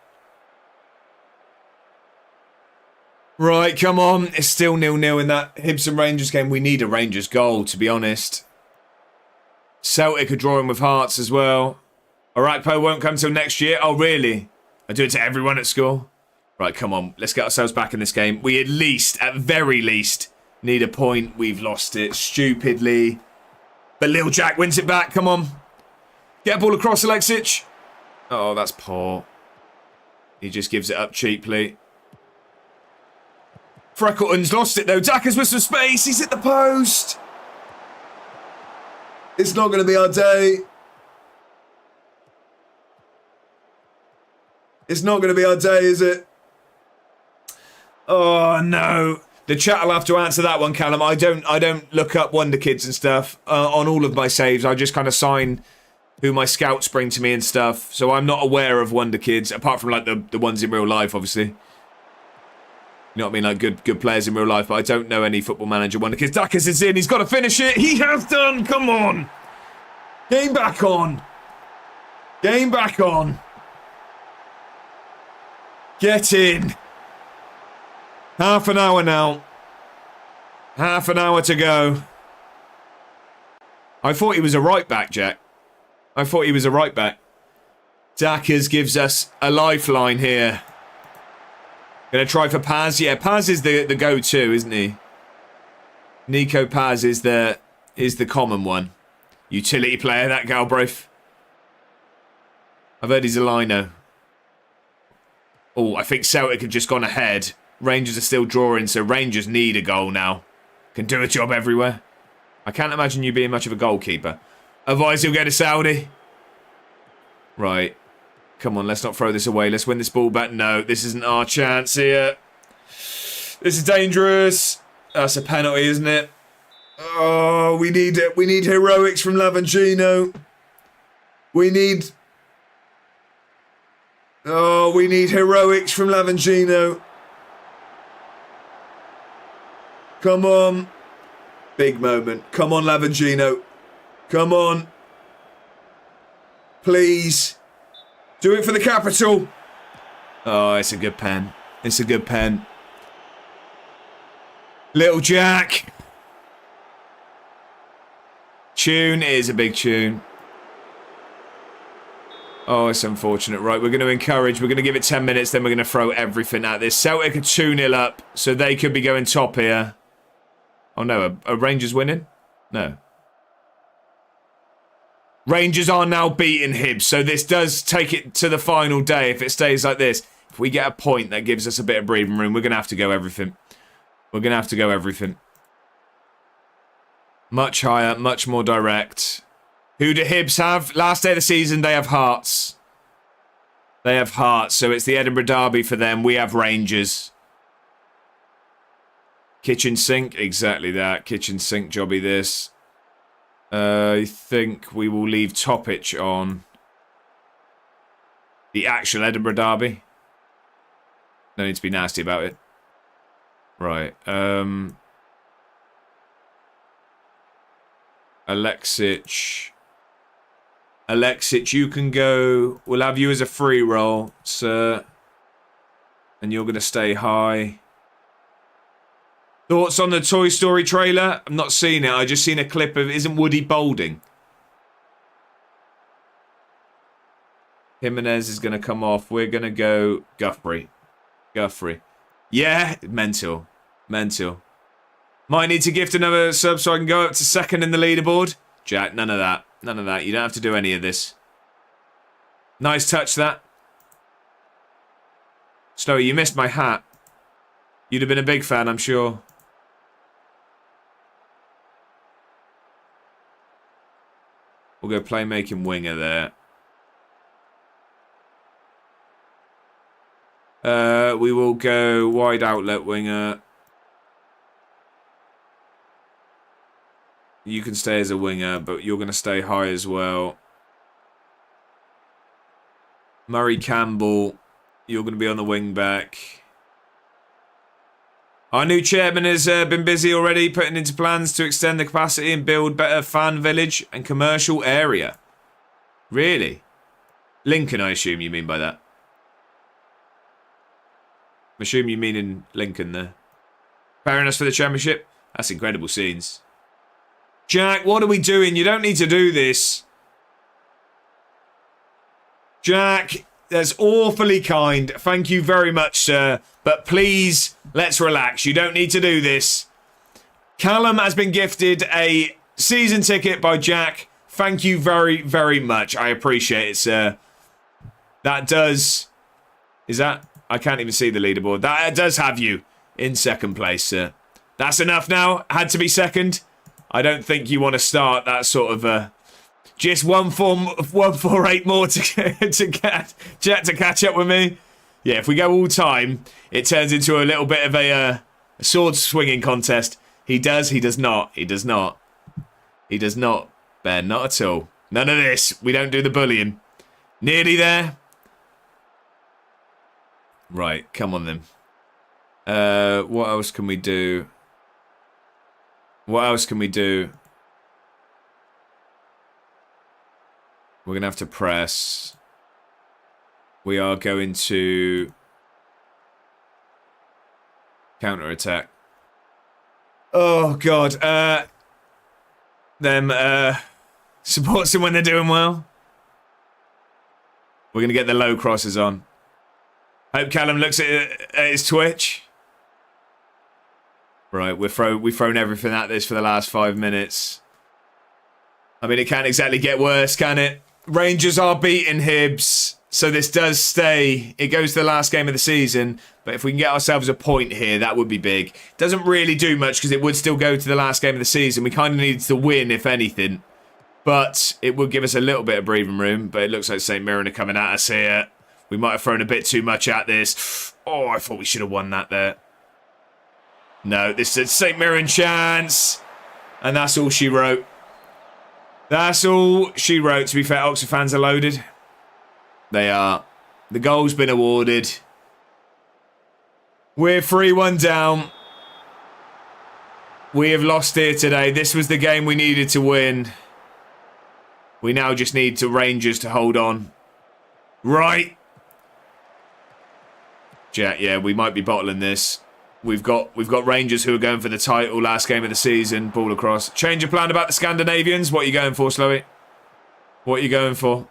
Right, come on. It's still 0-0 in that Hibs and Rangers game. We need a Rangers goal, to be honest. Celtic are drawing with Hearts as well. Arakpo won't come till next year. Oh, really? I do it to everyone at school. Right, come on. Let's get ourselves back in this game. We at least, at very least, need a point. We've lost it stupidly. But Lil Jack wins it back. Come on. Get a ball across, Alexic. Oh, that's poor. He just gives it up cheaply. Freckleton's lost it, though. Dacker's with some space. He's hit the post. It's not going to be our day. It's not going to be our day, is it? Oh, no. The chat will have to answer that one, Callum. I don't look up wonderkids and stuff on all of my saves. I just kind of sign who my scouts bring to me and stuff. So I'm not aware of wonderkids, apart from like the ones in real life, obviously. You know what I mean? Like good players in real life, but I don't know any Football Manager wonderkids. Dacus is in. He's got to finish it. He has done. Come on. Game back on. Game back on. Get in. Half an hour now. Half an hour to go. I thought he was a right back, Jack. I thought he was a right back. Dackers gives us a lifeline here. Gonna try for Paz. Yeah, Paz is the go-to, isn't he? Nico Paz is the common one. Utility player, that Galbraith. I've heard he's a lino. Oh, I think Celtic have just gone ahead. Rangers are still drawing, so Rangers need a goal now. Can do a job everywhere. I can't imagine you being much of a goalkeeper. Otherwise, he'll get a Saudi. Right. Come on, let's not throw this away. Let's win this ball back. No, this isn't our chance here. This is dangerous. That's a penalty, isn't it? Oh, we need it. We need heroics from Lavangino. We need heroics from Lavangino. Come on. Big moment. Come on, Lavangino. Come on. Please. Do it for the capital. Oh, it's a good pen. It's a good pen. Little Jack. Tune is a big tune. Oh, it's unfortunate. Right, we're going to encourage. We're going to give it 10 minutes, then we're going to throw everything at this. Celtic are 2-0 up, so they could be going top here. Oh, no. Are Rangers winning? No. Rangers are now beating Hibs, so this does take it to the final day if it stays like this. If we get a point, that gives us a bit of breathing room. We're going to have to go everything. We're going to have to go everything. Much higher, much more direct. Who do Hibs have? Last day of the season, they have Hearts. They have Hearts, so it's the Edinburgh Derby for them. We have Rangers. Kitchen sink, exactly that. Kitchen sink jobby this. I think we will leave Topic on the actual Edinburgh Derby. No need to be nasty about it. Right. Alexic, you can go. We'll have you as a free roll, sir. And you're going to stay high. Thoughts on the Toy Story trailer? I've not seen it. I just seen a clip of... Isn't Woody balding? Jimenez is going to come off. We're going to go Guthrie. Yeah, mental. Mental. Might need to gift another sub so I can go up to second in the leaderboard. Jack, none of that. None of that. You don't have to do any of this. Nice touch, that. Snowy, you missed my hat. You'd have been a big fan, I'm sure. We'll go playmaking winger there. We will go wide outlet winger. You can stay as a winger, but you're going to stay high as well. Murray Campbell, you're going to be on the wing back. Our new chairman has been busy already putting into plans to extend the capacity and build better fan village and commercial area. Really? Lincoln, I assume you mean by that. I'm assuming you mean in Lincoln there. Preparing us for the championship? That's incredible scenes. Jack, what are we doing? You don't need to do this. Jack, that's awfully kind. Thank you very much, sir. But please, let's relax. You don't need to do this. Callum has been gifted a season ticket by Jack. Thank you very, very much. I appreciate it, sir. That does... Is that... I can't even see the leaderboard. That does have you in second place, sir. That's enough now. Had to be second. I don't think you want to start that sort of... just 148 more to catch up with me. Yeah, if we go all time, it turns into a little bit of a sword swinging contest. He does not. He does not. He does not, Ben. Not at all. None of this. We don't do the bullying. Nearly there. Right, come on then. What else can we do? What else can we do? We're going to have to press. We are going to counter-attack. Oh, God. Supports them when they're doing well. We're going to get the low crosses on. Hope Callum looks at his Twitch. Right, we've thrown everything at this for the last 5 minutes. I mean, it can't exactly get worse, can it? Rangers are beating Hibs, so this does stay. It goes to the last game of the season, but if we can get ourselves a point here, that would be big. Doesn't really do much because it would still go to the last game of the season. We kind of need to win, if anything, but it would give us a little bit of breathing room, but it looks like St. Mirren are coming at us here. We might have thrown a bit too much at this. Oh, I thought we should have won that there. No, this is a St. Mirren chance, and that's all she wrote. That's all she wrote. To be fair, Oxford fans are loaded. They are. The goal's been awarded. We're 3-1 down. We have lost here today. This was the game we needed to win. We now just need the Rangers to hold on. Right. Jack, yeah, we might be bottling this. We've got Rangers who are going for the title last game of the season. Ball across. Change of plan about the Scandinavians. What are you going for, Slowey? What are you going for?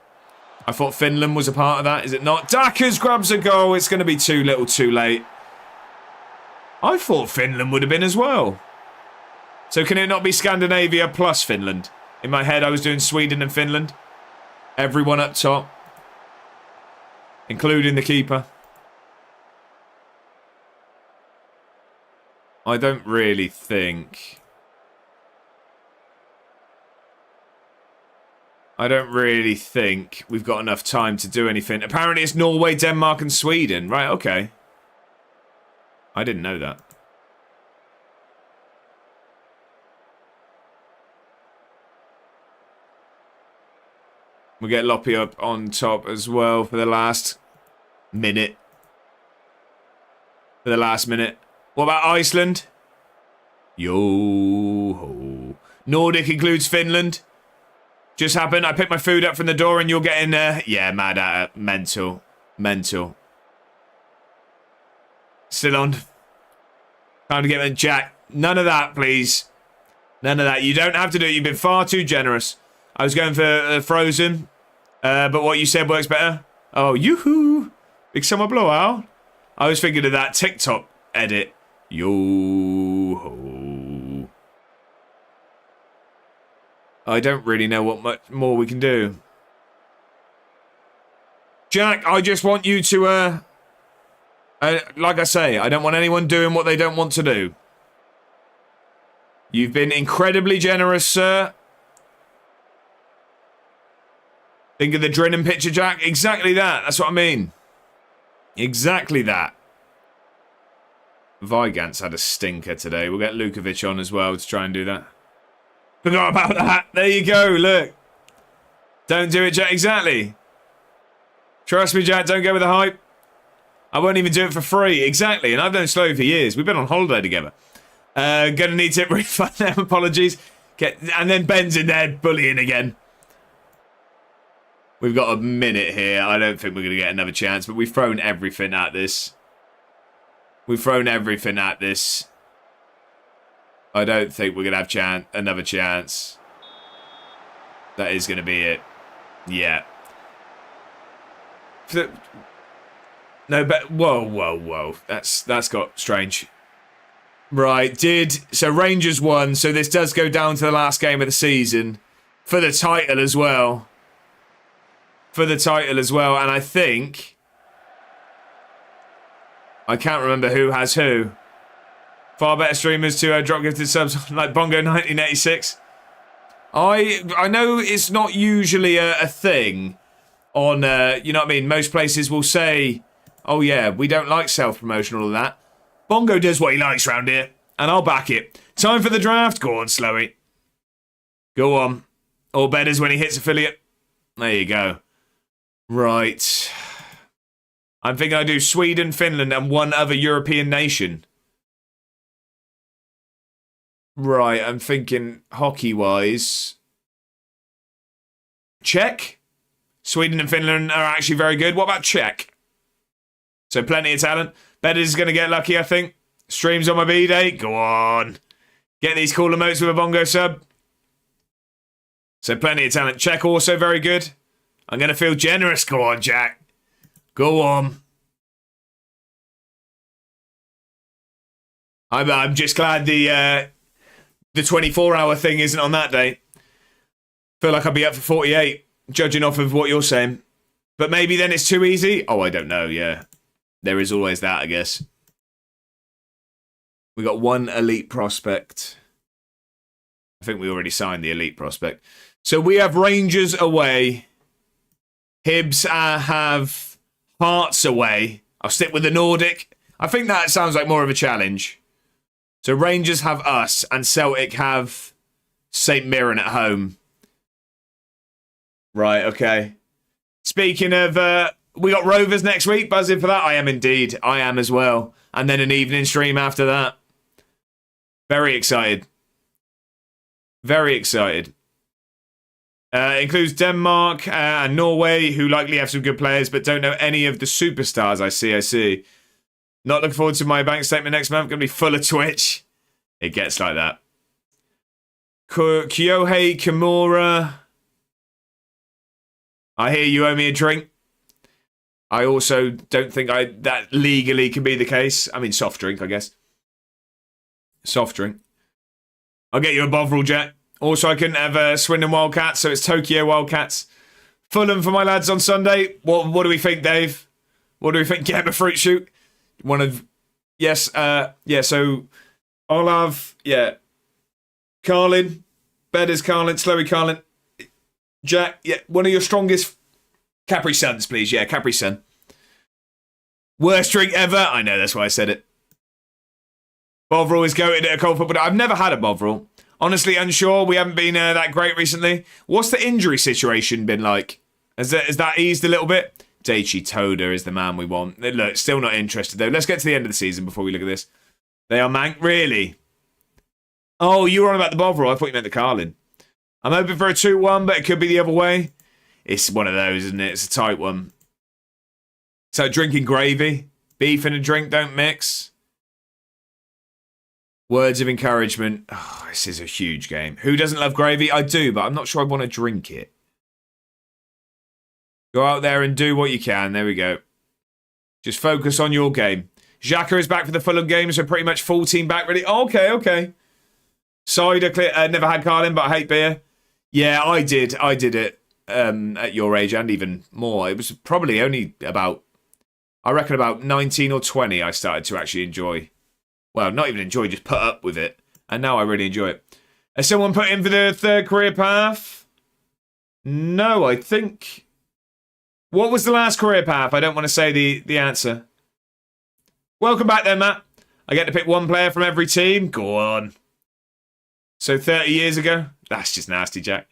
I thought Finland was a part of that. Is it not? Dackers grabs a goal. It's going to be too little too late. I thought Finland would have been as well. So can it not be Scandinavia plus Finland? In my head, I was doing Sweden and Finland. Everyone up top. Including the keeper. I don't really think... we've got enough time to do anything. Apparently it's Norway, Denmark and Sweden. Right, okay. I didn't know that. We'll get Loppy up on top as well for the last minute. What about Iceland? Yo-ho. Nordic includes Finland. Just happened. I picked my food up from the door and you're getting, yeah, mad at it. Mental. Still on. Time to get in. Jack. None of that, please. None of that. You don't have to do it. You've been far too generous. I was going for Frozen. But what you said works better. Oh, yoo-hoo. Big summer blowout. I was thinking of that TikTok edit. Yo-ho. I don't really know what much more we can do. Jack, I just want you to, like I say, I don't want anyone doing what they don't want to do. You've been incredibly generous, sir. Think of the Drennan picture, Jack? Exactly that. That's what I mean. Exactly that. Vigant's had a stinker today. We'll get Lukovic on as well to try and do that. Forgot about that. There you go. Look. Don't do it, Jack. Exactly. Trust me, Jack. Don't go with the hype. I won't even do it for free. Exactly. And I've known Slow for years. We've been on holiday together. Gonna need to refund them. Apologies. And then Ben's in there bullying again. We've got a minute here. I don't think we're going to get another chance, but we've thrown everything at this. We've thrown everything at this. I don't think we're going to have another chance. That is going to be it. Yeah. No, but whoa. That's got strange. Right, so Rangers won, so this does go down to the last game of the season for the title as well. And I think I can't remember who has who. Far better streamers to drop gifted subs like Bongo 1986. I know it's not usually a thing on, you know what I mean? Most places will say, oh yeah, we don't like self-promotion, all of that. Bongo does what he likes round here, and I'll back it. Time for the draft. Go on, Slowy. Go on. All betters when he hits affiliate. There you go. Right. I'm thinking I do Sweden, Finland, and one other European nation. Right, I'm thinking hockey-wise. Czech? Sweden and Finland are actually very good. What about Czech? So plenty of talent. Better's going to get lucky, I think. Streams on my B-Day. Go on. Get these cool emotes with a Bongo sub. So plenty of talent. Czech also very good. I'm going to feel generous. Go on, Jack. Go on. I'm just glad the 24-hour thing isn't on that day. Feel like I'll be up for 48, judging off of what you're saying. But maybe then it's too easy. Oh, I don't know, yeah. There is always that, I guess. We got one elite prospect. I think we already signed the elite prospect. So we have Rangers away. Hibs have Hearts away. I'll stick with the Nordic. I think that sounds like more of a challenge. So Rangers have us and Celtic have St Mirren at home. Right, okay. Speaking of, we got Rovers next week. Buzzing for that? I am indeed. I am as well. And then an evening stream after that. Very excited. Very excited. Includes Denmark and Norway, who likely have some good players, but don't know any of the superstars. I see. Not looking forward to my bank statement next month. Going to be full of Twitch. It gets like that. Kyohei Kimura. I hear you owe me a drink. I also don't think that legally can be the case. I mean, soft drink, I guess. Soft drink. I'll get you a Bovril, Jack. Also, I couldn't have Swindon Wildcats, so it's Tokyo Wildcats. Fulham for my lads on Sunday. What do we think, Dave? What do we think? Get a fruit shoot. One of... Yes, so I'll have, Carlin. Bedders Carlin. Slowy Carlin. Jack, one of your strongest Capri Suns, please. Yeah, Capri Sun. Worst drink ever. I know, that's why I said it. Bovril is goated at a cold football. I've never had a Bovril. Honestly, unsure. We haven't been that great recently. What's the injury situation been like? Has that eased a little bit? Daichi Toda is the man we want. Look, still not interested, though. Let's get to the end of the season before we look at this. They are mank. Really? Oh, you were on about the Bovril. I thought you meant the Carlin. I'm hoping for a 2-1, but it could be the other way. It's one of those, isn't it? It's a tight one. So drinking gravy. Beef and a drink don't mix. Words of encouragement. Oh, this is a huge game. Who doesn't love gravy? I do, but I'm not sure I want to drink it. Go out there and do what you can. There we go. Just focus on your game. Xhaka is back for the Fulham game, so pretty much full team back ready. Oh, okay. Cider, never had Carlin, but I hate beer. Yeah, I did it at your age and even more. It was probably only about, I reckon about 19 or 20 I started to actually enjoy. Well, not even enjoy, just put up with it. And now I really enjoy it. Has someone put in for the third career path? No, I think... What was the last career path? I don't want to say the answer. Welcome back then, Matt. I get to pick one player from every team. Go on. So 30 years ago? That's just nasty, Jack.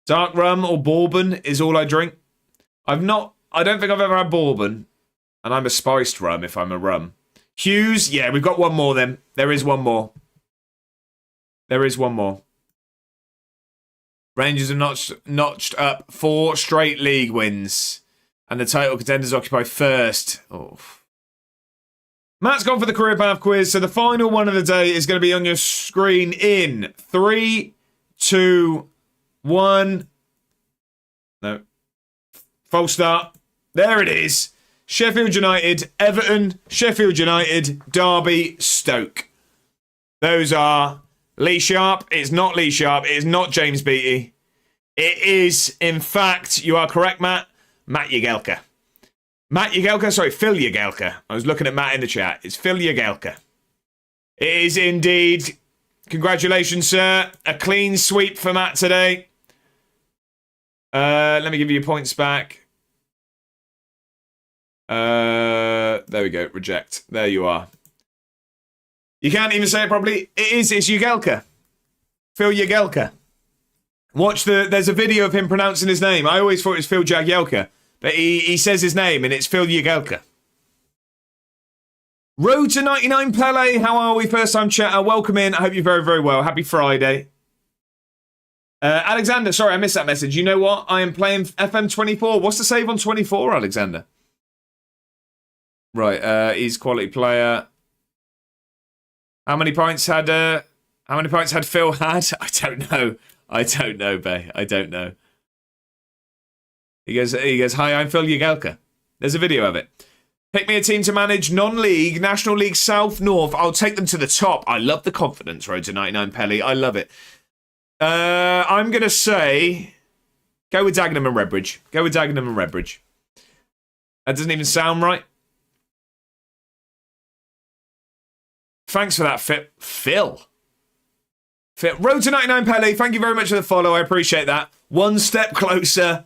Dark rum or bourbon is all I drink. I don't think I've ever had bourbon. And I'm a spiced rum if I'm a rum. Hughes, yeah, we've got one more then. There is one more. Rangers have notched up 4 straight league wins. And the title contenders occupy first. Oh.
Matt's gone for the career path quiz. So the final one of the day is going to be on your screen in 3, 2, 1. No. False start. There it is. Sheffield United, Everton, Sheffield United, Derby, Stoke. Those are Lee Sharp. It's not Lee Sharp. It is not James Beattie. It is, in fact, you are correct, Matt Jagielka. Phil Jagielka. I was looking at Matt in the chat. It's Phil Jagielka. It is indeed. Congratulations, sir. A clean sweep for Matt today. Let me give you your points back. There we go. Reject. There you are. You can't even say it properly. It's Jagielka. Phil Jagielka. There's a video of him pronouncing his name. I always thought it was Phil Jagielka. But he says his name, and it's Phil Jagielka. Road to 99 Pele. How are we? First time chatter. Welcome in. I hope you're very, very well. Happy Friday. Alexander, sorry, I missed that message. You know what? I am playing FM24. What's the save on 24, Alexander? Right, he's quality player. How many points had Phil had? I don't know, Bay. I don't know. He goes, hi, I'm Phil Jagielka. There's a video of it. Pick me a team to manage non-league, National League South, North. I'll take them to the top. I love the confidence, Road to 99 Pelly. I love it. I'm going to say, go with Dagenham and Redbridge. That doesn't even sound right. Thanks for that, Phil. Road to 99 Pelly, thank you very much for the follow. I appreciate that. One step closer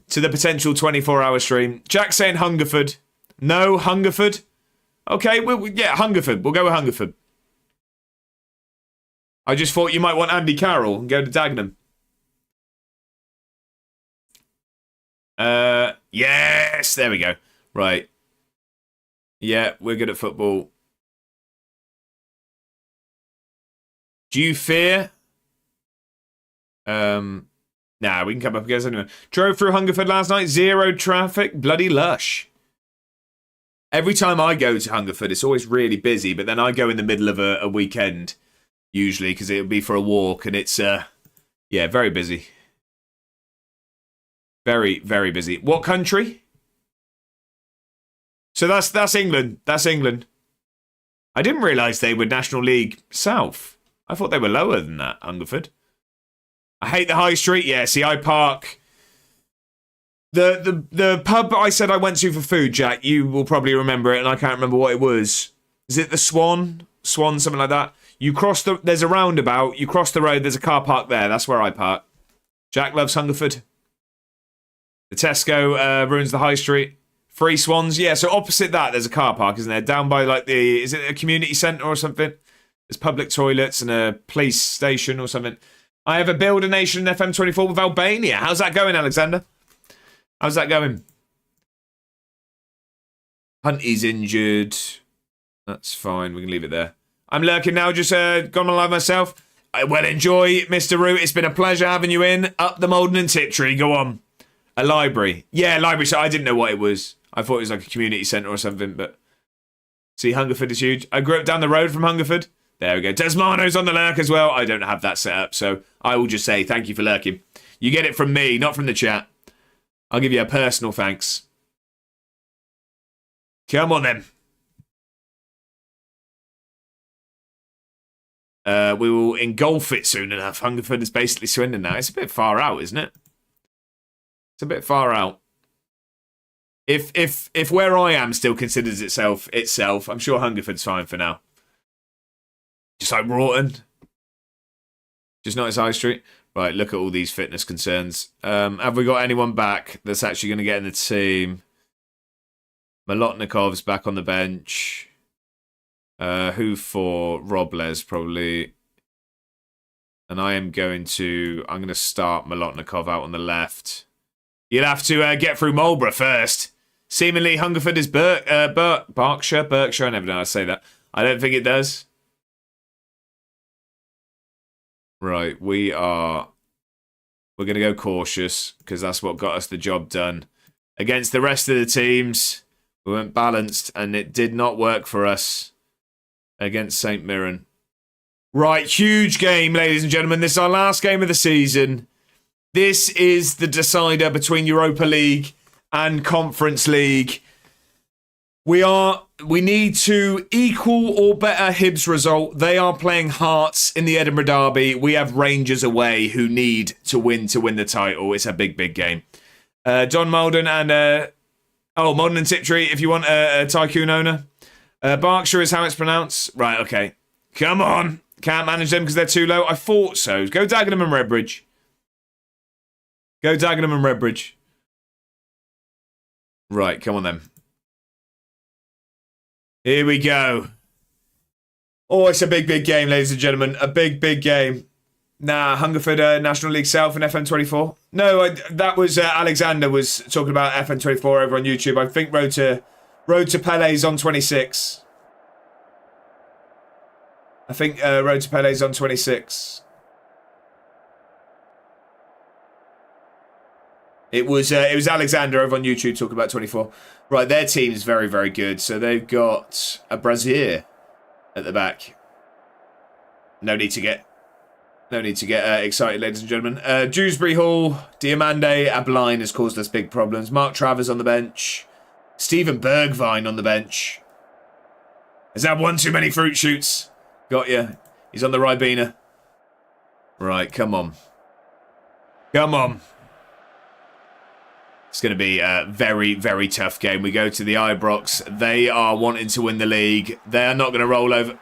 to the potential 24-hour stream. Jack saying Hungerford. No, Hungerford. Okay, Hungerford. We'll go with Hungerford. I just thought you might want Andy Carroll and go to Dagenham. Yes, there we go. Right. Yeah, we're good at football. Do you fear? Nah, we can come up against anyone. Drove through Hungerford last night. 0 traffic. Bloody lush. Every time I go to Hungerford, it's always really busy. But then I go in the middle of a weekend, usually, because it'll be for a walk. And it's, very busy. Very, very busy. What country? So that's England. That's England. I didn't realise they were National League South. I thought they were lower than that, Hungerford. I hate the high street. Yeah, see, I park. The pub I said I went to for food, Jack, you will probably remember it, and I can't remember what it was. Is it the Swan? Swan, something like that. There's a roundabout, you cross the road, there's a car park there. That's where I park. Jack loves Hungerford. The Tesco ruins the high street. Free Swans. Yeah, so opposite that, there's a car park, isn't there? Down by, is it a community centre or something? There's public toilets and a police station or something. I have a Builder Nation in FM24 with Albania. How's that going, Alexander? How's that going? Hunty's injured. That's fine. We can leave it there. I'm lurking now. Just gone on live myself. Well, enjoy, Mr. Root. It's been a pleasure having you in. Up the Malden and Tiptree. Go on. A library. Yeah, library. So I didn't know what it was. I thought it was like a community centre or something. But see, Hungerford is huge. I grew up down the road from Hungerford. There we go. Desmano's on the lurk as well. I don't have that set up, so I will just say thank you for lurking. You get it from me, not from the chat. I'll give you a personal thanks. Come on, then. We will engulf it soon enough. Hungerford is basically Swindon now. It's a bit far out, isn't it? It's a bit far out. If where I am still considers itself, I'm sure Hungerford's fine for now. Just like Broughton. Just not his high street. Right, look at all these fitness concerns. Have we got anyone back that's actually going to get in the team? Molotnikov's back on the bench. Who for? Robles, probably. And I'm going to start Molotnikov out on the left. You'll have to get through Marlborough first. Seemingly Hungerford is Berkshire. I never know how to say that. I don't think it does. Right, we're going to go cautious because that's what got us the job done. Against the rest of the teams,
We went balanced, and it did not work for us against St. Mirren. Right, huge game, ladies and gentlemen. This is our last game of the season. This is the decider between Europa League and Conference League. We need to equal or better Hibs' result. They are playing Hearts in the Edinburgh Derby. We have Rangers away who need to win the title. It's a big, big game. John Malden and... Malden and Tiptree, if you want a Tycoon owner. Berkshire is how it's pronounced. Right, okay. Come on. Can't manage them because they're too low. I thought so. Go Dagenham and Redbridge. Go Dagenham and Redbridge. Right, come on then. Here we go. Oh, it's a big, big game, ladies and gentlemen. A big, big game. Nah, Hungerford National League South and FM24. No, that was Alexander was talking about FM24 over on YouTube. I think Road to Pele's on 26. I think Road to Pele's on 26. It was Alexander over on YouTube talking about 24. Right, their team is very, very good. So they've got a Brazier at the back. No need to get excited, ladies and gentlemen. Dewsbury Hall, Diamande, Abline has caused us big problems. Mark Travers on the bench. Stephen Bergvine on the bench. Has had one too many fruit shoots. Got you. He's on the Ribena. Right, come on. Come on. It's going to be a very, very tough game. We go to the Ibrox. They are wanting to win the league. They are not going to roll over.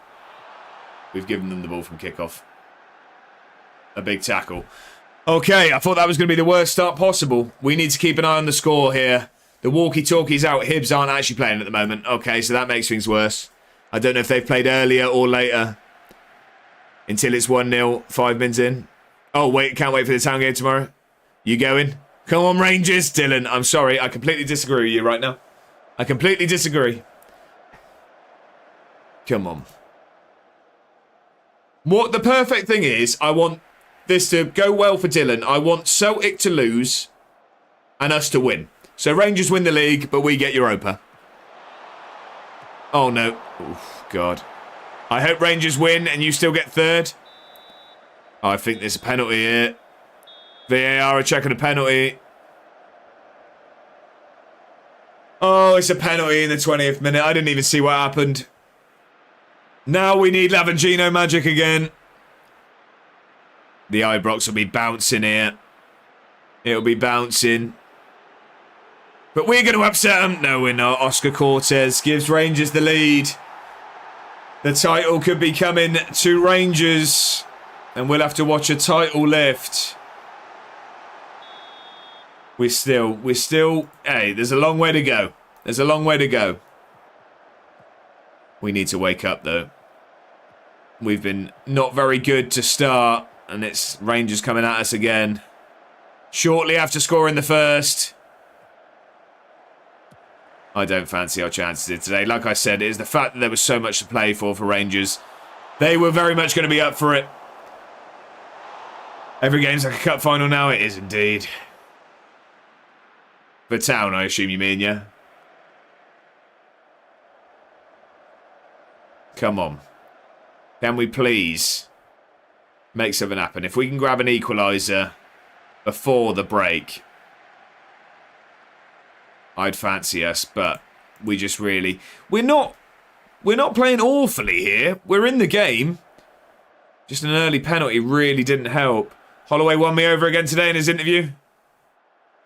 We've given them the ball from kickoff. A big tackle. Okay, I thought that was going to be the worst start possible. We need to keep an eye on the score here. The walkie-talkie's out. Hibs aren't actually playing at the moment. Okay, so that makes things worse. I don't know if they've played earlier or later. Until it's 1-0, 5 minutes in. Oh, wait, can't wait for the town game tomorrow. You going? Come on, Rangers. Dylan, I'm sorry. I completely disagree with you right now. I completely disagree. Come on. What the perfect thing is, I want this to go well for Dylan. I want Celtic to lose and us to win. So Rangers win the league, but we get Europa. Oh, no. Oh, God. I hope Rangers win and you still get third. Oh, I think there's a penalty here. VAR are checking a penalty. Oh, it's a penalty in the 20th minute. I didn't even see what happened. Now we need Lavangino magic again. The Ibrox will be bouncing here. It'll be bouncing. But we're going to upset them. No, we're not. Oscar Cortez gives Rangers the lead. The title could be coming to Rangers. And we'll have to watch a title lift. We're still... Hey, there's a long way to go. There's a long way to go. We need to wake up, though. We've been not very good to start. And it's Rangers coming at us again. Shortly after scoring the first. I don't fancy our chances here today. Like I said, it is the fact that there was so much to play for Rangers. They were very much going to be up for it. Every game's like a cup final now. It is indeed. For Town, I assume you mean, yeah? Come on. Can we please make something happen? If we can grab an equaliser before the break, I'd fancy us, but we just really... We're not playing awfully here. We're in the game. Just an early penalty really didn't help. Holloway won me over again today in his interview.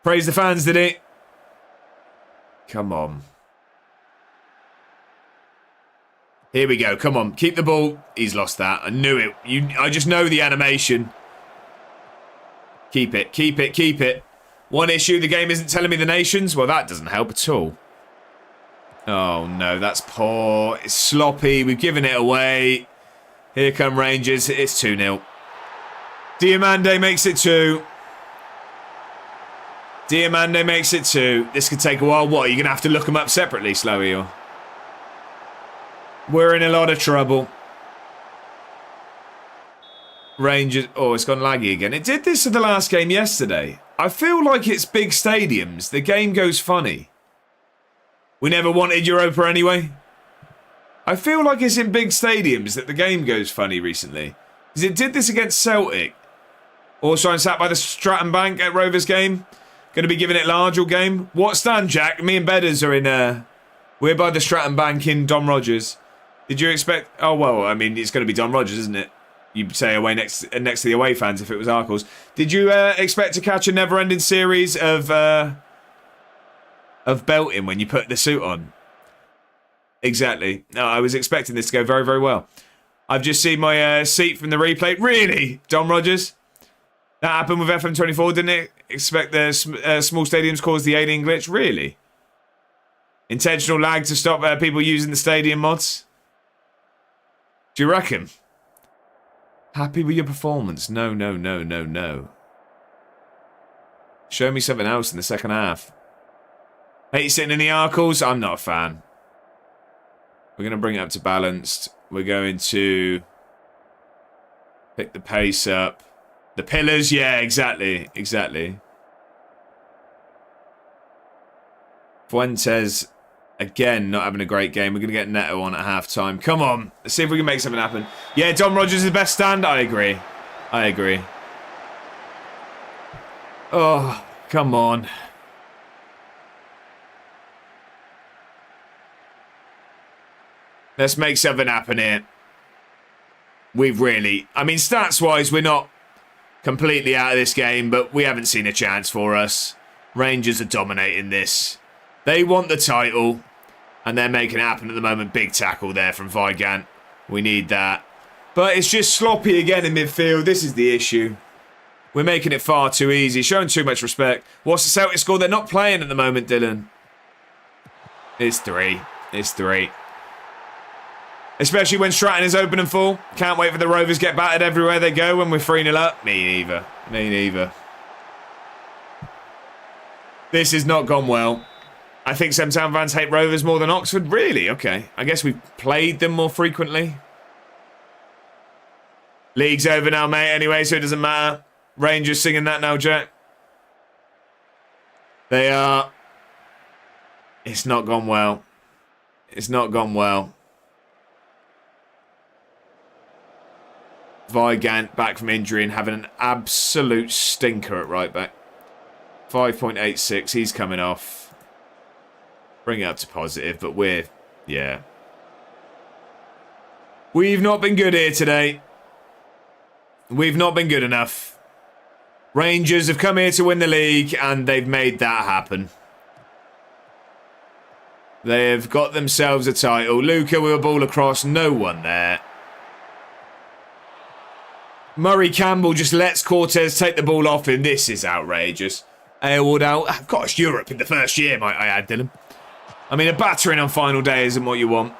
Praise the fans, did he? Come on. Here we go. Come on. Keep the ball. He's lost that. I knew it. I just know the animation. Keep it. Keep it. Keep it. One issue. The game isn't telling me the nations. Well, that doesn't help at all. Oh, no. That's poor. It's sloppy. We've given it away. Here come Rangers. It's 2-0. Diamande makes it 2. Diamande makes it 2. This could take a while. What? Are you going to have to look them up separately, Slowy? Or... We're in a lot of trouble. Rangers... Oh, it's gone laggy again. It did this in the last game yesterday. I feel like it's big stadiums. The game goes funny. We never wanted Europa anyway. I feel like it's in big stadiums that the game goes funny recently. Because it did this against Celtic. Also, I'm sat by the Stratton Bank at Rovers game. Going to be giving it large all game. What stand, Jack? Me and Bedders are in... we're by the Stratton Bank in Don Rogers. Did you expect... Oh, well, I mean, it's going to be Don Rogers, isn't it? You'd say away next to the away fans if it was Arkles. Did you expect to catch a never-ending series of belting when you put the suit on? Exactly. No, I was expecting this to go very, very well. I've just seen my seat from the replay. Really? Don Rogers? That happened with FM24, didn't it? Expect the small stadiums cause the alien glitch? Really? Intentional lag to stop people using the stadium mods? Do you reckon? Happy with your performance? No, no, no, no, no. Show me something else in the second half. Hate sitting in the Arkles? I'm not a fan. We're going to bring it up to balanced. We're going to pick the pace up. The pillars, yeah, exactly, exactly. Fuentes, again, not having a great game. We're going to get Neto on at half-time. Come on, let's see if we can make something happen. Yeah, Don Rogers is the best stand. I agree. I agree. Oh, come on. Let's make something happen here. We've really... I mean, stats-wise, we're not completely out of this game, but we haven't seen a chance for us. Rangers are dominating this. They want the title, and they're making it happen at the moment. Big tackle there from Vigant. We need that. But it's just sloppy again in midfield. This is the issue. We're making it far too easy, showing too much respect. What's the Celtic score? They're not playing at the moment, Dylan. It's 3. It's 3. Especially when Stratton is open and full. Can't wait for the Rovers get battered everywhere they go when we're 3-0 up. Me neither. Me neither. This has not gone well. I think some town fans hate Rovers more than Oxford. Really? Okay. I guess we've played them more frequently. League's over now, mate, anyway, so it doesn't matter. Rangers singing that now, Jack. They are... It's not gone well. It's not gone well. Vigant back from injury and having an absolute stinker at right back. 5.86, he's coming off. Bring it up to positive, but we're... Yeah. We've not been good here today. We've not been good enough. Rangers have come here to win the league and they've made that happen. They have got themselves a title. Luca with a ball across, no one there. Murray Campbell just lets Cortez take the ball off him. This is outrageous. Aylward out. Gosh, Europe in the first year, might I add, Dylan. I mean, a battering on final day isn't what you want.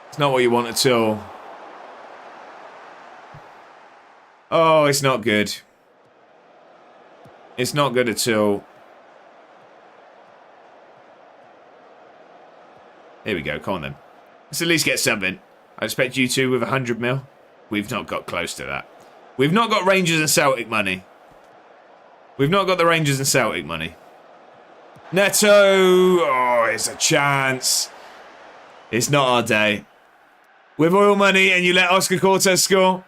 It's not what you want at all. Oh, it's not good. It's not good at all. Here we go. Come on, then. Let's at least get something. I expect you two with 100 mil. We've not got close to that. We've not got Rangers and Celtic money. We've not got the Rangers and Celtic money. Neto! Oh, it's a chance. It's not our day. With oil money and you let Oscar Cortez score?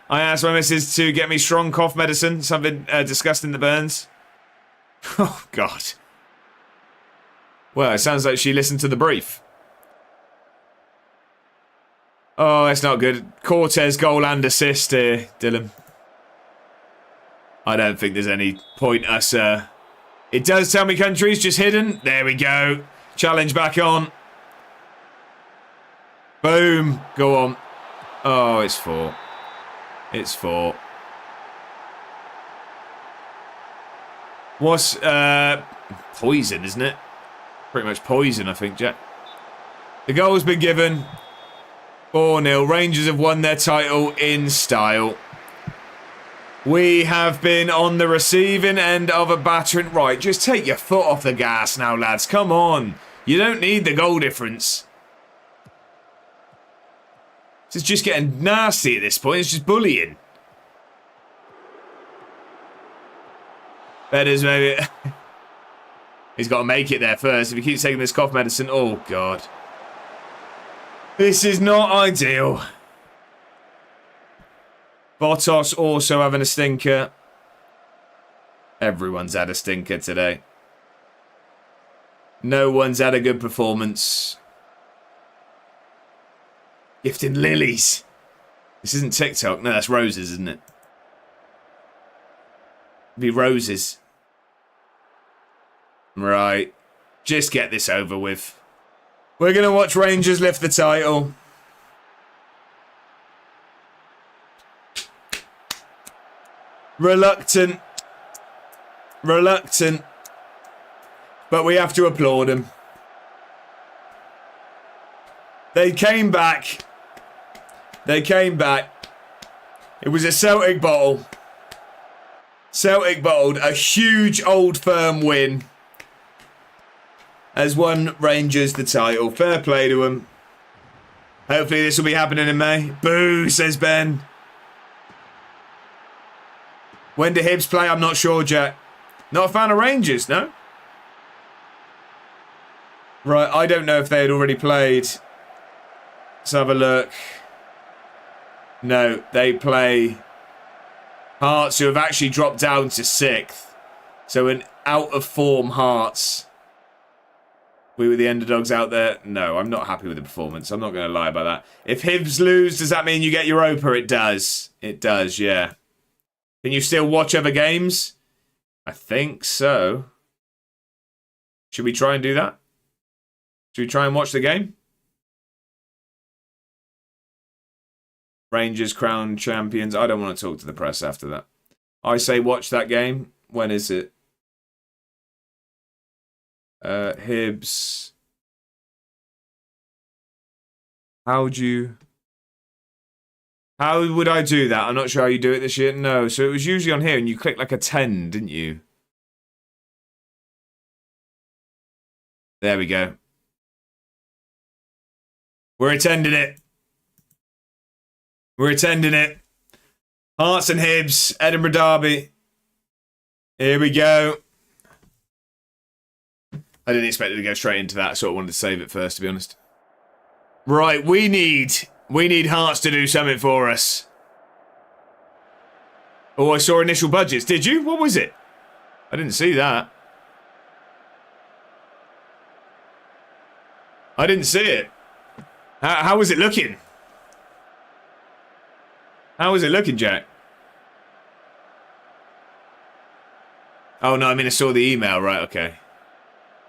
I asked my missus to get me strong cough medicine. Something disgusting that burns. Oh, God. Well, it sounds like she listened to the brief. Oh, it's not good. Cortez goal and assist here, Dylan. I don't think there's any point us... It does tell me countries just hidden. There we go. Challenge back on. Boom. Go on. Oh, it's 4. It's 4. What's... poison, isn't it? Pretty much poison, I think, Jack. The goal's been given. 4-0. Rangers have won their title in style. We have been on the receiving end of a battering. Right, just take your foot off the gas now, lads. Come on. You don't need the goal difference. This is just getting nasty at this point. It's just bullying. Betters maybe... He's got to make it there first. If he keeps taking this cough medicine... Oh, God. This is not ideal. Bottas also having a stinker. Everyone's had a stinker today. No one's had a good performance. Gifting lilies. This isn't TikTok. No, that's roses, isn't it? It'd be roses. Right. Just get this over with. We're going to watch Rangers lift the title. Reluctant. Reluctant. But we have to applaud them. They came back. They came back. It was a Celtic bottle. Celtic bottled a huge Old Firm win. Has won Rangers the title. Fair play to them. Hopefully this will be happening in May. Boo, says Ben. When do Hibs play? I'm not sure, Jack. Not a fan of Rangers, no? Right, I don't know if they had already played. Let's have a look. No, they play Hearts, who have actually dropped down to 6th. So an out-of-form Hearts. We were the underdogs out there. No, I'm not happy with the performance. I'm not going to lie about that. If Hibs lose, does that mean you get Europa? It does. It does, yeah. Can you still watch other games? I think so. Should we try and do that? Should we try and watch the game? Rangers crowned champions. I don't want to talk to the press after that. I say watch that game. When is it? Hibs. How would I do that? I'm not sure how you do it this year. No, so it was usually on here and you click like attend, didn't you? There we go. We're attending it. We're attending it. Hearts and Hibs, Edinburgh Derby. Here we go. I didn't expect it to go straight into that. I sort of wanted to save it first, to be honest. Right, we need Hearts to do something for us. Oh, I saw initial budgets. Did you? What was it? I didn't see that. I didn't see it. How was it looking? How was it looking, Jack? Oh, no, I mean, I saw the email. Right, okay.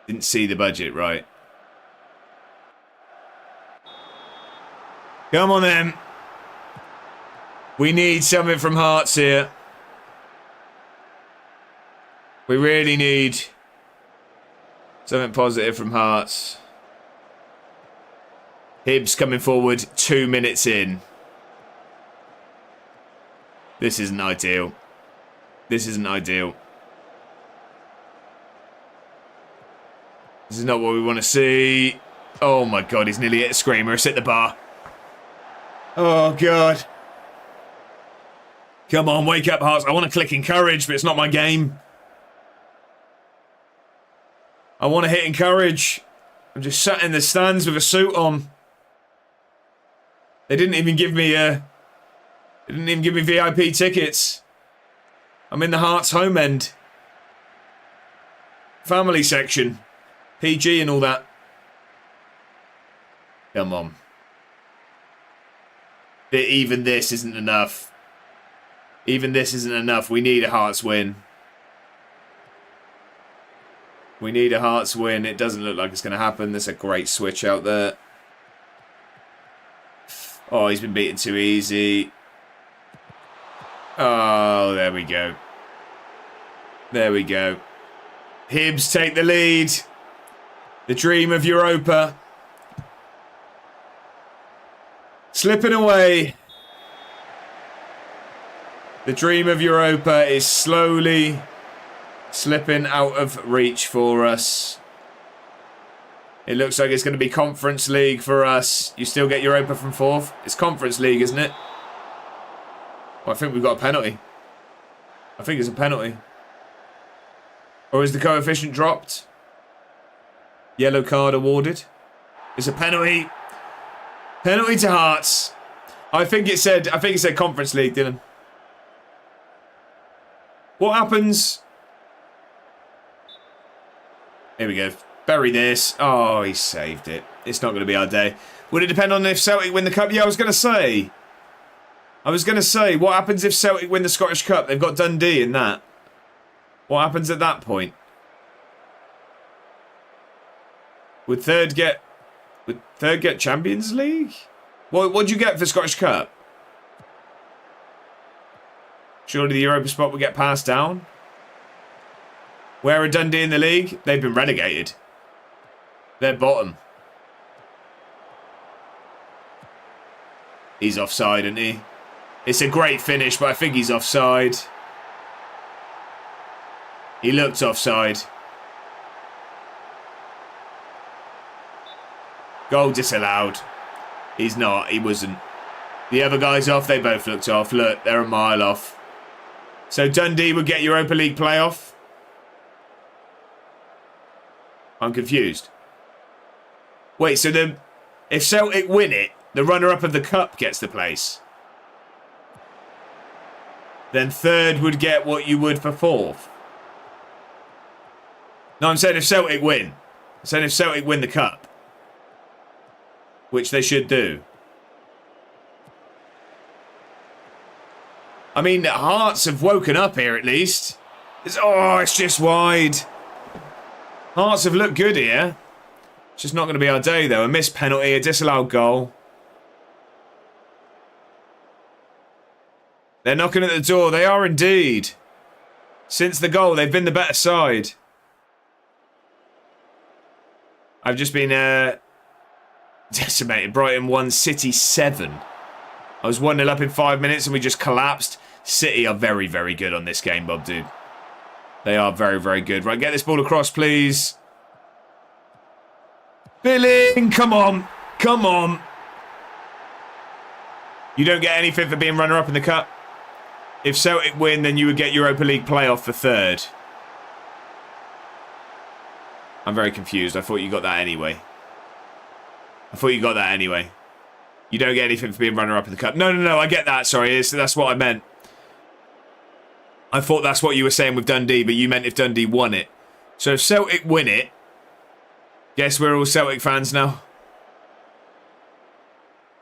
Didn't see the budget, right. Come on, then. We need something from Hearts here. We really need something positive from Hearts. Hibs coming forward 2 minutes in. This isn't ideal. This isn't ideal. This is not what we want to see. Oh my God, he's nearly hit a screamer. It's hit the bar. Oh God. Come on, wake up, Hearts. I want to click encourage, but it's not my game. I want to hit encourage. I'm just sat in the stands with a suit on. They didn't even give me VIP tickets. I'm in the Hearts home end. Family section. PG and all that. Come on. Even this isn't enough. Even this isn't enough. We need a Hearts win. We need a Hearts win. It doesn't look like it's going to happen. There's a great switch out there. Oh, he's been beaten too easy. Oh, there we go. There we go. Hibs take the lead. The dream of Europa. Slipping away. The dream of Europa is slowly slipping out of reach for us. It looks like it's going to be Conference League for us. You still get Europa from 4th? It's Conference League, isn't it? Oh, I think we've got a penalty. I think it's a penalty. Or is the coefficient dropped? Yellow card awarded. It's a penalty. Penalty to Hearts. I think it said Conference League, Dylan. What happens? Here we go. Bury this. Oh, he saved it. It's not going to be our day. Would it depend on if Celtic win the Cup? Yeah, I was going to say, what happens if Celtic win the Scottish Cup? They've got Dundee in that. What happens at that point? Would third get Champions League? What'd you get for Scottish Cup? Surely the Europa spot will get passed down. Where are Dundee in the league? They've been relegated. They're bottom. He's offside, isn't he? It's a great finish, but I think he's offside. He looked offside. Goal disallowed. He's not. He wasn't. The other guy's off. They both looked off. Look, they're a mile off. So Dundee would get Europa League playoff. I'm confused. Wait, so if Celtic win it, the runner-up of the Cup gets the place. Then third would get what you would for fourth. No, I'm saying if Celtic win. I'm saying if Celtic win the Cup. Which they should do. I mean, Hearts have woken up here at least. It's just wide. Hearts have looked good here. It's just not going to be our day though. A missed penalty, a disallowed goal. They're knocking at the door. They are indeed. Since the goal, they've been the better side. I've just been decimated. Brighton 1, City 7. I was 1-0 up in 5 minutes and we just collapsed. City are very, very good on this game, Bob, dude. They are very, very good. Right, get this ball across, please. Billing, come on. Come on. You don't get anything for being runner-up in the Cup. If Celtic win, then you would get Europa League playoff for third. I'm very confused. I thought you got that anyway. You don't get anything for being runner-up in the Cup. No, I get that. Sorry, that's what I meant. I thought that's what you were saying with Dundee, but you meant if Dundee won it. So if Celtic win it, guess we're all Celtic fans now.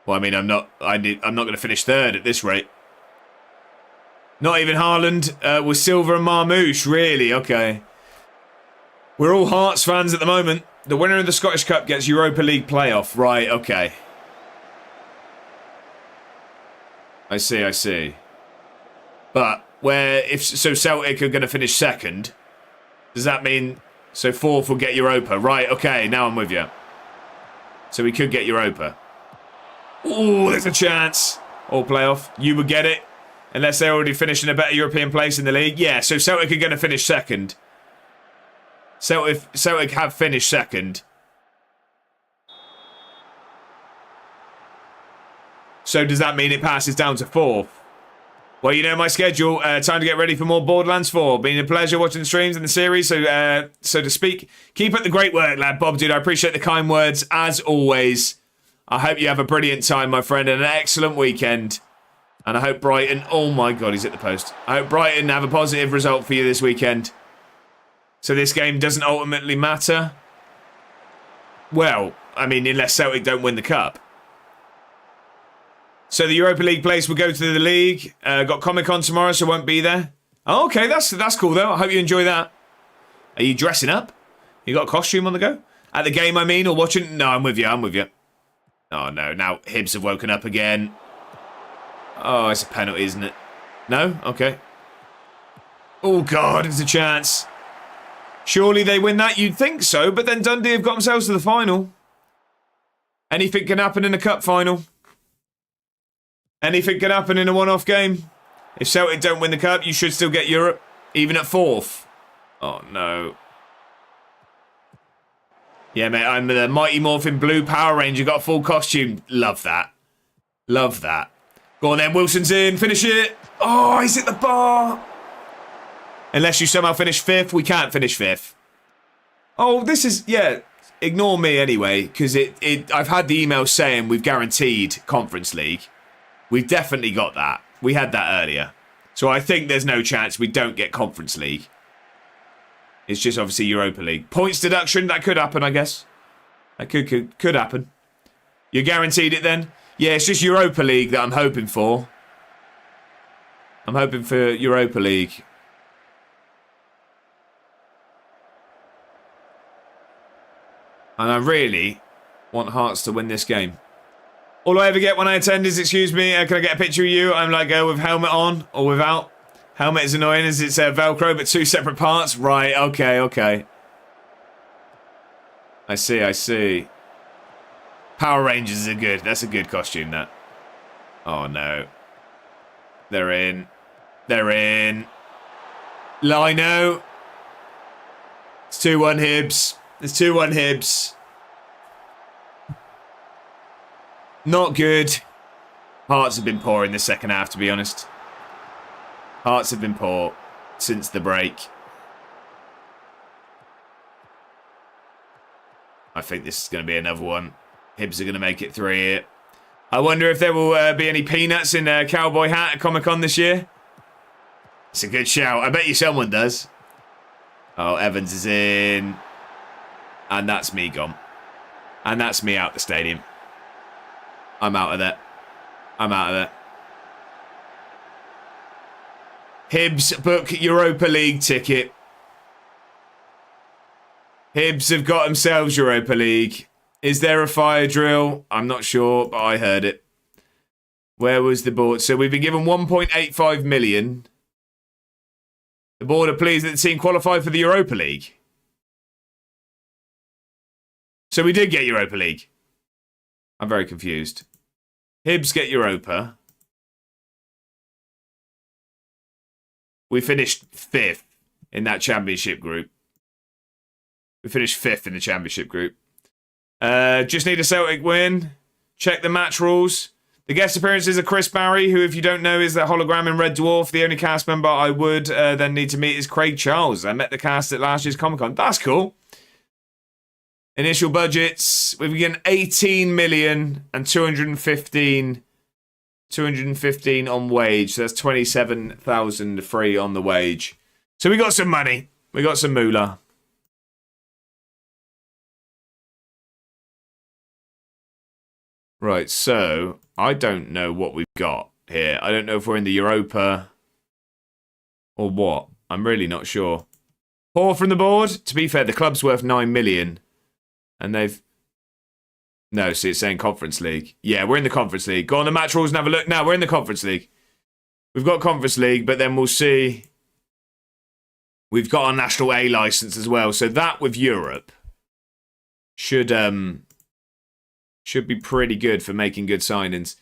Well, I mean, I'm not going to finish third at this rate. Not even Haaland with Silva and Marmouche, really? Okay. We're all Hearts fans at the moment. The winner of the Scottish Cup gets Europa League playoff. Right, okay. I see. But if Celtic are going to finish second, does that mean so fourth will get Europa? Right, okay, now I'm with you. So we could get Europa. Oh, there's a chance. Or playoff. You would get it. Unless they're already finishing a better European place in the league. Yeah, so Celtic are going to finish second. Celtic have finished second. So does that mean it passes down to fourth? Well, you know my schedule. Time to get ready for more Borderlands 4. Been a pleasure watching the streams and the series, so to speak. Keep up the great work, lad. Bob, dude, I appreciate the kind words, as always. I hope you have a brilliant time, my friend, and an excellent weekend. And I hope Brighton... Oh, my God, he's at the post. I hope Brighton have a positive result for you this weekend. So this game doesn't ultimately matter. Well, I mean, unless Celtic don't win the Cup. So the Europa League place will go to the league. Got Comic-Con tomorrow, so won't be there. Oh, okay, that's cool, though. I hope you enjoy that. Are you dressing up? You got a costume on the go? At the game, I mean, or watching? No, I'm with you. Oh, no. Now Hibs have woken up again. Oh, it's a penalty, isn't it? No? Okay. Oh, God, it's a chance. Surely they win that? You'd think so, but then Dundee have got themselves to the final. Anything can happen in a cup final. Anything can happen in a one-off game. If Celtic don't win the cup, you should still get Europe, even at fourth. Oh, no. Yeah, mate, I'm the Mighty Morphin Blue Power Ranger. Got a full costume. Love that. Love that. Go on then, Wilson's in. Finish it. Oh, he's hit the bar. Unless you somehow finish fifth, we can't finish fifth. Oh, this is, yeah. ignore me anyway, because I've had the email saying we've guaranteed Conference League. We've definitely got that. We had that earlier. So I think there's no chance we don't get Conference League. It's just obviously Europa League. Points deduction, that could happen, I guess. That could happen. You guaranteed it then? Yeah, it's just Europa League that I'm hoping for. I'm hoping for Europa League. And I really want Hearts to win this game. All I ever get when I attend is, excuse me, can I get a picture of you? I'm like, with helmet on or without. Helmet is annoying as it's Velcro, but 2 separate parts. Right, okay. I see. Power Rangers are good. That's a good costume, that. Oh, no. They're in. Lino. It's 2-1 Hibs. It's 2-1 Hibs. Not good. Hearts have been poor in the second half, to be honest. Hearts have been poor since the break. I think this is going to be another one. Hibs are going to make it 3 here. I wonder if there will be any peanuts in a cowboy hat at Comic-Con this year. It's a good shout. I bet you someone does. Oh, Evans is in. And that's me gone. And that's me out the stadium. I'm out of there. Hibs book Europa League ticket. Hibs have got themselves Europa League. Is there a fire drill? I'm not sure, but I heard it. Where was the board? So we've been given 1.85 million. The board are pleased that the team qualified for the Europa League. So we did get Europa League. I'm very confused. Hibs get Europa. We finished 5th in that championship group. We finished 5th in the championship group. Just need a Celtic win. Check the match rules. The guest appearances are Chris Barry, who, if you don't know, is the hologram in Red Dwarf. The only cast member I would then need to meet is Craig Charles. I met the cast at last year's Comic-Con. That's cool. Initial budgets. We've given 18 million and 215 on wage. So that's 27,000 free on the wage. So we got some money. We got some moolah. Right, so I don't know what we've got here. I don't know if we're in the Europa or what. I'm really not sure. Poor from the board. To be fair, the club's worth 9 million. And they've... No, see, it's saying Conference League. Yeah, we're in the Conference League. Go on the match rules and have a look. Now, we're in the Conference League. We've got Conference League, but then we'll see... We've got our National A license as well. So that with Europe should be pretty good for making good signings.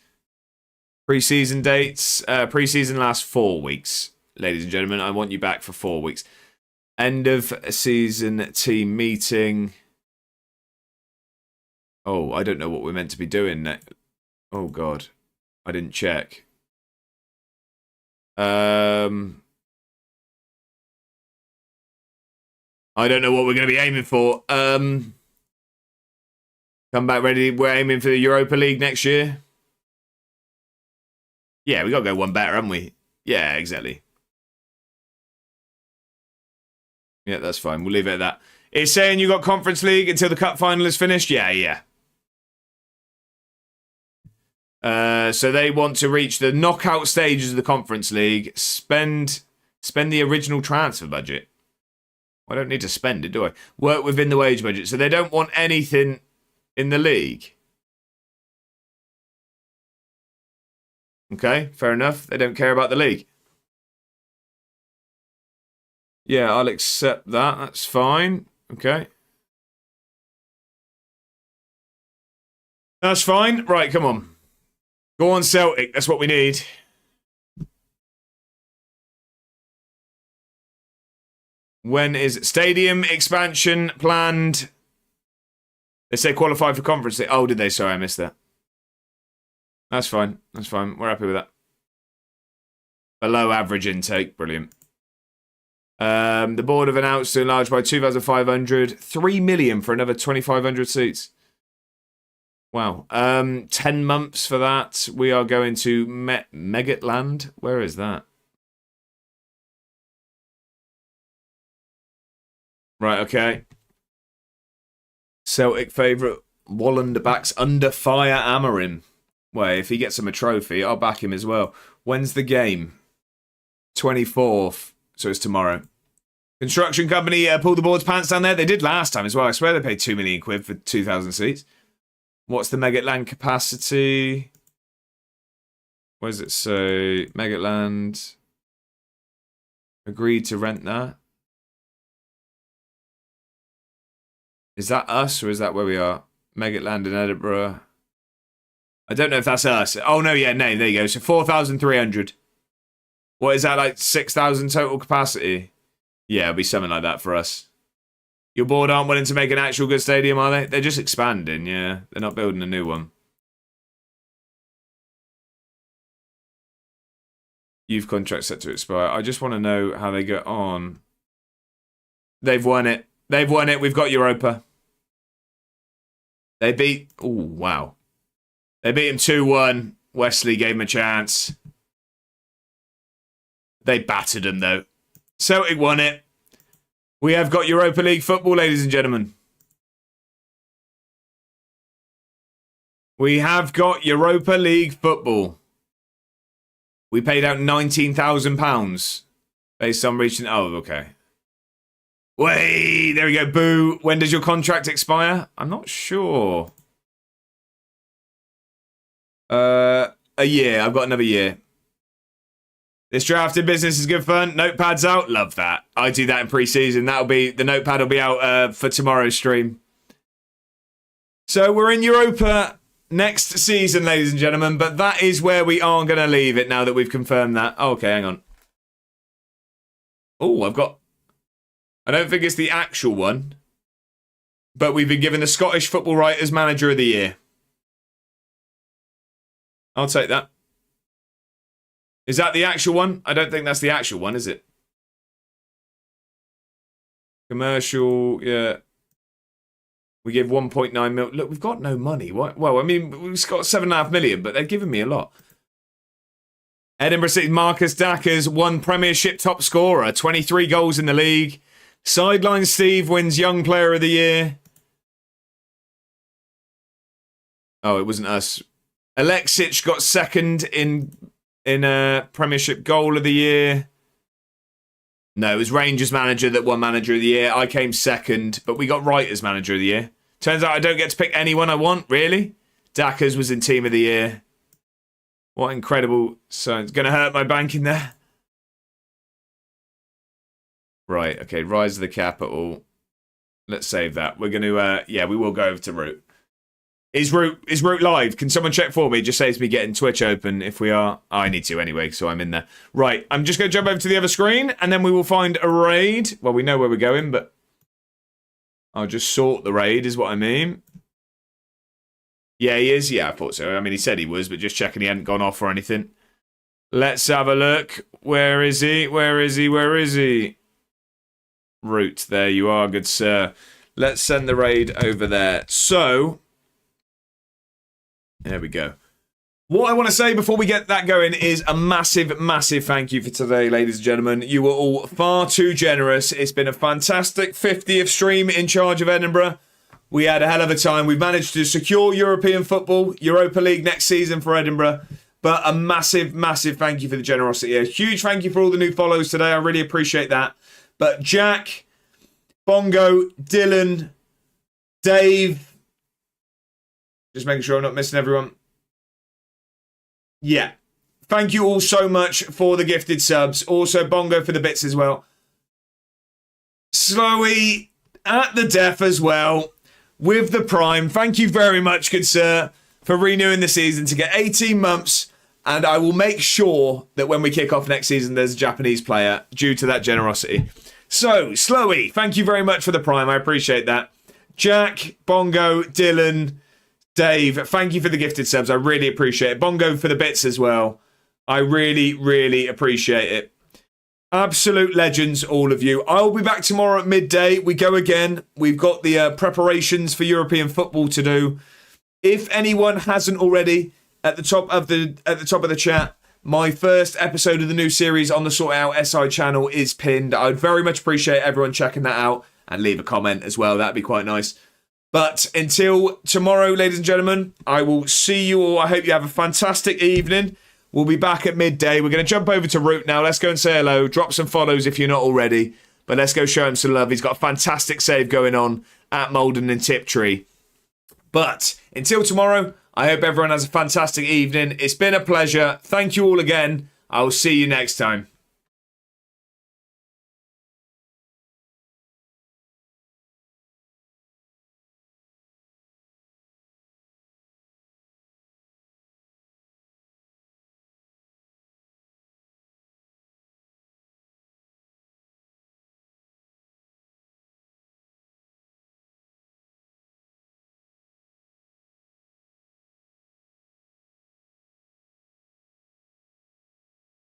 Pre-season dates. Pre-season lasts 4 weeks. Ladies and gentlemen, I want you back for 4 weeks. End of season team meeting. Oh, I don't know what we're meant to be doing next. Oh, God. I didn't check. I don't know what we're going to be aiming for. Come back ready. We're aiming for the Europa League next year. Yeah, we got to go one better, haven't we? Yeah, exactly. Yeah, that's fine. We'll leave it at that. It's saying you got Conference League until the cup final is finished? Yeah. So they want to reach the knockout stages of the Conference League. Spend the original transfer budget. I don't need to spend it, do I? Work within the wage budget. So they don't want anything in the league. Okay, fair enough. They don't care about the league. Yeah, I'll accept that. That's fine. Okay. That's fine. Right, come on. Go on, Celtic. That's what we need. When is stadium expansion planned? They say qualify for conference. Oh, did they? Sorry, I missed that. That's fine. That's fine. We're happy with that. Below average intake. Brilliant. The board have announced to enlarge by 2,500, 3 million for another 2,500 seats. Wow. 10 months for that. We are going to Megatland. Where is that? Right, okay. Celtic favourite Walland backs under fire Amarim. Well, if he gets him a trophy, I'll back him as well. When's the game? 24th. So it's tomorrow. Construction company pulled the board's pants down there. They did last time as well. I swear they paid 2 million quid for 2,000 seats. What's the Megatland capacity? What does it say? Megatland agreed to rent that. Is that us or is that where we are? Megatland in Edinburgh. I don't know if that's us. Oh, no, yeah, no, there you go. So 4,300. What is that, like 6,000 total capacity? Yeah, it'll be something like that for us. Your board aren't willing to make an actual good stadium, are they? They're just expanding, yeah. They're not building a new one. Youth contract set to expire. I just want to know how they get on. They've won it. They've won it. We've got Europa. They beat... Oh, wow. They beat him 2-1. Wesley gave him a chance. They battered him, though. Celtic won it. We have got Europa League football, ladies and gentlemen. We have got Europa League football. We paid out £19,000 based on reaching... Oh, okay. Wait, there we go. Boo. When does your contract expire? I'm not sure. A year. I've got another year. This drafting business is good fun. Notepad's out. Love that. I do that in pre-season. The notepad will be out for tomorrow's stream. So we're in Europa next season, ladies and gentlemen, but that is where we are going to leave it now that we've confirmed that. Oh, okay, hang on. Oh, I don't think it's the actual one, but we've been given the Scottish Football Writers Manager of the Year. I'll take that. Is that the actual one? I don't think that's the actual one, is it? Commercial, yeah. We give 1.9 million. Look, we've got no money. What? Well, I mean, we've got 7.5 million, but they're giving me a lot. Edinburgh City Marcus Dackers won Premiership top scorer, 23 goals in the league. Sideline Steve wins Young Player of the Year. Oh, it wasn't us. Alexic got second in Premiership Goal of the Year. No, it was Rangers Manager that won Manager of the Year. I came second, but we got Writers Manager of the Year. Turns out I don't get to pick anyone I want, really. Dackers was in Team of the Year. What incredible... So it's going to hurt my bank in there. Right, okay, Rise of the Capital. Let's save that. We're going to... yeah, we will go over to Root. Is Root live? Can someone check for me? It just saves me getting Twitch open if we are. Oh, I need to anyway, so I'm in there. Right, I'm just going to jump over to the other screen, and then we will find a raid. Well, we know where we're going, but I'll just sort the raid, is what I mean. Yeah, he is. Yeah, I thought so. I mean, he said he was, but just checking he hadn't gone off or anything. Let's have a look. Where is he? Where is he? Where is he? Root, there you are, good sir. Let's send the raid over there. So... there we go. What I want to say before we get that going is a massive, massive thank you for today, ladies and gentlemen. You were all far too generous. It's been a fantastic 50th stream in charge of Edinburgh. We had a hell of a time. We've managed to secure European football, Europa League next season for Edinburgh. But a massive, massive thank you for the generosity. A huge thank you for all the new follows today. I really appreciate that. But Jack, Bongo, Dylan, Dave... just making sure I'm not missing everyone. Yeah. Thank you all so much for the gifted subs. Also, Bongo for the bits as well. Slowy at the death as well with the Prime. Thank you very much, good sir, for renewing the season to get 18 months. And I will make sure that when we kick off next season, there's a Japanese player due to that generosity. So, Slowy, thank you very much for the Prime. I appreciate that. Jack, Bongo, Dylan... Dave, thank you for the gifted subs. I really appreciate it. Bongo for the bits as well. I really, really appreciate it.
Absolute legends, all of you. I'll be back tomorrow at midday. We go again. We've got the preparations for European football to do. If anyone hasn't already, at the top of the chat, my first episode of the new series on the Sort Out SI channel is pinned. I'd very much appreciate everyone checking that out and leave a comment as well. That'd be quite nice. But until tomorrow, ladies and gentlemen, I will see you all. I hope you have a fantastic evening. We'll be back at midday. We're going to jump over to Root now. Let's go and say hello. Drop some follows if you're not already. But let's go show him some love. He's got a fantastic save going on at Malden and Tiptree. But until tomorrow, I hope everyone has a fantastic evening. It's been a pleasure. Thank you all again. I will see you next time.